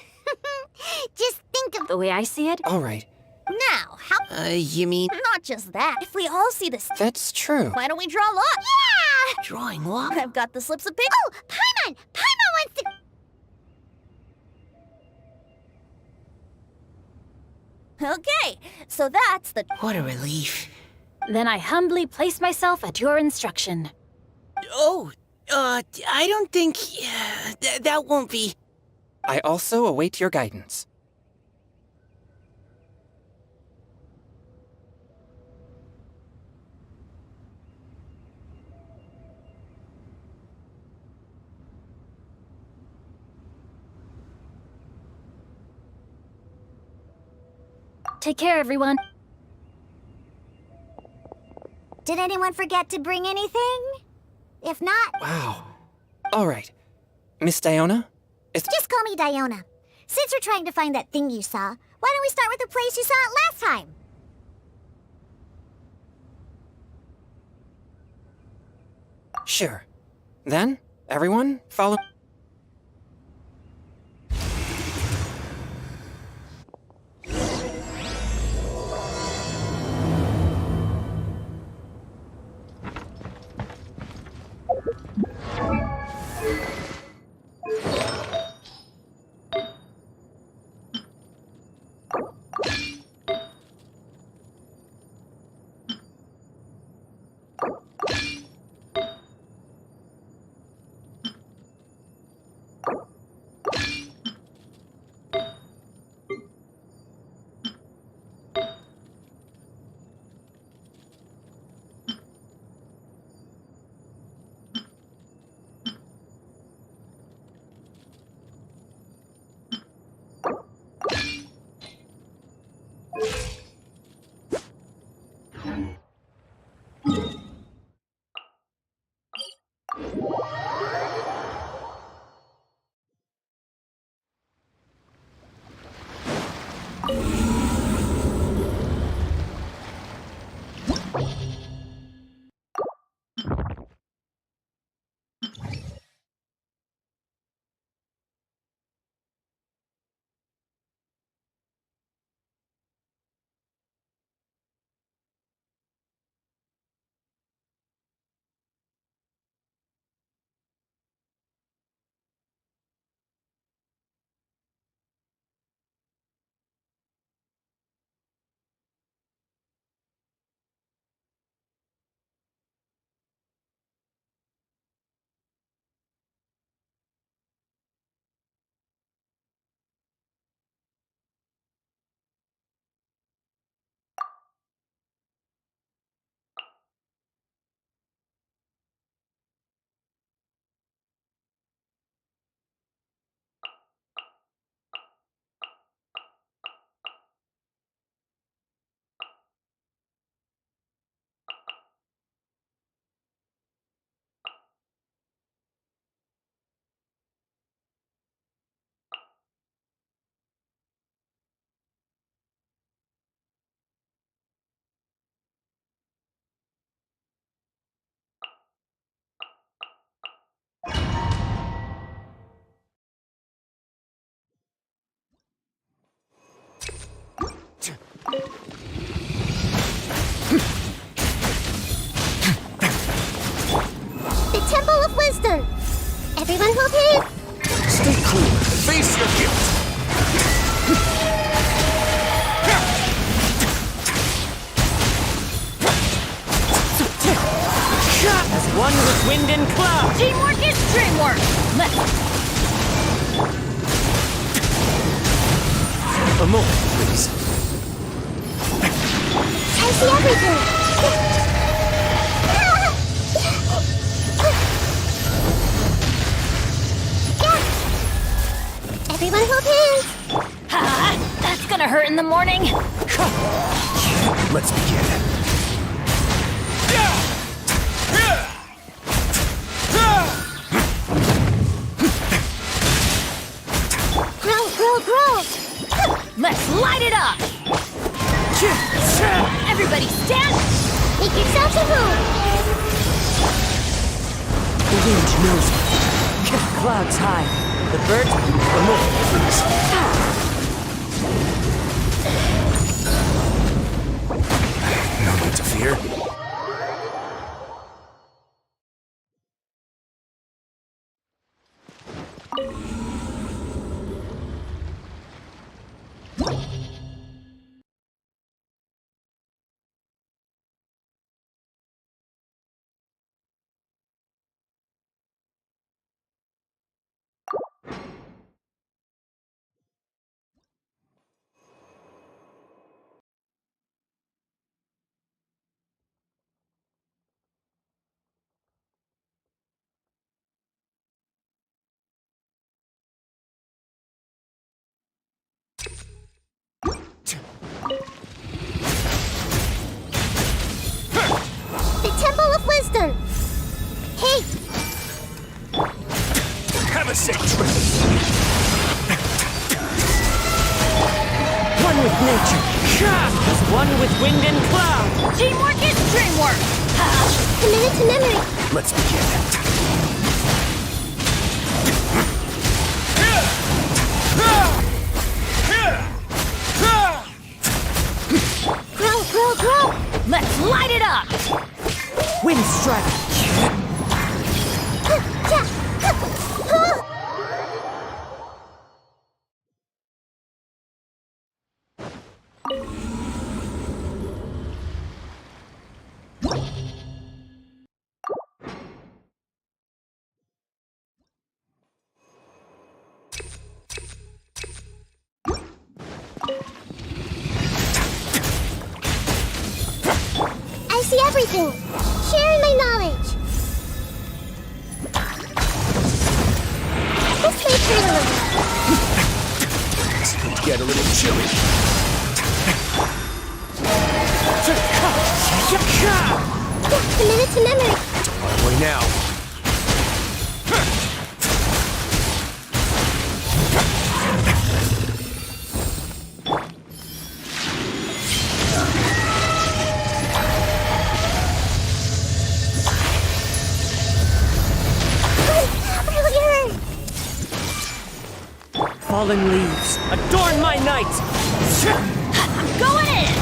just think of... The way I see it? All right. Now, how... You mean... Not just that. If we all see this... That's true. Why don't we draw lots? Yeah! Drawing what? I've got the slips of paper. Oh, Paimon! Paimon wants to... Okay, so that's the... What a relief. Then I humbly place myself at your instruction. Oh, I don't think... that won't be... I also await your guidance. Take care, everyone. Did anyone forget to bring anything? If not... Wow. All right. Miss Diona? Just call me Diona. Since we're trying to find that thing you saw, why don't we start with the place you saw it last time? Sure. Then, everyone, follow... The Temple of Wisdom! Everyone hold hands! Stay cool. Face your guilt. As one with wind and cloud! Teamwork is dreamwork! A moment, please. I see everything! Everyone hold hands! Ha! That's gonna gonna hurt in the morning. Let's begin. Grow. Let's light it up! Everybody stand! Make yourselves a room. The wind knows me. Clouds high. The birds No need to fear. The Temple of Wisdom. Hey, Have a sick trip. one with nature. Is one with wind and cloud. Teamwork is dreamwork! committed to memory. Let's begin. Grow. Let's light it up! Wind strike. I see everything. Sharing my knowledge. This way, Taylor. It's going to get a little chilly. Committed to memory. Don't run away now. Fallen leaves, adorn my night! I'm going in!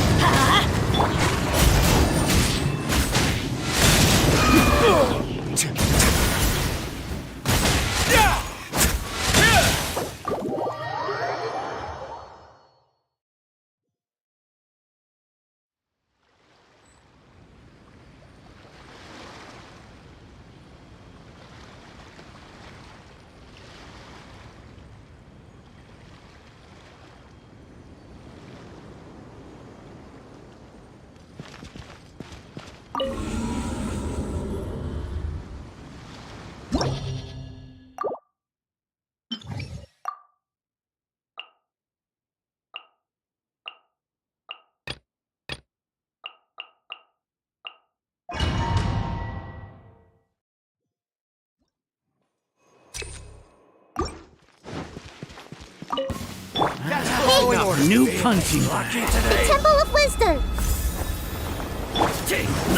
New punching bag. The Temple of Wisdom.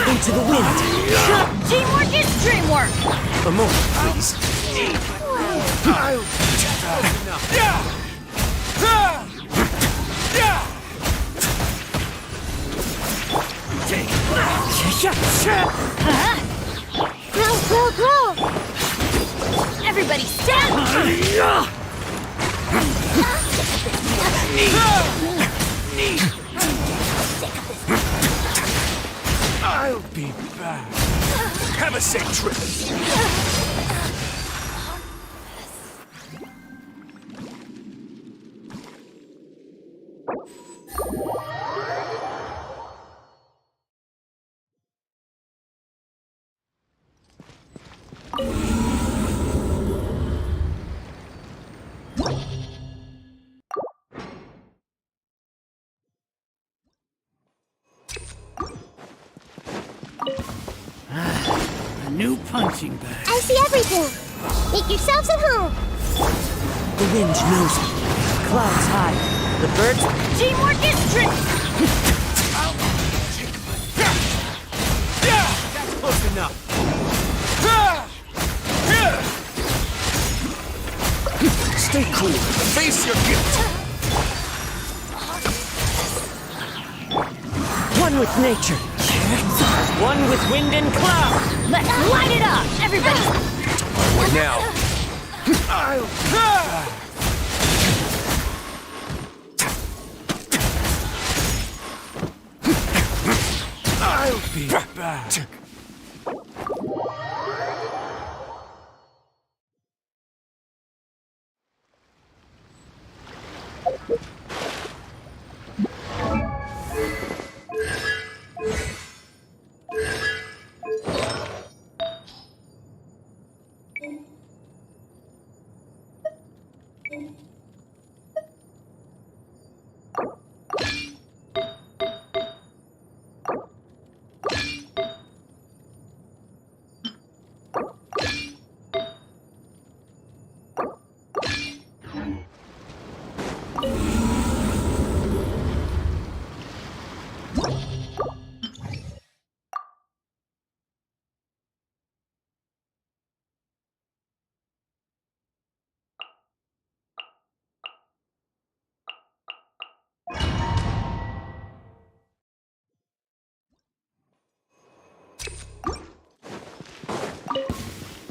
Into the wind! Teamwork is dreamwork! A moment, please. Grow. Everybody stand! I'll be back. Have a safe trip. new punching bag. I see everything. Make yourselves at home. The wind knows me. Clouds high. The birds... Teamwork is tricky! That's close enough. Stay cool. Face your guilt. One with nature. One with wind and cloud. Let's light it up! Everybody! Now. I'll be back.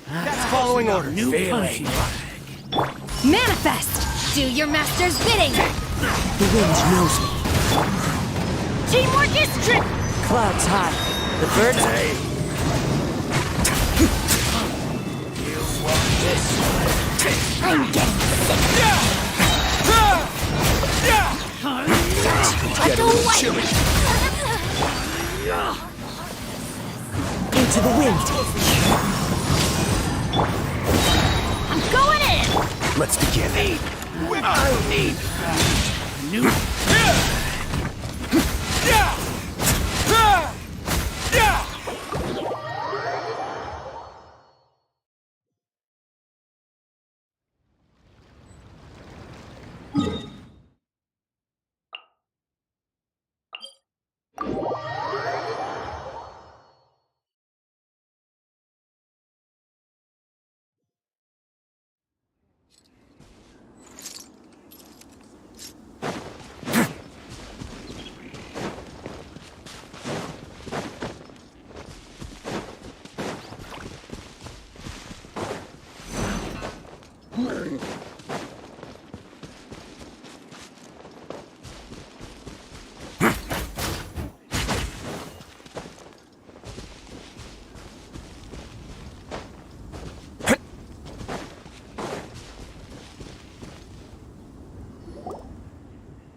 That's following orders. New punching bag. Manifest! Do your master's bidding! The wind knows me. Teamwork is tricky! Clouds high. The birds... You want this? I'm getting sick! Into the wind. I'm going in! Let's begin. I'll need new.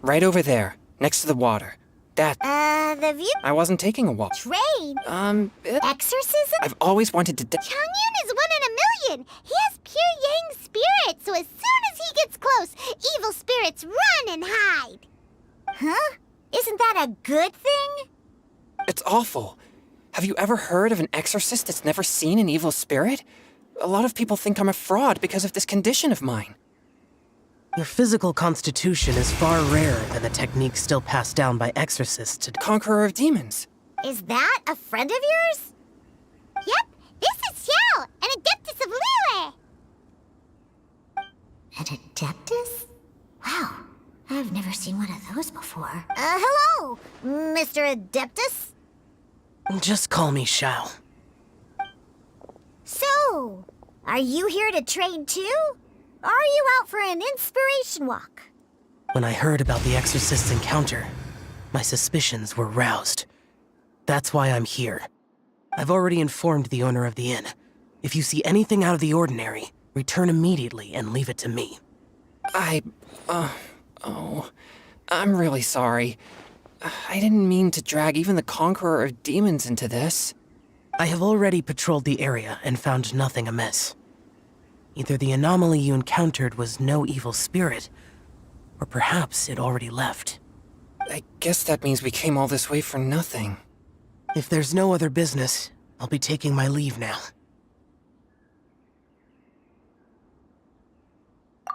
Right over there, next to the water. That... the view... I wasn't taking a walk. Trade? Exorcism? I've always wanted to... Changyun is 1 in a million. He has pure yang spirit, so as soon as he gets close, evil spirits run and hide. Huh? Isn't that a good thing? It's awful. Have you ever heard of an exorcist that's never seen an evil spirit? A lot of people think I'm a fraud because of this condition of mine. Your physical constitution is far rarer than the technique still passed down by exorcists to... Conqueror of demons. Is that a friend of yours? Yep, this is Xiao, an adeptus of Liyue. An adeptus? Wow, I've never seen one of those before. Hello, Mr. Adeptus? Just call me Xiao. So, are you here to trade too? Or are you out for an inspiration walk? When I heard about the exorcist's encounter, my suspicions were roused. That's why I'm here. I've already informed the owner of the inn. If you see anything out of the ordinary, return immediately and leave it to me. I'm really sorry. I didn't mean to drag even the Conqueror of Demons into this. I have already patrolled the area and found nothing amiss. Either the anomaly you encountered was no evil spirit, or perhaps it already left. I guess that means we came all this way for nothing. If there's no other business, I'll be taking my leave now.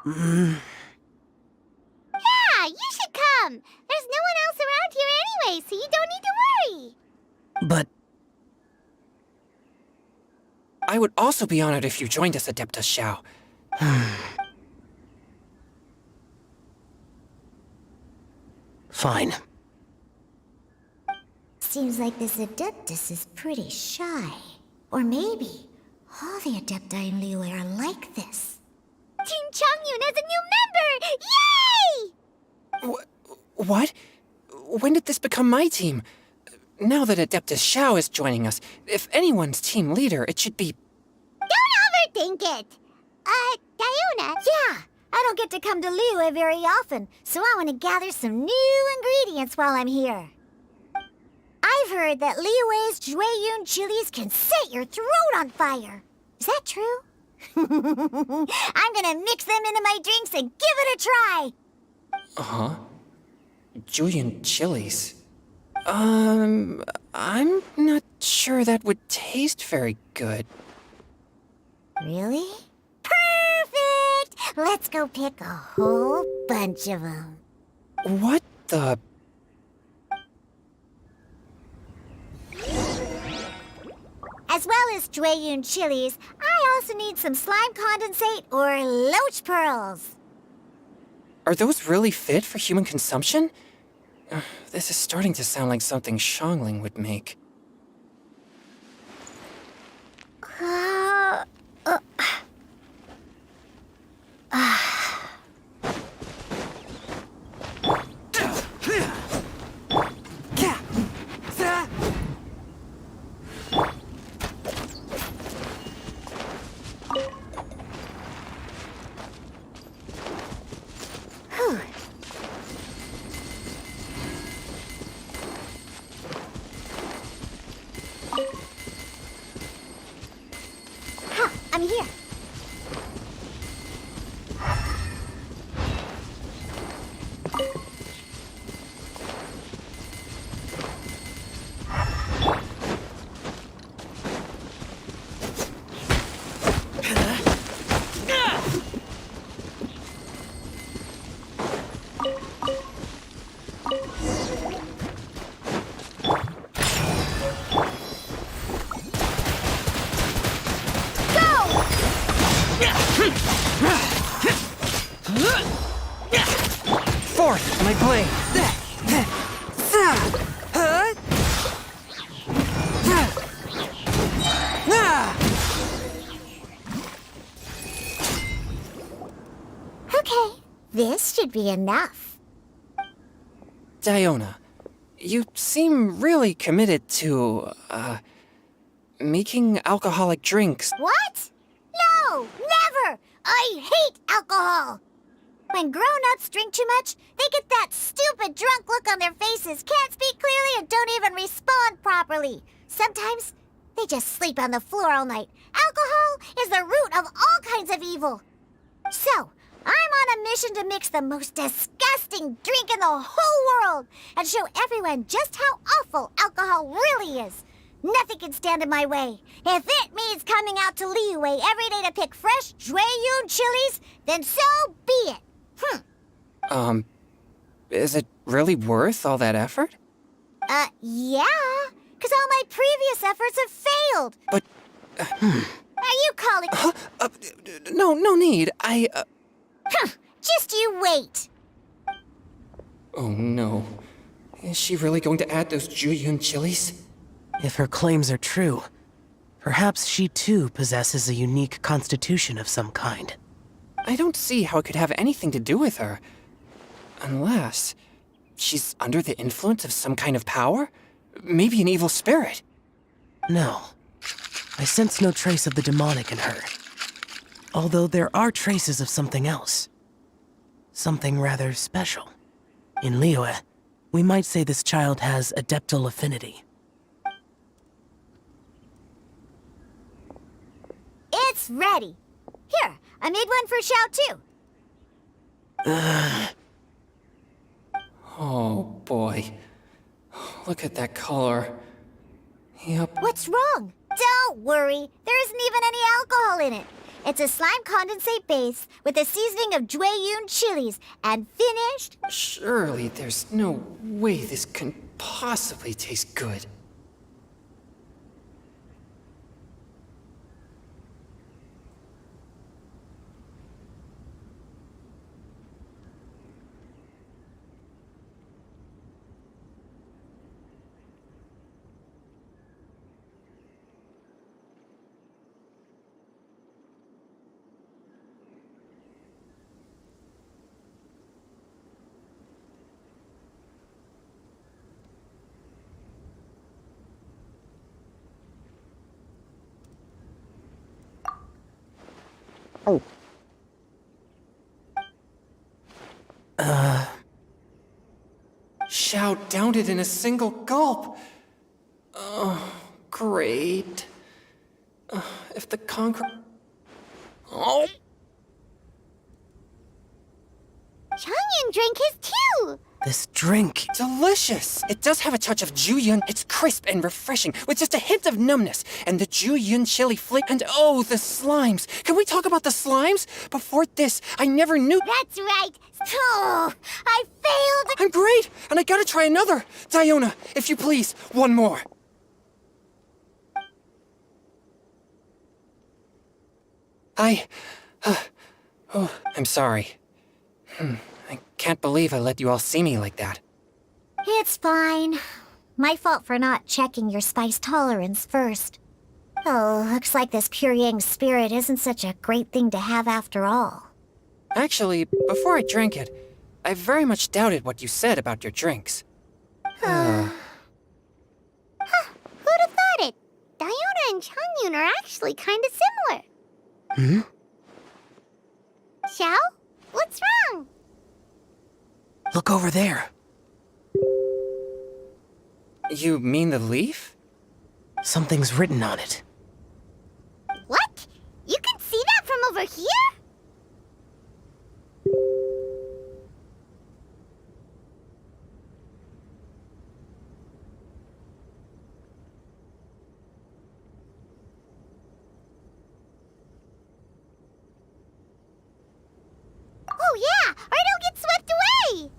Yeah, you should come. There's no one else around here anyway, so you don't need to worry. But I would also be honored if you joined us, Adeptus Xiao. fine. Seems like this Adeptus is pretty shy. Or maybe all the Adepti in Liyue are like this. Team Chongyun has a new member! Yay! What? When did this become my team? Now that Adeptus Xiao is joining us, if anyone's team leader, it should be... Don't overthink it! Diona? Yeah, I don't get to come to Liyue very often, so I want to gather some new ingredients while I'm here. I've heard that Liyue's Jueyun chilies can set your throat on fire. Is that true? I'm gonna mix them into my drinks and give it a try! Uh-huh. Julian chilies. I'm not sure that would taste very good. Really? Perfect! Let's go pick a whole bunch of them. What the... As well as Jueyun chilies, I also need some slime condensate or loach pearls. Are those really fit for human consumption? This is starting to sound like something Xiangling would make. I'm here. Fourth, my blade. Okay, this should be enough. Diona, you seem really committed to, making alcoholic drinks. What? No, never! I hate alcohol! When grown-ups drink too much, they get that stupid drunk look on their faces, can't speak clearly, and don't even respond properly. Sometimes, they just sleep on the floor all night. Alcohol is the root of all kinds of evil. So, I'm on a mission to mix the most disgusting drink in the whole world and show everyone just how awful alcohol really is. Nothing can stand in my way. If it means coming out to Liyue every day to pick fresh Jueyun chilies, then so be it. Is it really worth all that effort? Yeah, because all my previous efforts have failed. But, Are you calling... no need. Just you wait. Oh no. Is she really going to add those Jueyun chilies? If her claims are true, perhaps she too possesses a unique constitution of some kind. I don't see how it could have anything to do with her. Unless she's under the influence of some kind of power? Maybe an evil spirit. No. I sense no trace of the demonic in her. Although there are traces of something else. Something rather special. In Liyue, we might say this child has adeptal affinity. It's ready. Here, I made one for Xiao too. Oh boy. Look at that color. Yep. What's wrong? Don't worry. There isn't even any alcohol in it. It's a slime condensate base with a seasoning of Jueyun chilies and finished. Surely there's no way this can possibly taste good. Oh. Xiao downed it in a single gulp. Oh, great. If the concrete... Oh! Changyun drank his too. This drink. Delicious! It does have a touch of Jueyun. It's crisp and refreshing, with just a hint of numbness. And the Jueyun chili flavor. And oh, the slimes. Can we talk about the slimes? Before this, I never knew. That's right. So, I failed. I'm great! And I gotta try another. Diona, if you please, one more. I'm sorry. I can't believe I let you all see me like that. It's fine. My fault for not checking your spice tolerance first. Oh, looks like this pure yang spirit isn't such a great thing to have after all. Actually, before I drank it, I very much doubted what you said about your drinks. Who'd have thought it? Diona and Changyun are actually kinda similar. Xiao? What's wrong? Look over there. You mean the leaf? Something's written on it. What? You can see that from over here? Oh yeah, or it'll get swept away!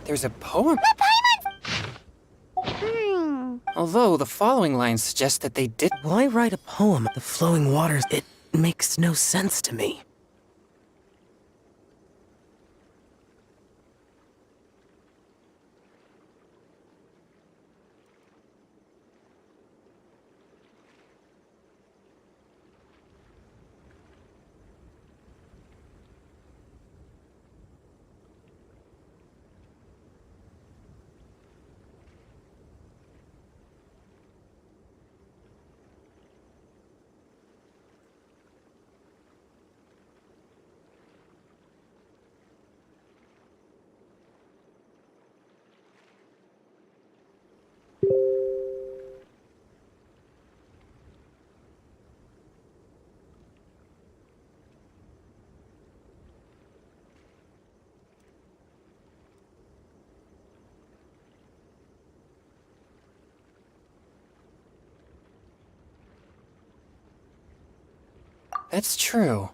There's a poem? Although the following lines suggest that they did. Why write a poem? The flowing waters, it makes no sense to me. That's true.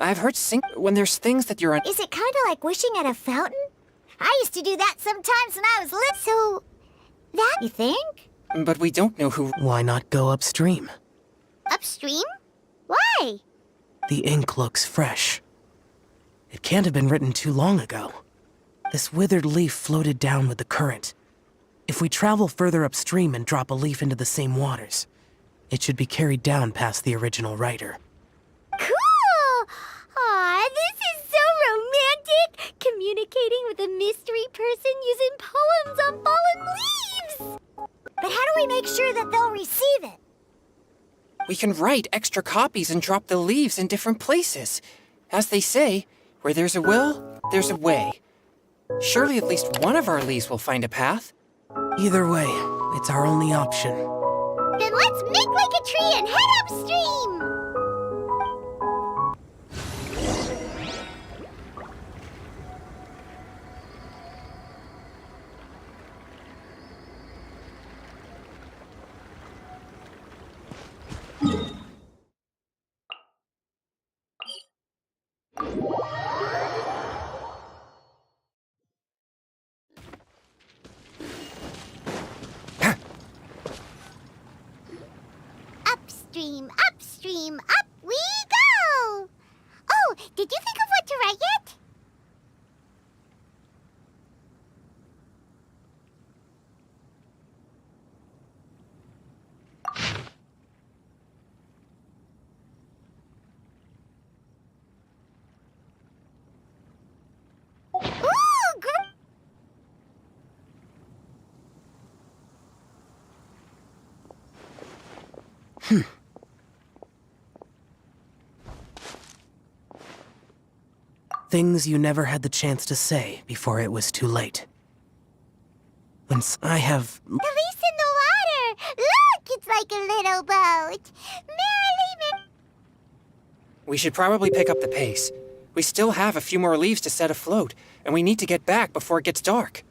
I've heard when there's things that you're Is it kinda like wishing at a fountain? I used to do that sometimes when I was little. So, that you think? But we don't know who. Why not go upstream? Upstream? Why? The ink looks fresh. It can't have been written too long ago. This withered leaf floated down with the current. If we travel further upstream and drop a leaf into the same waters, it should be carried down past the original writer. Cool! Aw, this is so romantic! communicating with a mystery person using poems on fallen leaves! But how do we make sure that they'll receive it? We can write extra copies and drop the leaves in different places. As they say, where there's a will, there's a way. Surely at least one of our leaves will find a path. Either way, it's our only option. Then let's make like a tree and head upstream! Upstream, upstream, up we go! Oh, did you think of what to write yet? Ooh, Things you never had the chance to say before it was too late. I have... The leaf's in the water! Look, it's like a little boat! Merrily, We should probably pick up the pace. We still have a few more leaves to set afloat, and we need to get back before it gets dark.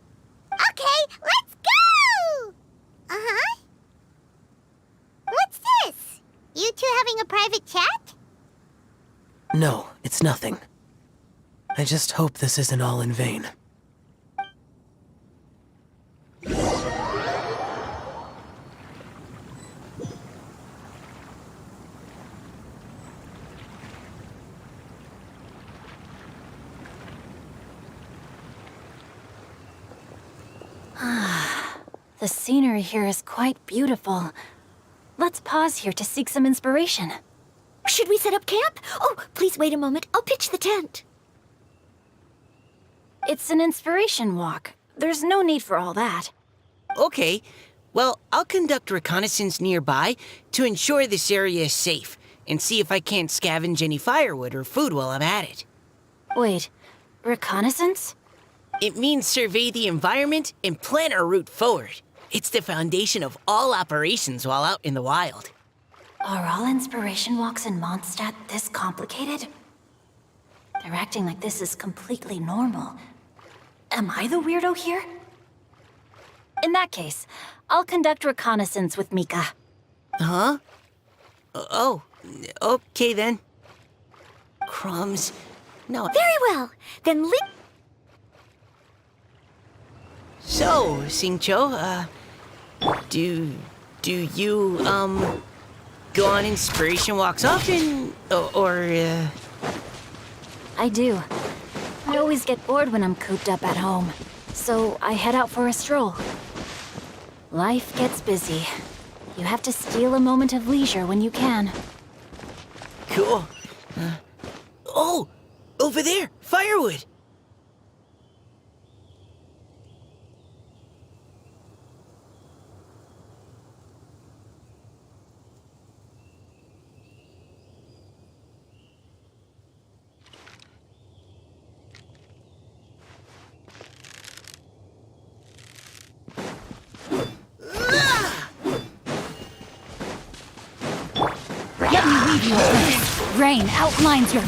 Okay, let's go! Uh-huh. What's this? You two having a private chat? No, it's nothing. I just hope this isn't all in vain. The scenery here is quite beautiful. Let's pause here to seek some inspiration. Should we set up camp? Oh, please wait a moment. I'll pitch the tent. It's an inspiration walk. There's no need for all that. Okay. Well, I'll conduct reconnaissance nearby to ensure this area is safe and see if I can't scavenge any firewood or food while I'm at it. Wait, reconnaissance? It means survey the environment and plan our route forward. It's the foundation of all operations while out in the wild. Are all inspiration walks in Mondstadt this complicated? They're acting like this is completely normal. Am I the weirdo here? In that case, I'll conduct reconnaissance with Mika. Huh? Oh, okay then. Crumbs. No. Very well. Then So, Singcho, do you, go on inspiration walks often, or I do. I always get bored when I'm cooped up at home, so I head out for a stroll. Life gets busy. You have to steal a moment of leisure when you can. Cool. Oh, over there, firewood. Let me leave you with this. Rain outlines your...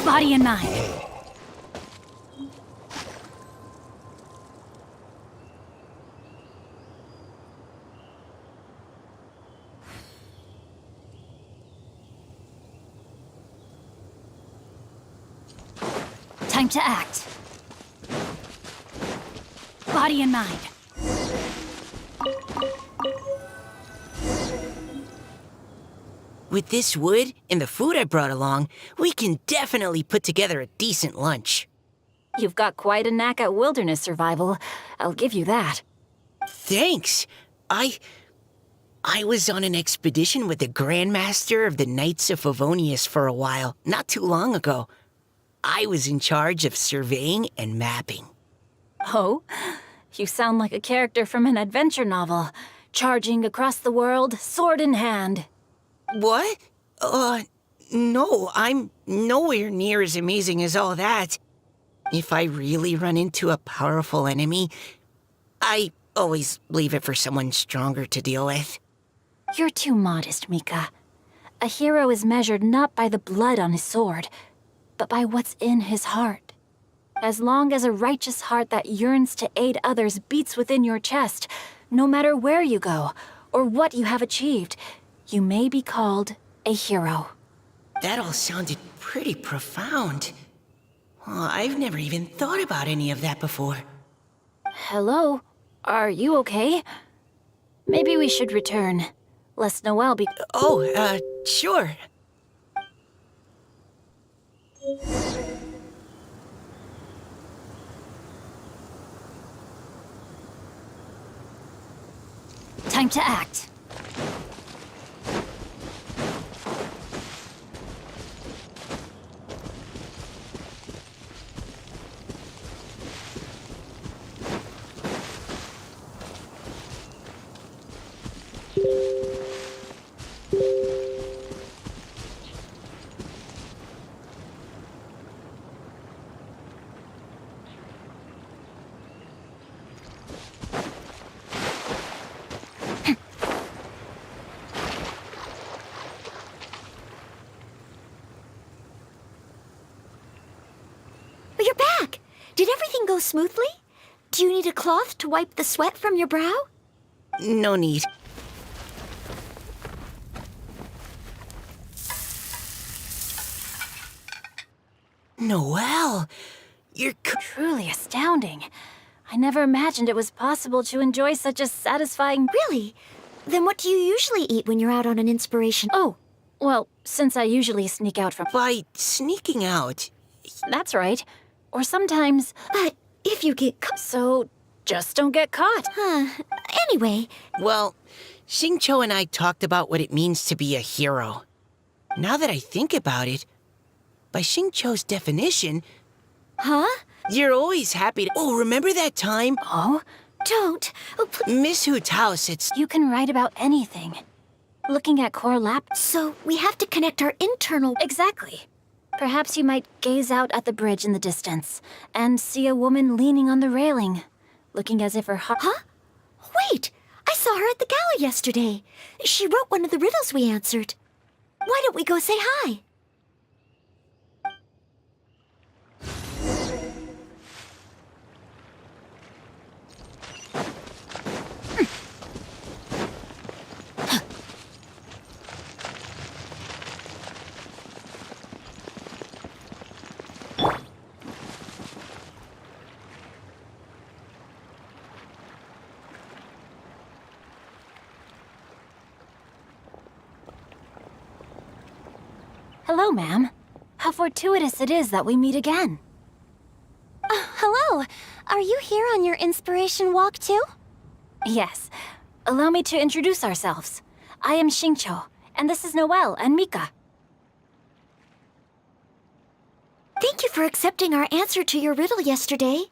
Body and mind. Time to act. Body and mind. With this wood and the food I brought along, we can definitely put together a decent lunch. You've got quite a knack at wilderness survival. I'll give you that. Thanks. I was on an expedition with the Grandmaster of the Knights of Favonius for a while, not too long ago. I was in charge of surveying and mapping. Oh? You sound like a character from an adventure novel, charging across the world, sword in hand. What? No, I'm nowhere near as amazing as all that. If I really run into a powerful enemy, I always leave it for someone stronger to deal with. You're too modest, Mika. A hero is measured not by the blood on his sword, but by what's in his heart. As long as a righteous heart that yearns to aid others beats within your chest, no matter where you go or what you have achieved, you may be called a hero. That all sounded pretty profound. Well, I've never even thought about any of that before. Hello? Are you okay? Maybe we should return. Lest Noel be— Oh, sure. Time to act. You're back! Did everything go smoothly? Do you need a cloth to wipe the sweat from your brow? No need. Noelle, you're truly astounding. I never imagined it was possible to enjoy such a satisfying— Really? Then what do you usually eat when you're out on an inspiration? Oh, well, since I usually sneak out from— By sneaking out? That's right. Or sometimes— But if you get caught— So, just don't get caught. Anyway. Well, Xingqiu and I talked about what it means to be a hero. Now that I think about it, by Xingqiu's definition— Huh? You're always happy to— Oh, remember that time? Oh? Don't. Oh, Miss Hoot's house, it's— You can write about anything. Looking at core lap— So we have to connect our internal— Exactly. Perhaps you might gaze out at the bridge in the distance and see a woman leaning on the railing, looking as if her heart— Huh? Wait! I saw her at the gala yesterday. She wrote one of the riddles we answered. Why don't we go say hi? Hello, ma'am. How fortuitous it is that we meet again. Hello. Are you here on your inspiration walk too? Yes. Allow me to introduce ourselves. I am Xingqiu, and this is Noelle and Mika. Thank you for accepting our answer to your riddle yesterday.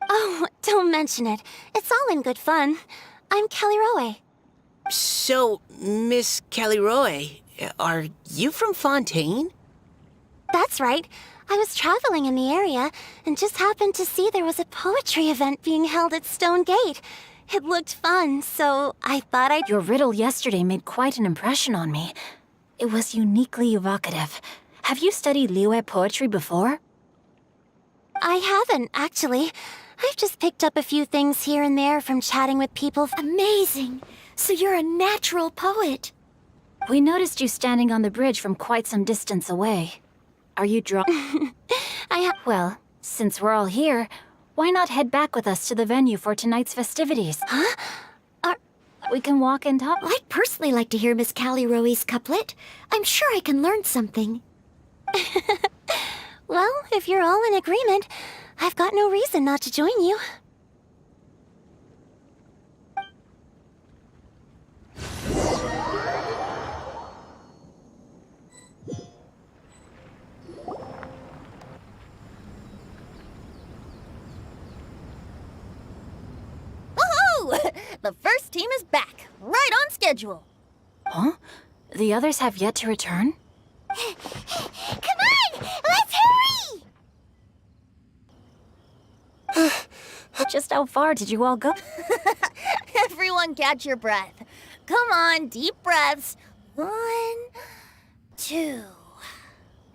Oh, don't mention it. It's all in good fun. I'm Caliroe. So, Miss Caliroe, are you from Fontaine? That's right. I was traveling in the area and just happened to see there was a poetry event being held at Stone Gate. It looked fun, so I thought I'd— Your riddle yesterday made quite an impression on me. It was uniquely evocative. Have you studied Liyue poetry before? I haven't, actually. I've just picked up a few things here and there from chatting with people. Amazing! So you're a natural poet. We noticed you standing on the bridge from quite some distance away. Are you Well, since we're all here, why not head back with us to the venue for tonight's festivities? Huh? We can walk and talk. I'd personally like to hear Miss Caliroe's couplet. I'm sure I can learn something. Well, if you're all in agreement, I've got no reason not to join you. The first team is back, right on schedule. Huh? The others have yet to return? Come on! Let's hurry! Just how far did you all go? Everyone catch your breath. Come on, deep breaths. 1, 2.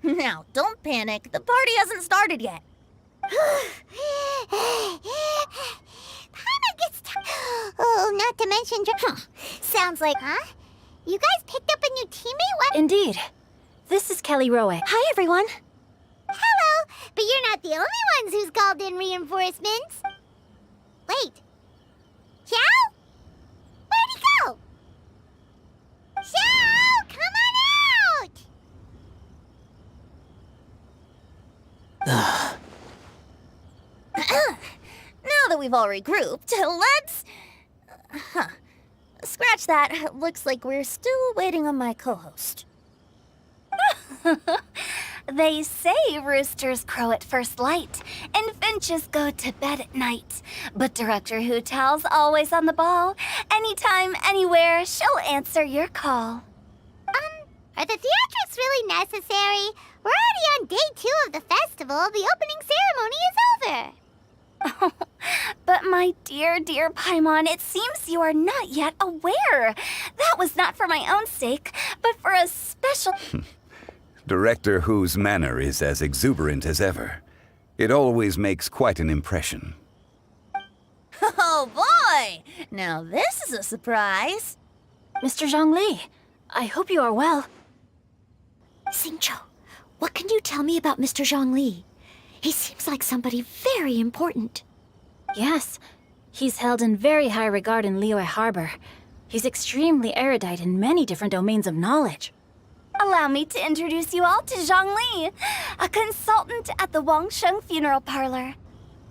Now, don't panic. The party hasn't started yet. Paimon gets oh, not to mention... Sounds like, huh? You guys picked up a new teammate? What? Indeed. This is Kelly Rowe. Hi, everyone. Hello, but you're not the only ones who's called in reinforcements. Wait. Xiao? Where'd he go? Xiao, come on out! Now that we've all regrouped, let's... Scratch that. Looks like we're still waiting on my co-host. They say roosters crow at first light, and finches go to bed at night. But Director Hu Tao's always on the ball. Anytime, anywhere, she'll answer your call. Are the theatrics really necessary? We're already on day 2 of the festival. The opening ceremony is over. But my dear, dear Paimon, it seems you are not yet aware. That was not for my own sake, but for a special... Director Hu's manner is as exuberant as ever. It always makes quite an impression. Oh boy! Now this is a surprise. Mr. Zhongli, I hope you are well. Xingqiu, what can you tell me about Mr. Zhongli? He seems like somebody very important. Yes, he's held in very high regard in Liyue Harbor. He's extremely erudite in many different domains of knowledge. Allow me to introduce you all to Zhang Li, a consultant at the Wangsheng Funeral Parlor.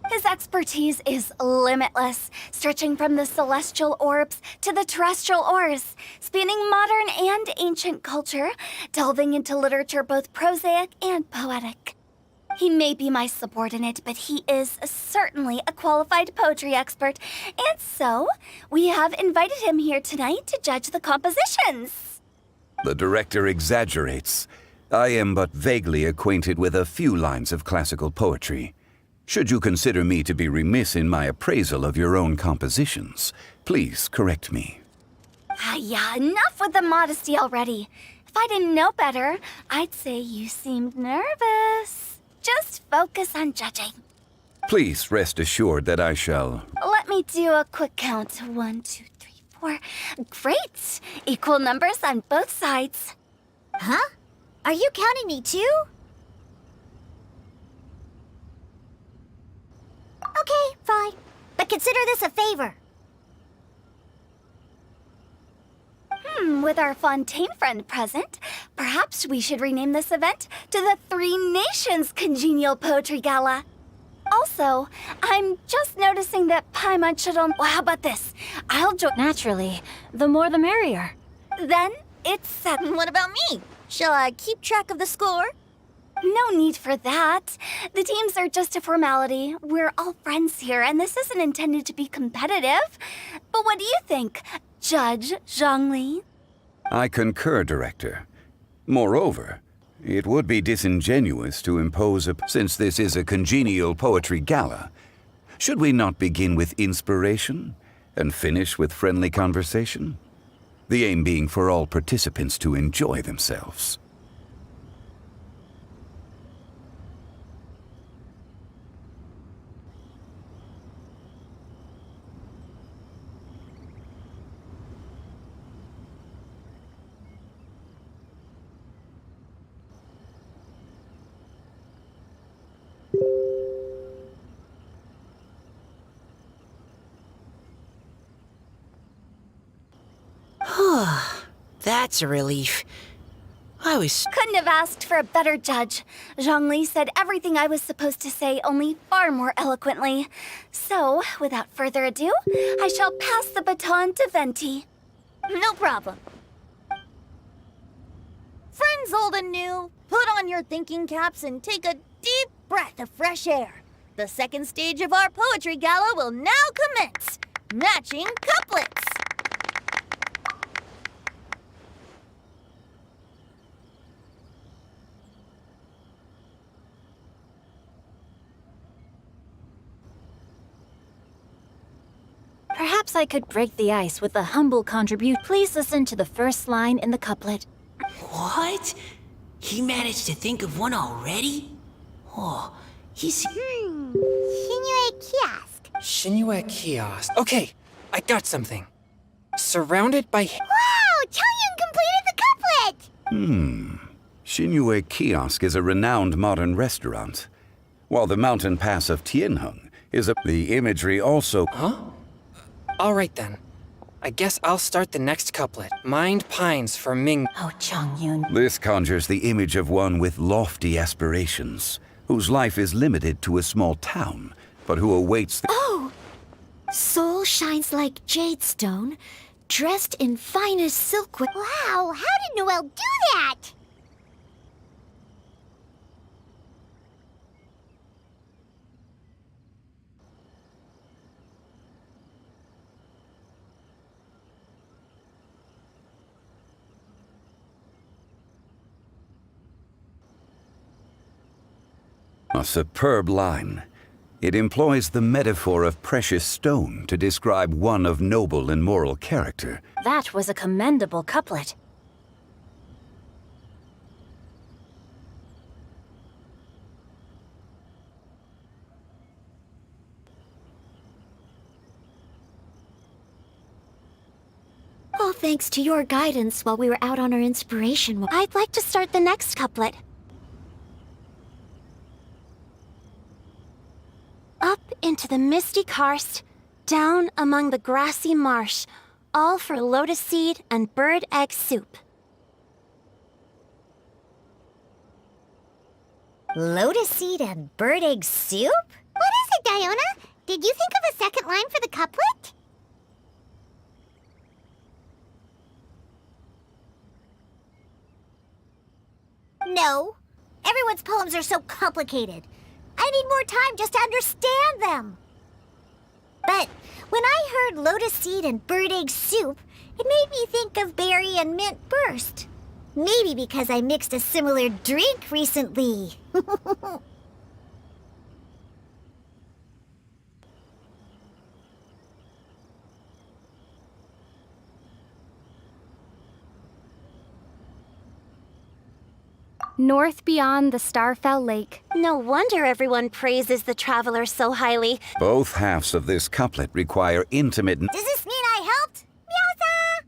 His expertise is limitless, stretching from the celestial orbs to the terrestrial ores, spanning modern and ancient culture, delving into literature both prosaic and poetic. He may be my subordinate, but he is certainly a qualified poetry expert, and so we have invited him here tonight to judge the compositions. The director exaggerates. I am but vaguely acquainted with a few lines of classical poetry. Should you consider me to be remiss in my appraisal of your own compositions, please correct me. Yeah, enough with the modesty already. If I didn't know better, I'd say you seemed nervous. Just focus on judging. Please rest assured that I shall... Let me do a quick count. 1, 2, 3, 4. Great! Equal numbers on both sides. Huh? Are you counting me too? Okay, fine. But consider this a favor. With our Fontaine friend present, perhaps we should rename this event to the Three Nations Congenial Poetry Gala. Also, I'm just noticing that Paimon should Well, how about this? I'll join... Naturally, the more the merrier. Then, it's set. What about me? Shall I keep track of the score? No need for that. The teams are just a formality. We're all friends here, and this isn't intended to be competitive. But what do you think, Judge Zhongli? I concur, Director. Moreover, it would be disingenuous to impose since this is a congenial poetry gala. Should we not begin with inspiration and finish with friendly conversation? The aim being for all participants to enjoy themselves. That's a relief. Couldn't have asked for a better judge. Zhongli said everything I was supposed to say, only far more eloquently. So, without further ado, I shall pass the baton to Venti. No problem. Friends old and new, put on your thinking caps and take a deep breath of fresh air. The second stage of our poetry gala will now commence. Matching couplets! Perhaps I could break the ice with a humble contribute. Please listen to the first line in the couplet. What? He managed to think of one already? Oh, he's... Shinue kiosk. Shinue kiosk. Okay, I got something. Surrounded by... Wow! Chongyun completed the couplet! Shinue Kiosk is a renowned modern restaurant, while the mountain pass of Tianheng is a... The imagery also... Huh? All right then. I guess I'll start the next couplet. Mind pines for Ming... Oh, Chongyun. This conjures the image of one with lofty aspirations, whose life is limited to a small town, but who awaits the... Oh! Soul shines like jade stone, dressed in finest silkwood. Wow, how did Noelle do that? A superb line. It employs the metaphor of precious stone to describe one of noble and moral character. That was a commendable couplet. All thanks to your guidance while we were out on our inspiration walk. I'd like to start the next couplet. Up into the misty karst, down among the grassy marsh, all for lotus seed and bird egg soup. Lotus seed and bird egg soup? What is it, Diona? Did you think of a second line for the couplet? No. Everyone's poems are so complicated. I need more time just to understand them. But when I heard lotus seed and bird egg soup, it made me think of berry and mint burst. Maybe because I mixed a similar drink recently. North beyond the Starfell Lake. No wonder everyone praises the traveler so highly. Both halves of this couplet require intimate... Does this mean I helped? Meowza!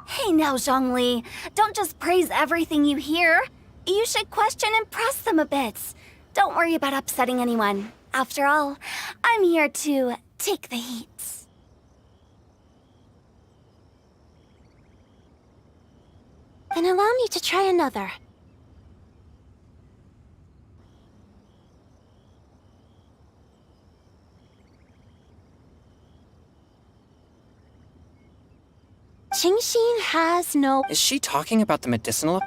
Hey now, Zhongli, don't just praise everything you hear. You should question and press them a bit. Don't worry about upsetting anyone. After all, I'm here to take the heat. Then allow me to try another. Qingxin has no... Is she talking about the medicinal...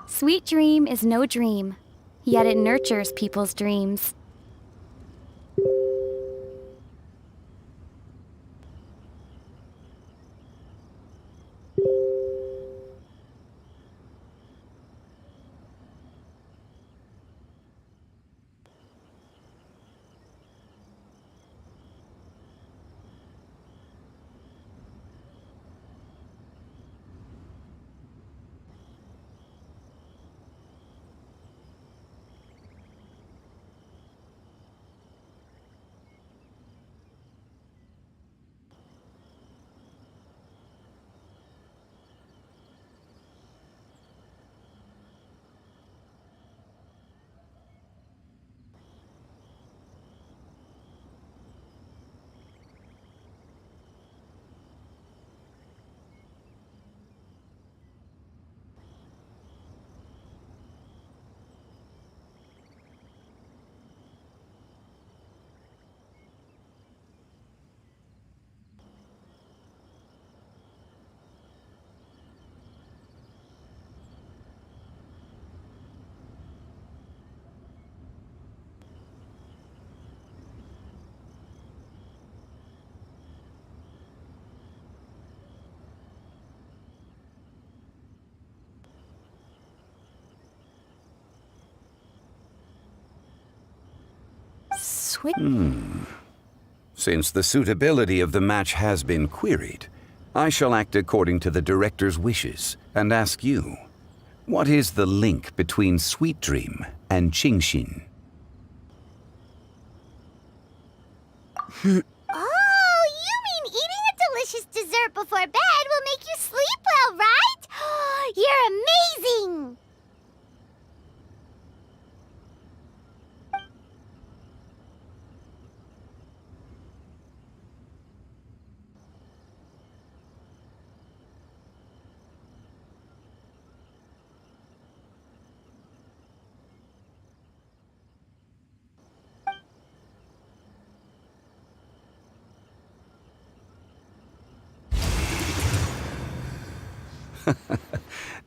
Sweet dream is no dream, yet it nurtures people's dreams. Since the suitability of the match has been queried, I shall act according to the director's wishes and ask you, what is the link between Sweet Dream and Genshin? Oh, you mean eating a delicious dessert before bed will make you sleep well, right? You're amazing!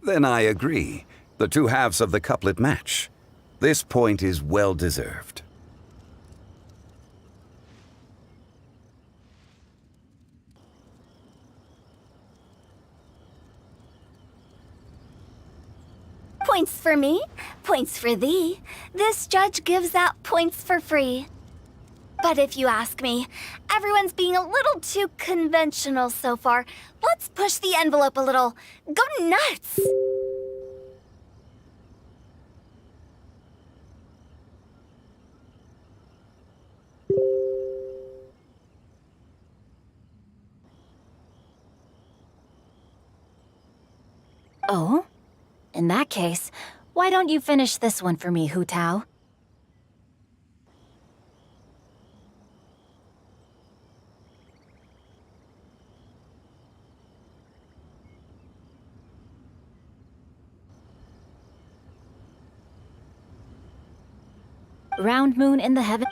Then I agree. The two halves of the couplet match. This point is well deserved. Points for me, points for thee. This judge gives out points for free. But if you ask me, everyone's being a little too conventional so far. Let's push the envelope a little. Go nuts! Oh? In that case, why don't you finish this one for me, Hu Tao? Round moon in the heaven.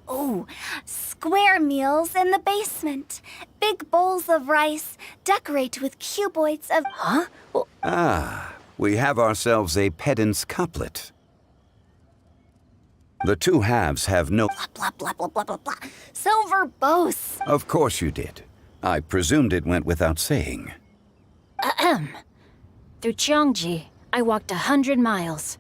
Oh, square meals in the basement. Big bowls of rice, decorate with cuboids of... Huh? Ah, we have ourselves a pedant's couplet. The two halves have no... Blah, blah, blah, blah, blah, blah. So verbose. Of course you did. I presumed it went without saying. Ahem. Through Cheongji, I walked 100 miles.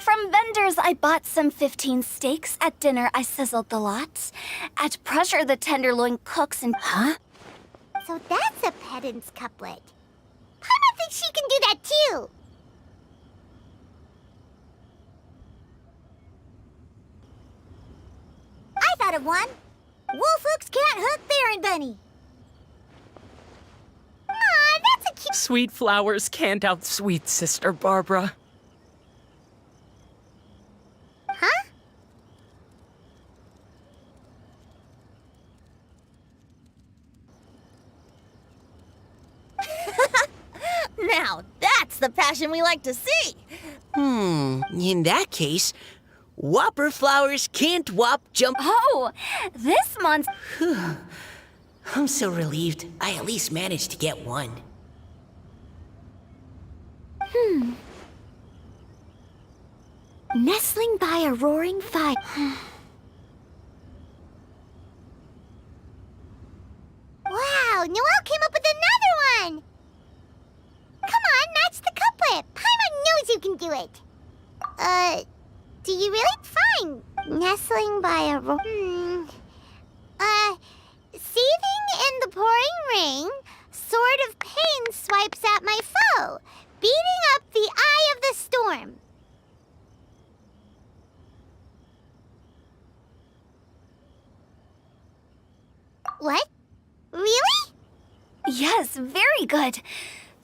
From vendors, I bought some 15 steaks. At dinner, I sizzled the lot. At pressure, the tenderloin cooks and... Huh? So that's a pedant's couplet. Paimon thinks she can do that too. I thought of one. Wolf hooks can't hook Baron Bunny. Aw, that's a cute... Sweet flowers can't outsweet Sister Barbara. Huh? Now, that's the passion we like to see. In that case, whopper flowers can't whop jump. Oh, this month. I'm so relieved. I at least managed to get one. Nestling by a roaring fire. Wow, Noelle came up with another one! Come on, match the couplet. Paimon knows you can do it. Do you really? Fine. Nestling by a seething in the pouring rain, sword of pain swipes at my foe, beating up the eye of the storm. What? Really? Yes, very good.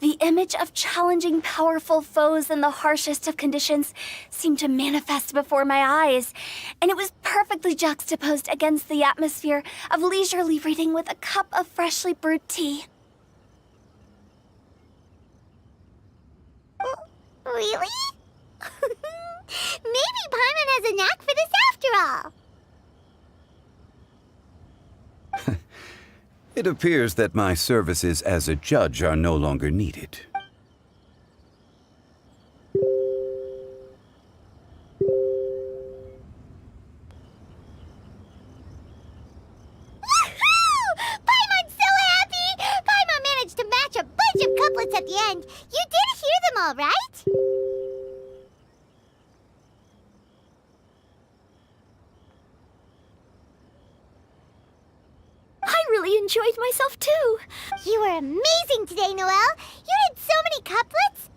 The image of challenging powerful foes in the harshest of conditions seemed to manifest before my eyes, and it was perfectly juxtaposed against the atmosphere of leisurely reading with a cup of freshly brewed tea. Really? Maybe Paimon has a knack for this after all. It appears that my services as a judge are no longer needed. Paimon's so happy! Paimon managed to match a bunch of couplets at the end. You did hear them all, right? enjoyed myself too. You were amazing today, Noelle. You did so many couplets.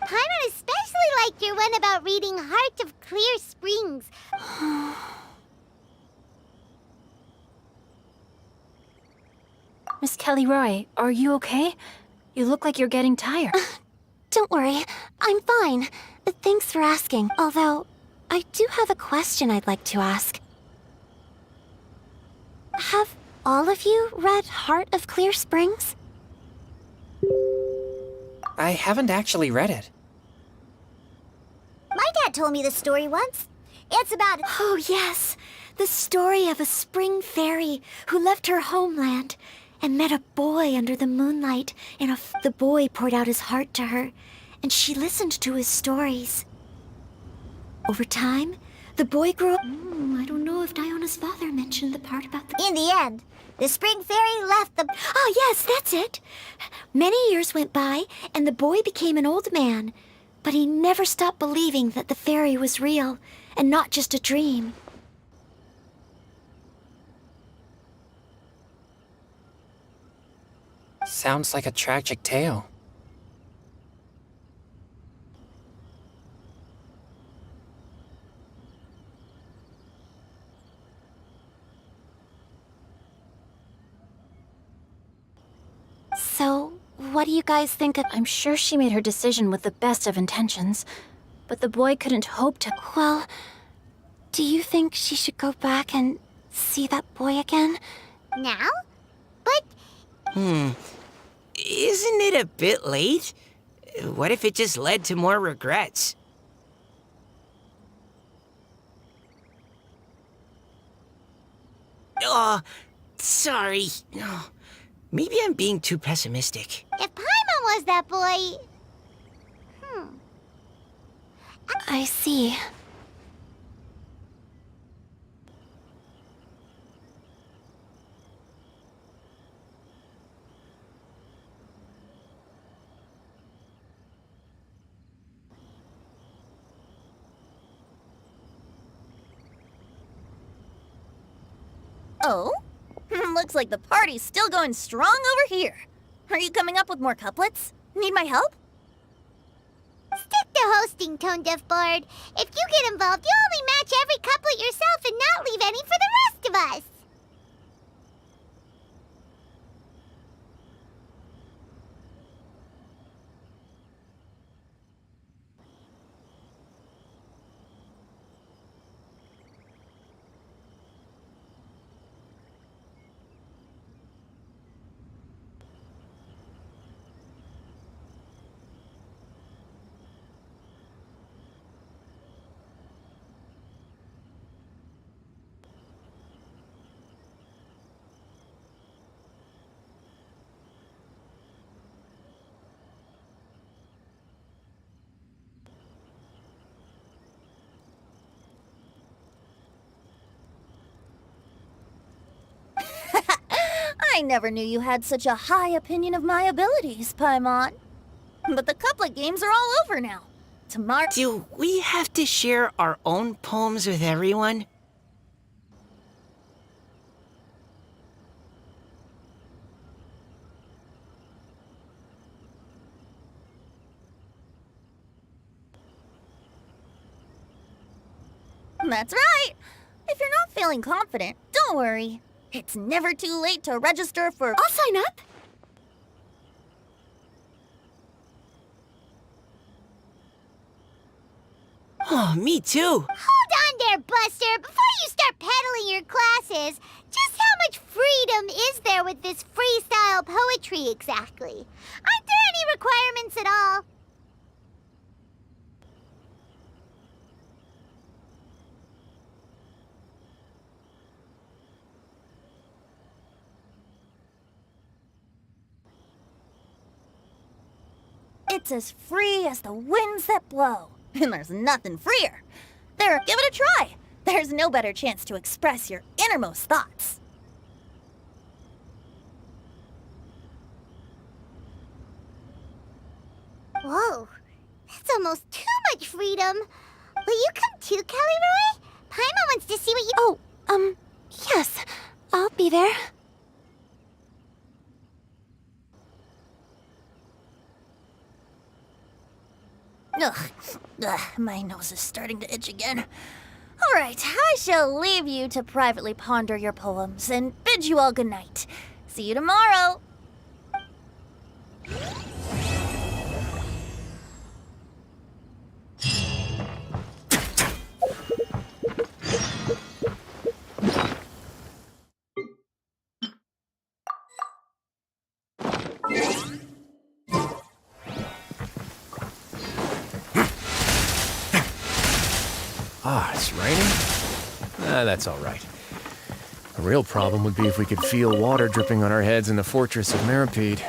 Paimon especially liked your one about reading Heart of Clear Springs. Miss Kelly-Roy, are you okay? You look like you're getting tired. Don't worry, I'm fine. Thanks for asking. Although, I do have a question I'd like to ask. Have all of you read Heart of Clear Springs? I haven't actually read it. My dad told me the story once. It's about... Oh, yes. The story of a spring fairy who left her homeland and met a boy under the moonlight, and the boy poured out his heart to her, and she listened to his stories. Over time, the boy grew up... I don't know if Diona's father mentioned the part about the... In the end, the spring fairy left the... Oh, yes, that's it. Many years went by, and the boy became an old man, but he never stopped believing that the fairy was real, and not just a dream. Sounds like a tragic tale. So, what do you guys think of... I'm sure she made her decision with the best of intentions, but the boy couldn't hope to... Well, do you think she should go back and see that boy again? Now? But... Isn't it a bit late? What if it just led to more regrets? Oh, sorry. Oh, maybe I'm being too pessimistic. If Paimon was that boy... I see. Oh? Looks like the party's still going strong over here. Are you coming up with more couplets? Need my help? Stick to hosting, Tone Deaf Bard. If you get involved, you only match every couplet yourself and not leave any for the rest of us. I never knew you had such a high opinion of my abilities, Paimon. But the couplet games are all over now. Tomorrow... Do we have to share our own poems with everyone? That's right. If you're not feeling confident, don't worry. It's never too late to register for... I'll sign up. Oh, me too. Hold on there, Buster. Before you start peddling your classes, just how much freedom is there with this freestyle poetry exactly? Aren't there any requirements at all? It's as free as the winds that blow. And there's nothing freer. There, give it a try. There's no better chance to express your innermost thoughts. Whoa, that's almost too much freedom. Will you come too, Kelly-Roy? Paimon wants to see what you... Oh, yes. I'll be there. Ugh, my nose is starting to itch again. All right, I shall leave you to privately ponder your poems and bid you all good night. See you tomorrow. Ah, it's raining? That's all right. The real problem would be if we could feel water dripping on our heads in the fortress of Meripede.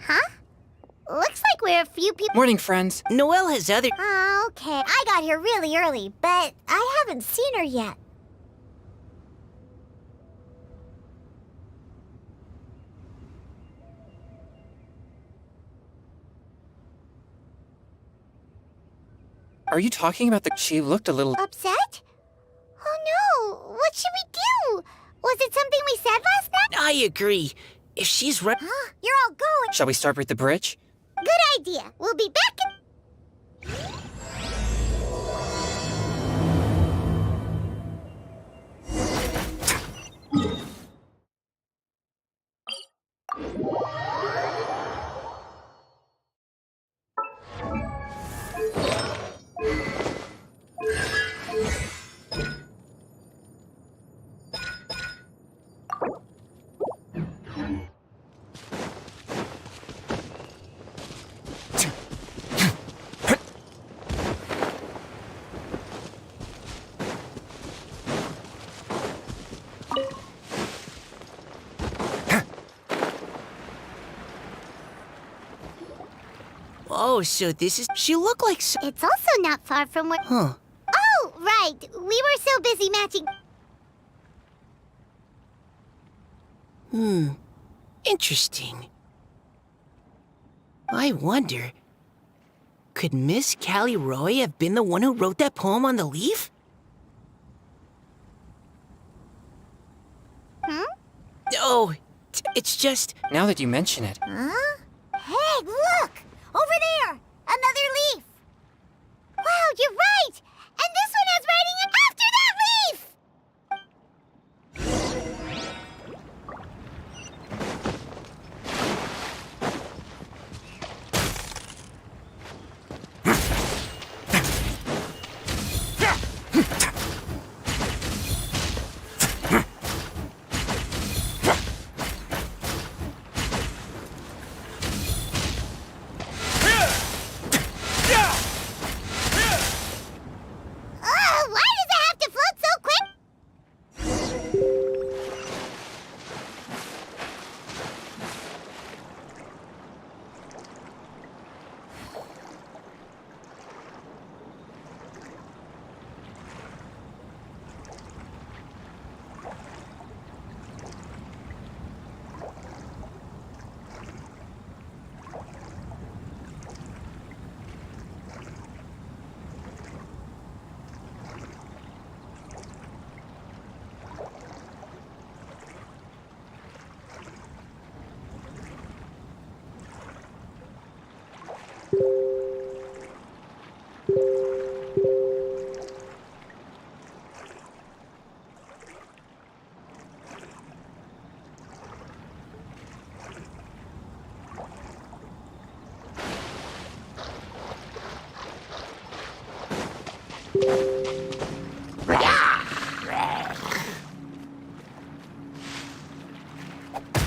Huh? Looks like we're a few people. Morning, friends. Noelle has other. Oh, okay. I got here really early, but I haven't seen her yet. Are you talking about the... She looked a little... Upset? Oh no! What should we do? Was it something we said last night? I agree. If she's right. Huh? You're all going. Shall we start with the bridge? Good idea. We'll be back in... Oh, so this is. She looked like. It's also not far from where... Huh. Oh, right. We were so busy matching... Interesting. I wonder. Could Miss Callie Roy have been the one who wrote that poem on the leaf? Oh, it's just. Now that you mention it. Huh? Hey, look! Over there! Another leaf! Wow, you're right! And this one has writing after that leaf! Why does it have to float so quick?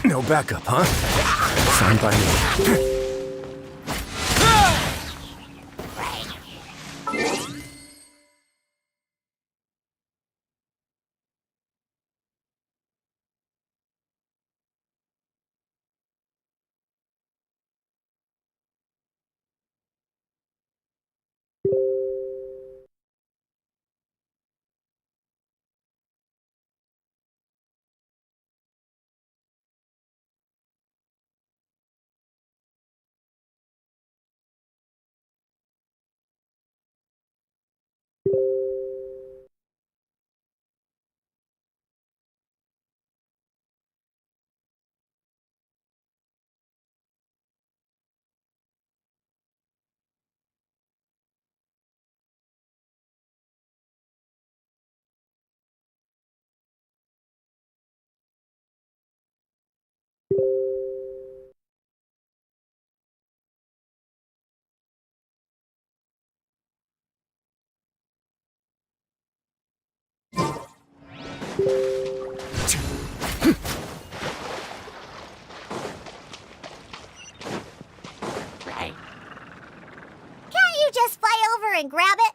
No backup, huh? Fine by me. Can't you just fly over and grab it?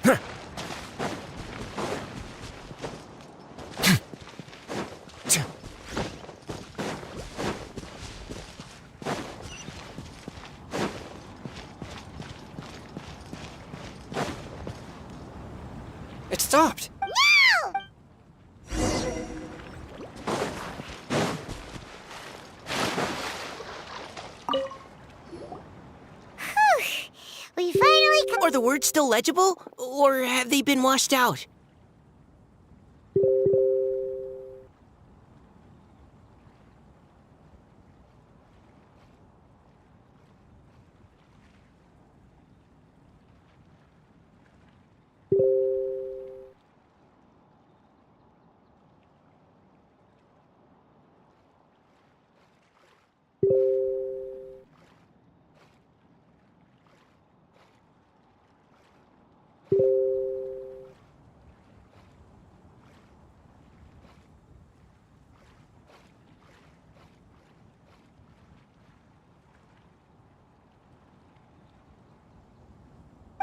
But... It stopped. No! We finally... Are the words still legible? Or have they been washed out?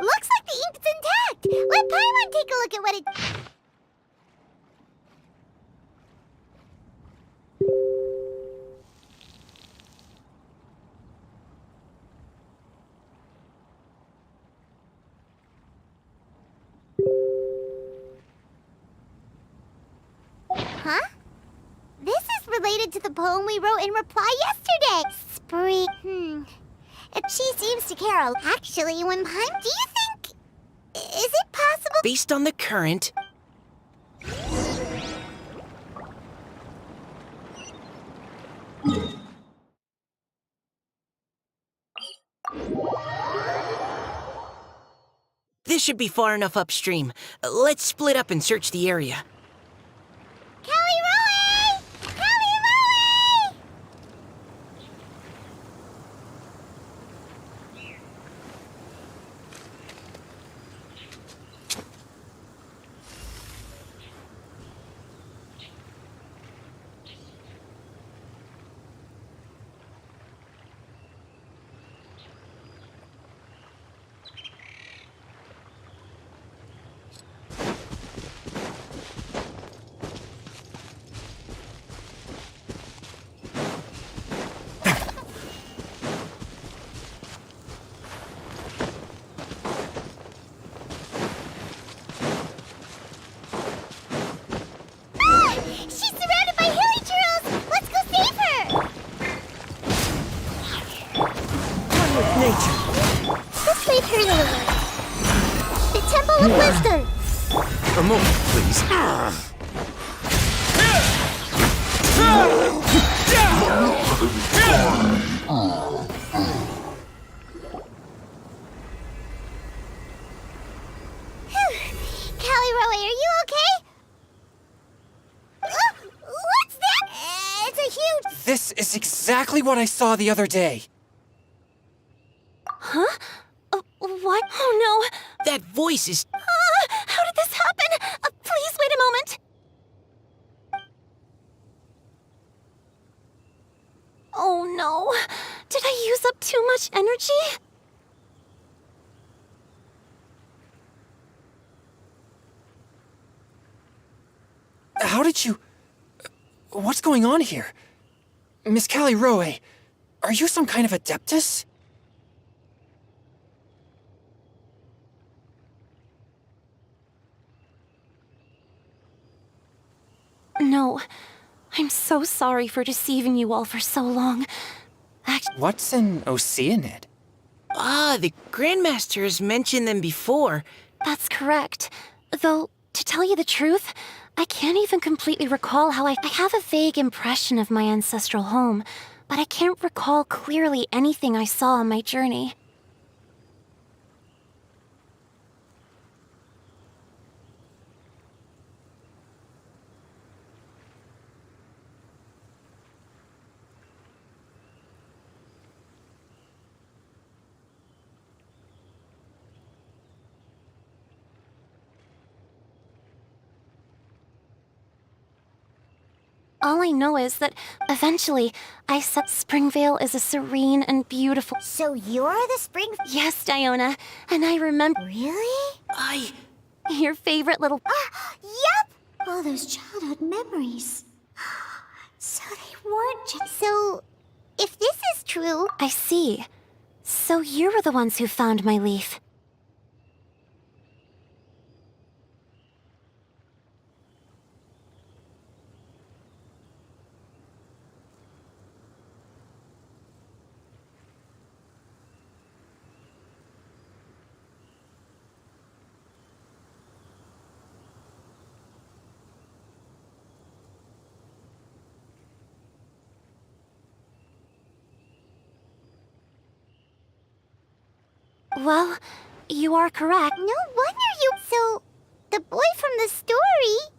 Looks like the ink's intact. Let Paimon take a look at what it... Huh? This is related to the poem we wrote in reply yesterday. Spree. She seems to care a... Actually, when Paimon... Do you think... Is it possible... Based on the current... This should be far enough upstream. Let's split up and search the area. A moment, please. Callie-Roe, are you okay? What's that? It's a huge... This is exactly what I saw the other day. Huh? What? Oh no! That voice is... How did this happen? Please wait a moment. Oh no! Did I use up too much energy? How did you... What's going on here? Miss Callie-Roe, are you some kind of adeptus? No. I'm so sorry for deceiving you all for so long. What's an Oceanid? Ah, the Grandmaster has mentioned them before. That's correct. Though, to tell you the truth, I can't even completely recall how I have a vague impression of my ancestral home, but I can't recall clearly anything I saw on my journey. All I know is that eventually I saw Springvale is a serene and beautiful. So you're the Spring? Yes, Diona. And I remember. Really? Your favorite little. Yep! All those childhood memories. So they weren't just. So, if this is true. I see. So you were the ones who found my leaf. Well, you are correct. No wonder you. So, the boy from the story.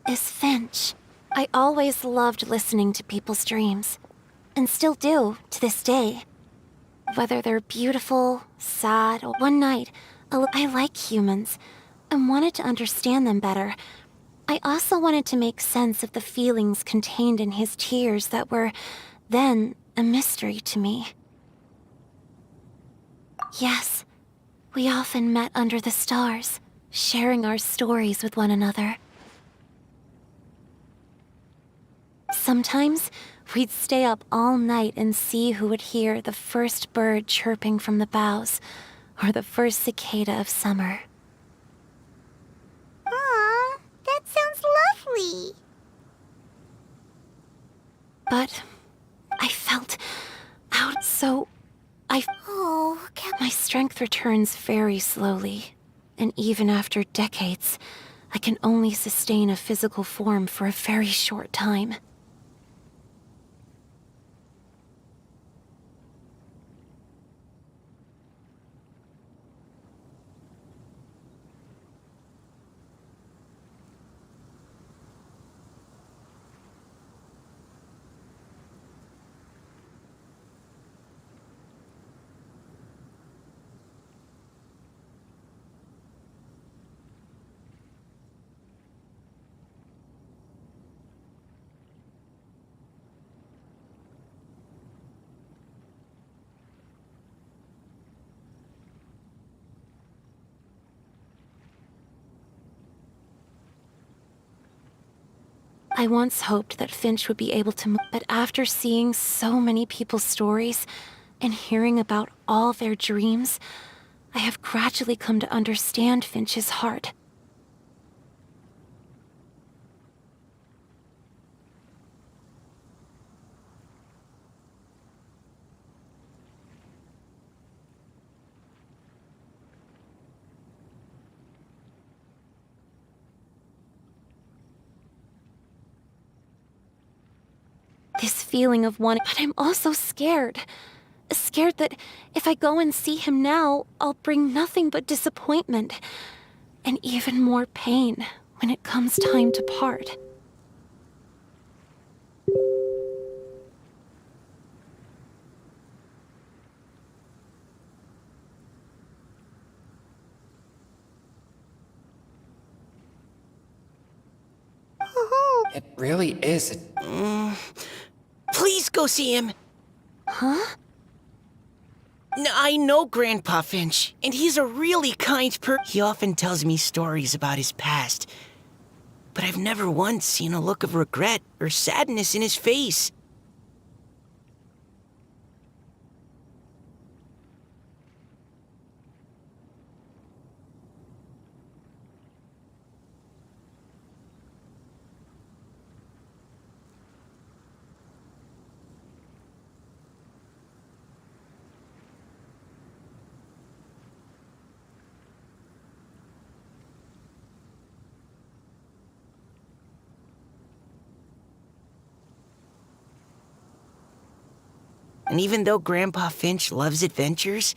Is Finch. I always loved listening to people's dreams, and still do to this day. Whether they're beautiful, sad, or one night, I like humans and wanted to understand them better. I also wanted to make sense of the feelings contained in his tears that were then a mystery to me. Yes, we often met under the stars, sharing our stories with one another. Sometimes, we'd stay up all night and see who would hear the first bird chirping from the boughs, or the first cicada of summer. Aw, that sounds lovely. But I felt out, so my strength returns very slowly, and even after decades, I can only sustain a physical form for a very short time. I once hoped that Finch would be able to move, but after seeing so many people's stories and hearing about all their dreams, I have gradually come to understand Finch's heart. This feeling of wanting, but I'm also scared. Scared that if I go and see him now, I'll bring nothing but disappointment and even more pain when it comes time to part. It really is. Please go see him. Huh? I know Grandpa Finch, and he's a really kind He often tells me stories about his past, but I've never once seen a look of regret or sadness in his face. And even though Grandpa Finch loves adventures,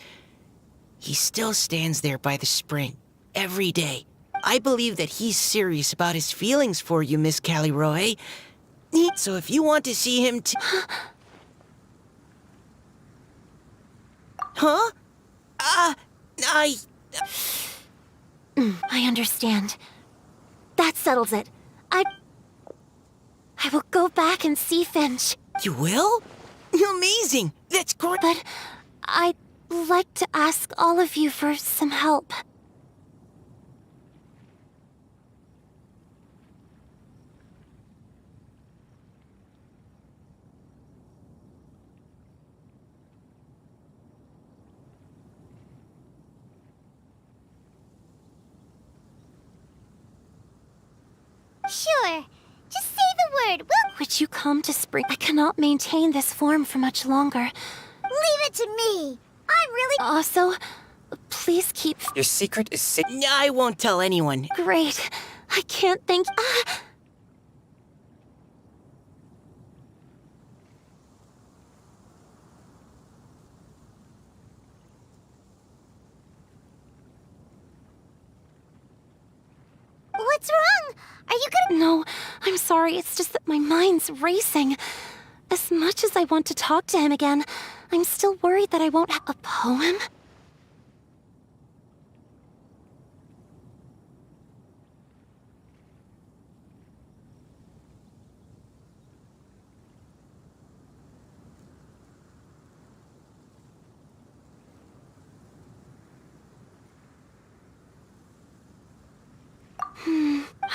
he still stands there by the spring, every day. I believe that he's serious about his feelings for you, Miss Callie Roy. So if you want to see him Huh? I understand. That settles it. I will go back and see Finch. You will? Amazing! That's great! But I'd like to ask all of you for some help. Sure. Just say the word. We'll... Would you come to spring? I cannot maintain this form for much longer. Leave it to me. I'm really... Also, please keep... Your secret is safe. I won't tell anyone. Great. I can't thank... What's wrong? Are you gonna... No, I'm sorry. It's just that my mind's racing. As much as I want to talk to him again, I'm still worried that I won't have a poem.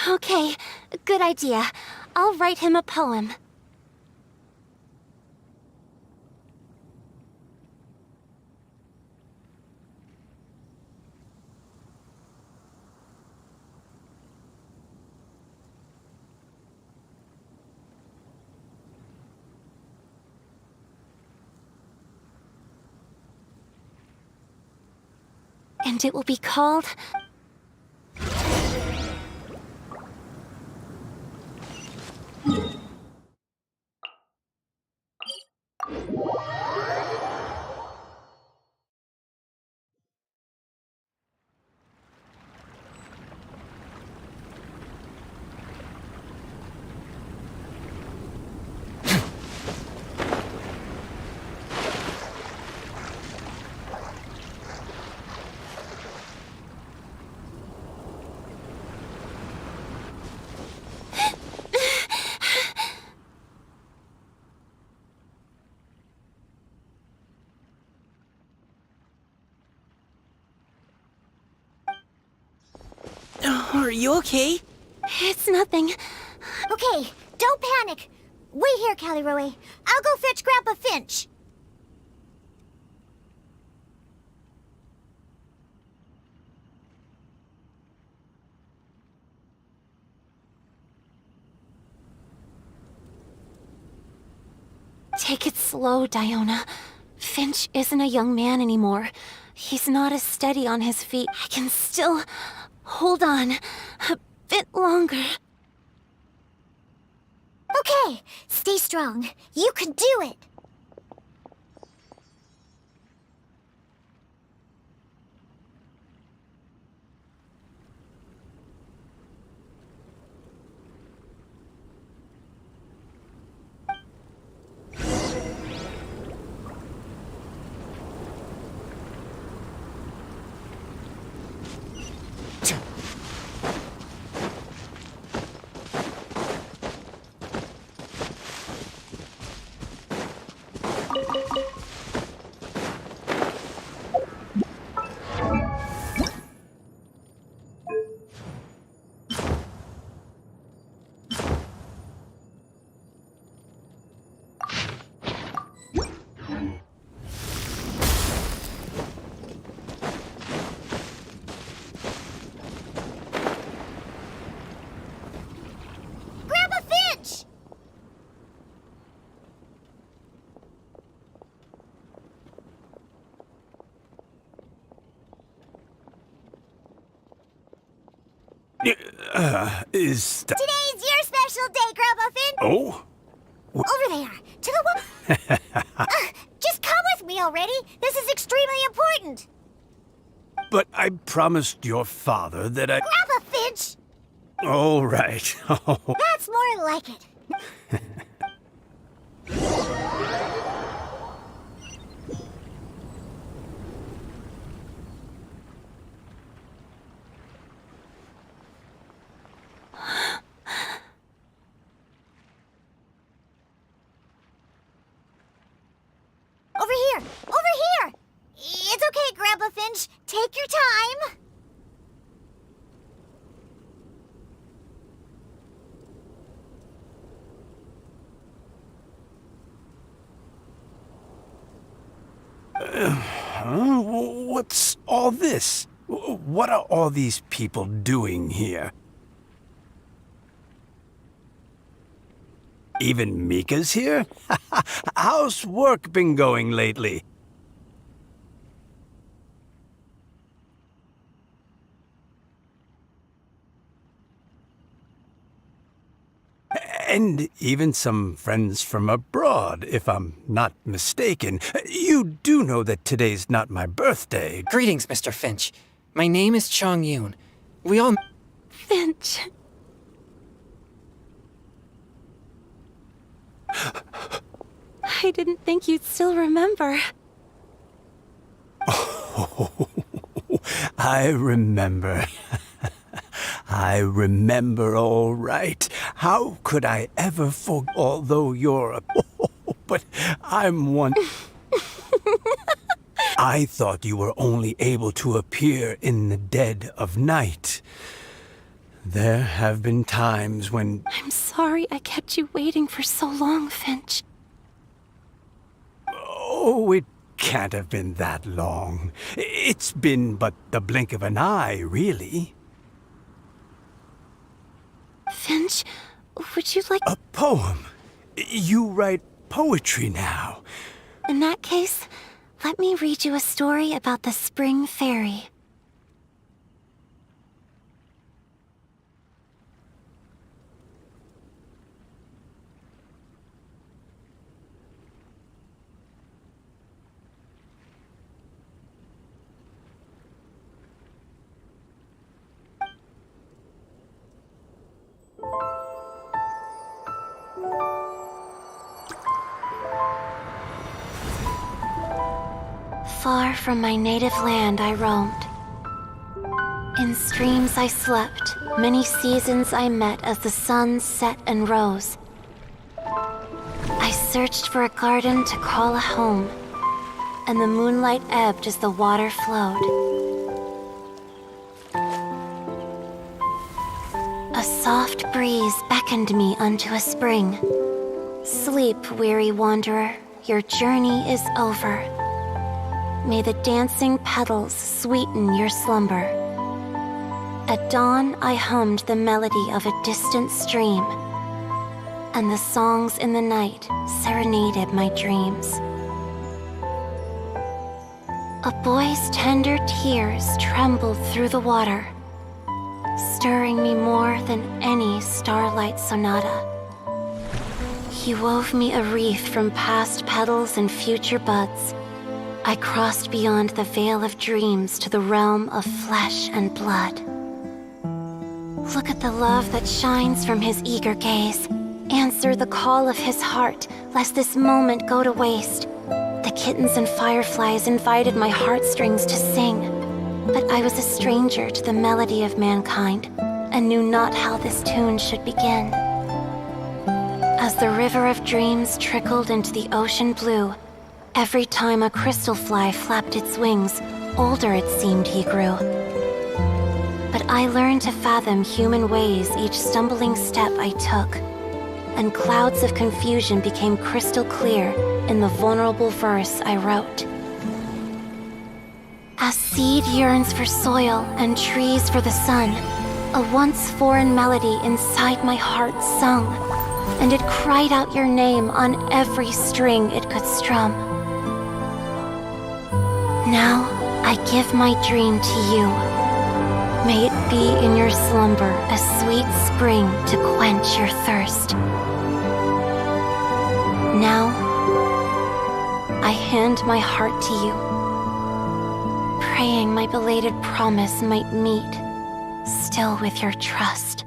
Okay, good idea. I'll write him a poem. And it will be called... Are you okay? It's nothing. Okay, don't panic. Wait here, Callie Roy. I'll go fetch Grandpa Finch. Take it slow, Diona. Finch isn't a young man anymore. He's not as steady on his feet. I can still hold on a bit longer. Okay, stay strong. You can do it. Today's your special day, Grandpa Finch. Oh? Over there, to the just come with me already. This is extremely important. But I promised your father that I... Grandpa Finch! All right. That's more like it. Over here! Over here! It's okay, Grandpa Finch. Take your time. What's all this? What are all these people doing here? Even Mika's here? How's work been going lately? And even some friends from abroad, if I'm not mistaken. You do know that today's not my birthday. Greetings, Mr. Finch. My name is Chong Yoon. We all... Finch. I didn't think you'd still remember. Oh, I remember. I remember all right. How could I ever forget? Although you're a... but I'm one... I thought you were only able to appear in the dead of night. There have been times when... I'm sorry I kept you waiting for so long, Finch. Oh, it can't have been that long. It's been but the blink of an eye, really. Finch, would you like... A poem? You write poetry now. In that case, let me read you a story about the Spring Fairy. Far from my native land I roamed. In streams I slept, many seasons I met as the sun set and rose. I searched for a garden to call a home, and the moonlight ebbed as the water flowed. A soft breeze beckoned me unto a spring. Sleep, weary wanderer, your journey is over. May the dancing petals sweeten your slumber. At dawn, I hummed the melody of a distant stream, and the songs in the night serenaded my dreams. A boy's tender tears trembled through the water, stirring me more than any starlight sonata. He wove me a wreath from past petals and future buds. I crossed beyond the veil of dreams to the realm of flesh and blood. Look at the love that shines from his eager gaze. Answer the call of his heart, lest this moment go to waste. The kittens and fireflies invited my heartstrings to sing, but I was a stranger to the melody of mankind, and knew not how this tune should begin. As the river of dreams trickled into the ocean blue, every time a crystal fly flapped its wings, older it seemed he grew. But I learned to fathom human ways each stumbling step I took, and clouds of confusion became crystal clear in the vulnerable verse I wrote. As seed yearns for soil and trees for the sun, a once foreign melody inside my heart sung, and it cried out your name on every string it could strum. Now, I give my dream to you. May it be in your slumber a sweet spring to quench your thirst. Now, I hand my heart to you, praying my belated promise might meet, still with your trust.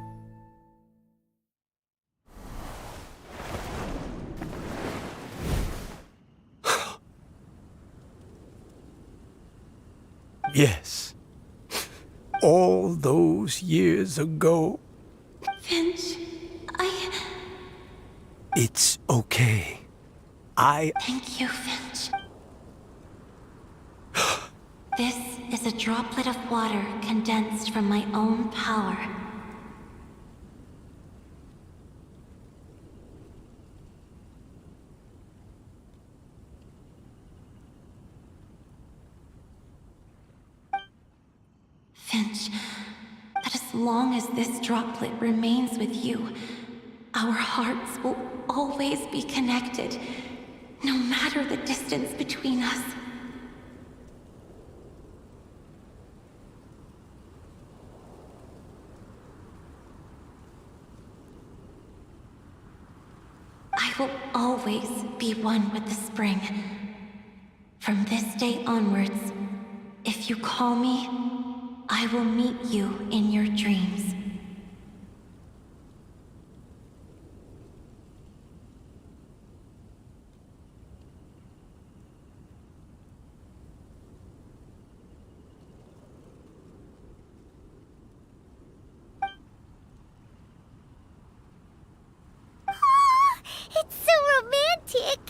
Yes. All those years ago. Finch, It's okay. Thank you, Finch. This is a droplet of water condensed from my own power. Finch, that as long as this droplet remains with you, our hearts will always be connected, no matter the distance between us. I will always be one with the spring. From this day onwards, if you call me, I will meet you in your dreams. It's so romantic!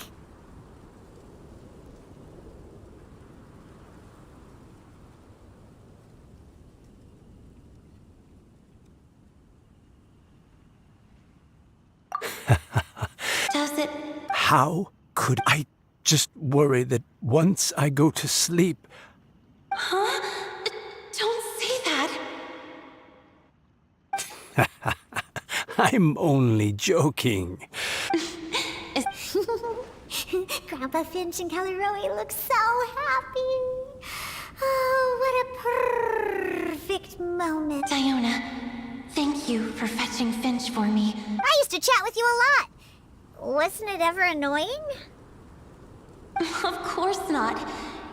Does it? How could I just worry that once I go to sleep... Huh? Don't say that! I'm only joking. Grandpa Finch and Kelly Rowie look so happy. Oh, what a perfect moment. Diona, thank you for fetching Finch for me. I used to chat with you a lot. Wasn't it ever annoying? Of course not.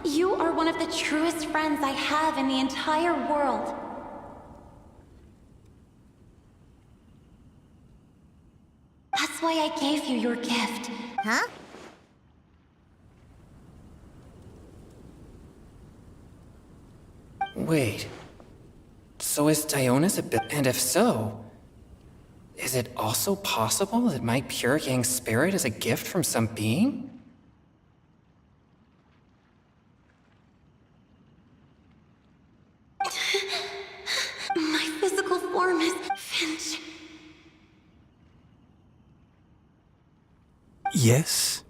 You are one of the truest friends I have in the entire world. That's why I gave you your gift. Huh? Wait. So is Diona's a bit? And if so, is it also possible that my pure yang spirit is a gift from some being? My physical form is Finch. Yes?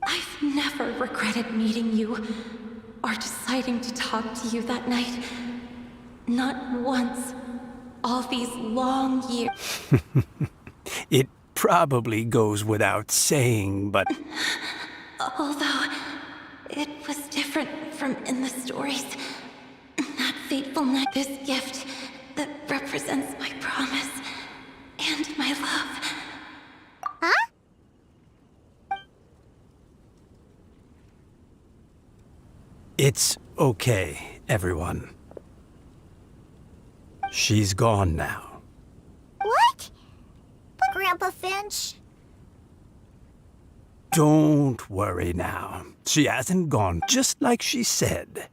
I've never regretted meeting you or deciding to talk to you that night. Not once. All these long years. It probably goes without saying, but... Although it was different from in the stories. That fateful night, this gift that represents my promise and my love. Huh? It's okay, everyone. She's gone now. What? But Grandpa Finch? Don't worry now. She hasn't gone, just like she said.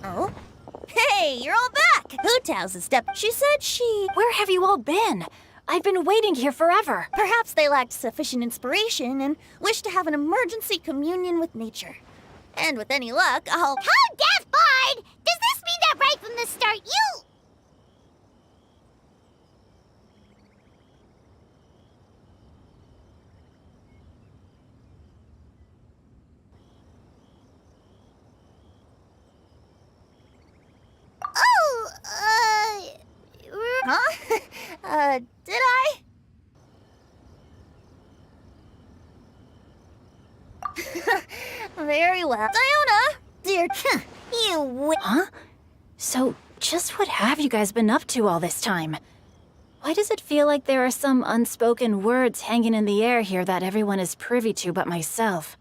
Oh? Hey, you're all back! Hu Tao's a step. She said she... Where have you all been? I've been waiting here forever. Perhaps they lacked sufficient inspiration and wished to have an emergency communion with nature. And with any luck, I'll— How deaf, Bard! Does this mean that right from the start you— Huh? Did I? Very well. Diona! Dear— Huh? So, just what have you guys been up to all this time? Why does it feel like there are some unspoken words hanging in the air here that everyone is privy to but myself?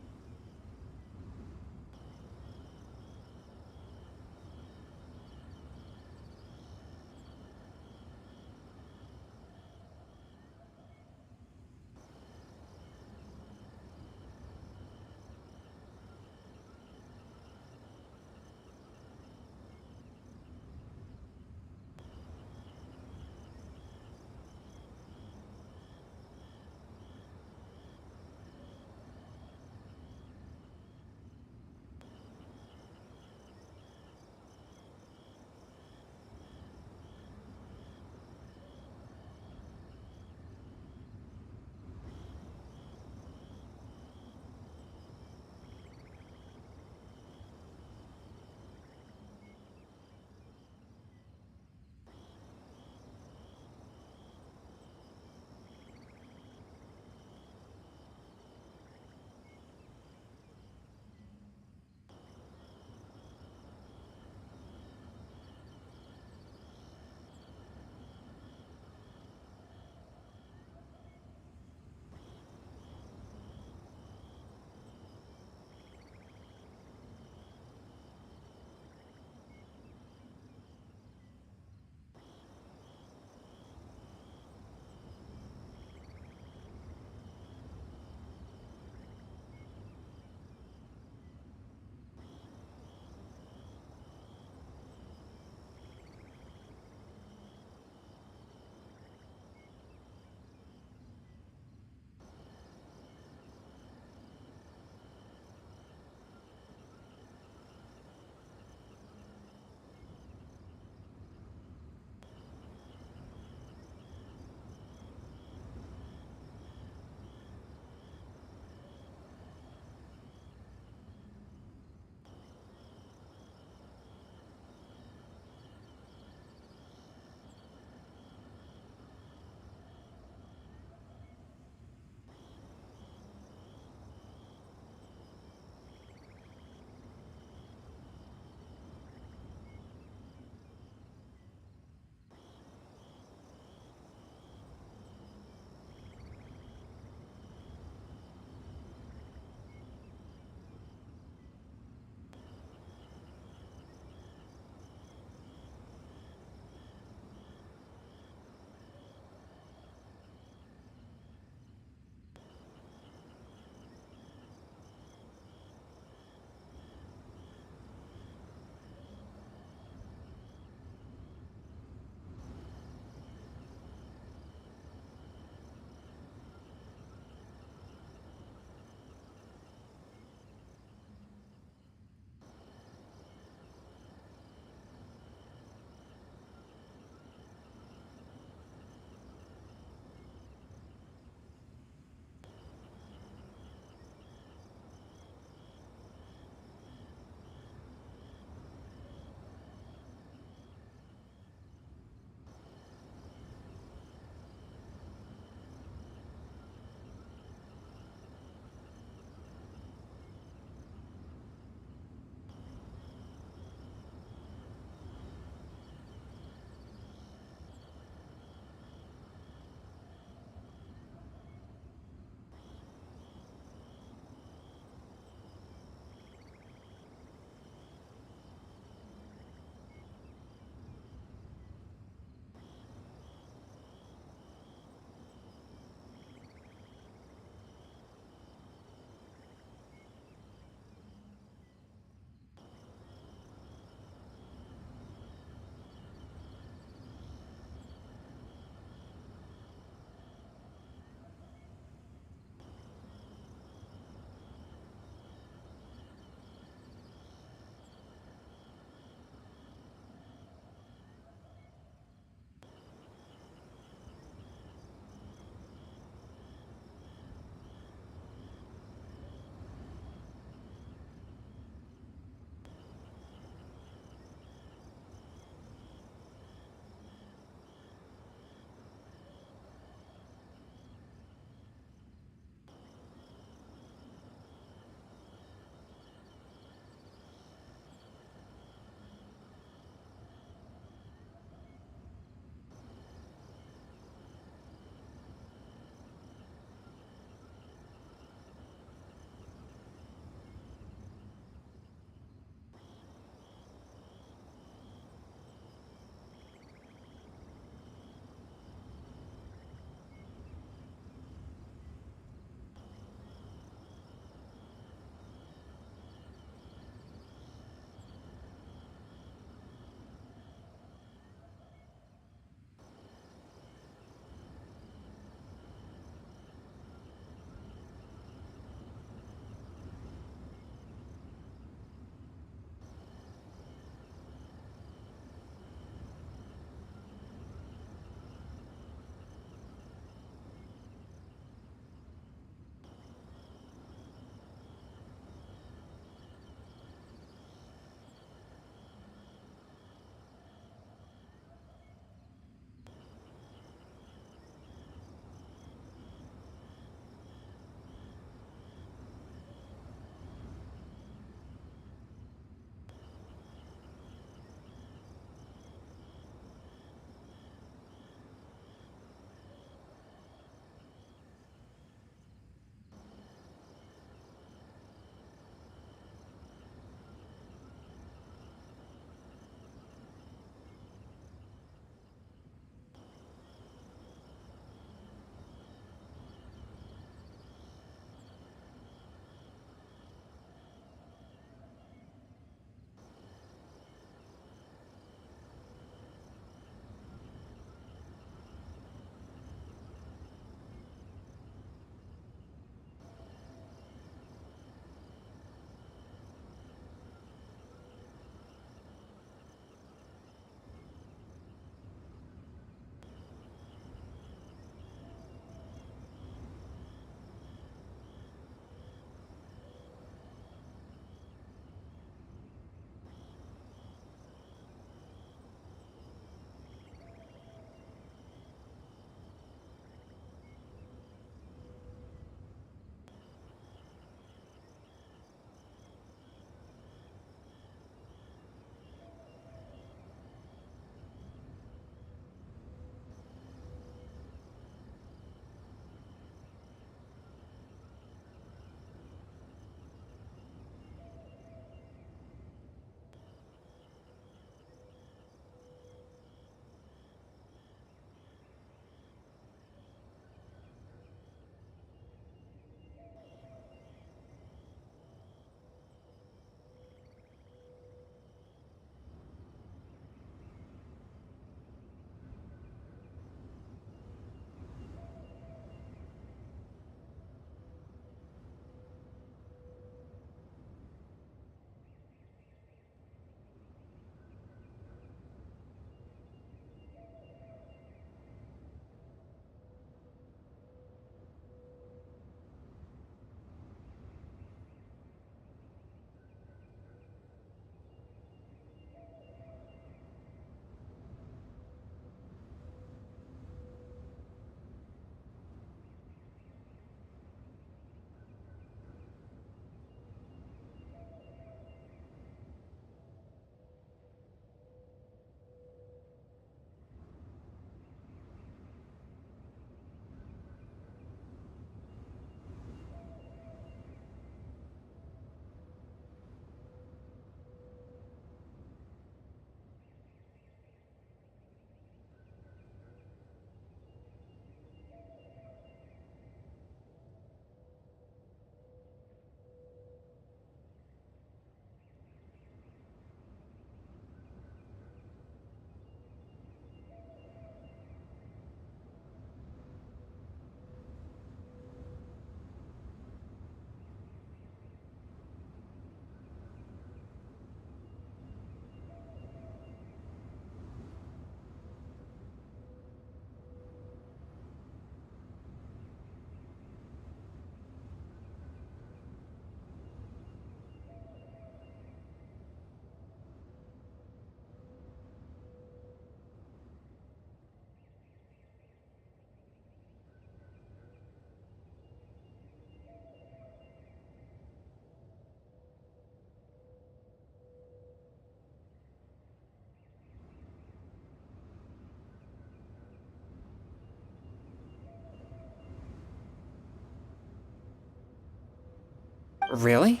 Really?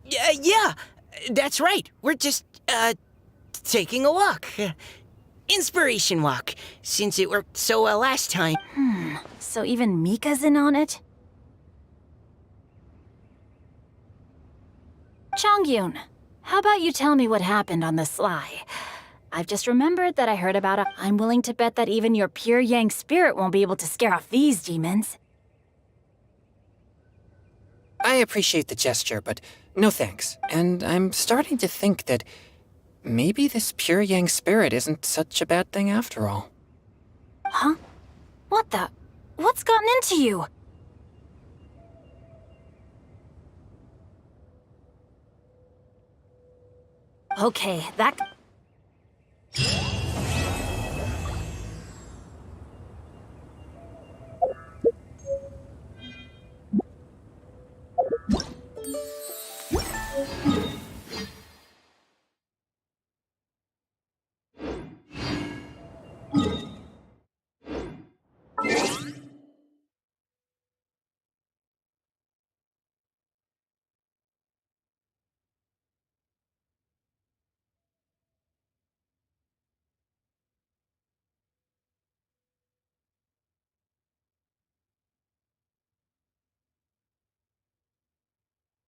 Yeah, that's right. We're just, taking a walk. Inspiration walk, since it worked so well last time. So even Mika's in on it? Chongyun, how about you tell me what happened on the sly? I've just remembered that I heard about it. I'm willing to bet that even your pure yang spirit won't be able to scare off these demons. I appreciate the gesture, but no thanks. And I'm starting to think that maybe this pure yang spirit isn't such a bad thing after all. Huh? What the? What's gotten into you? Okay, that...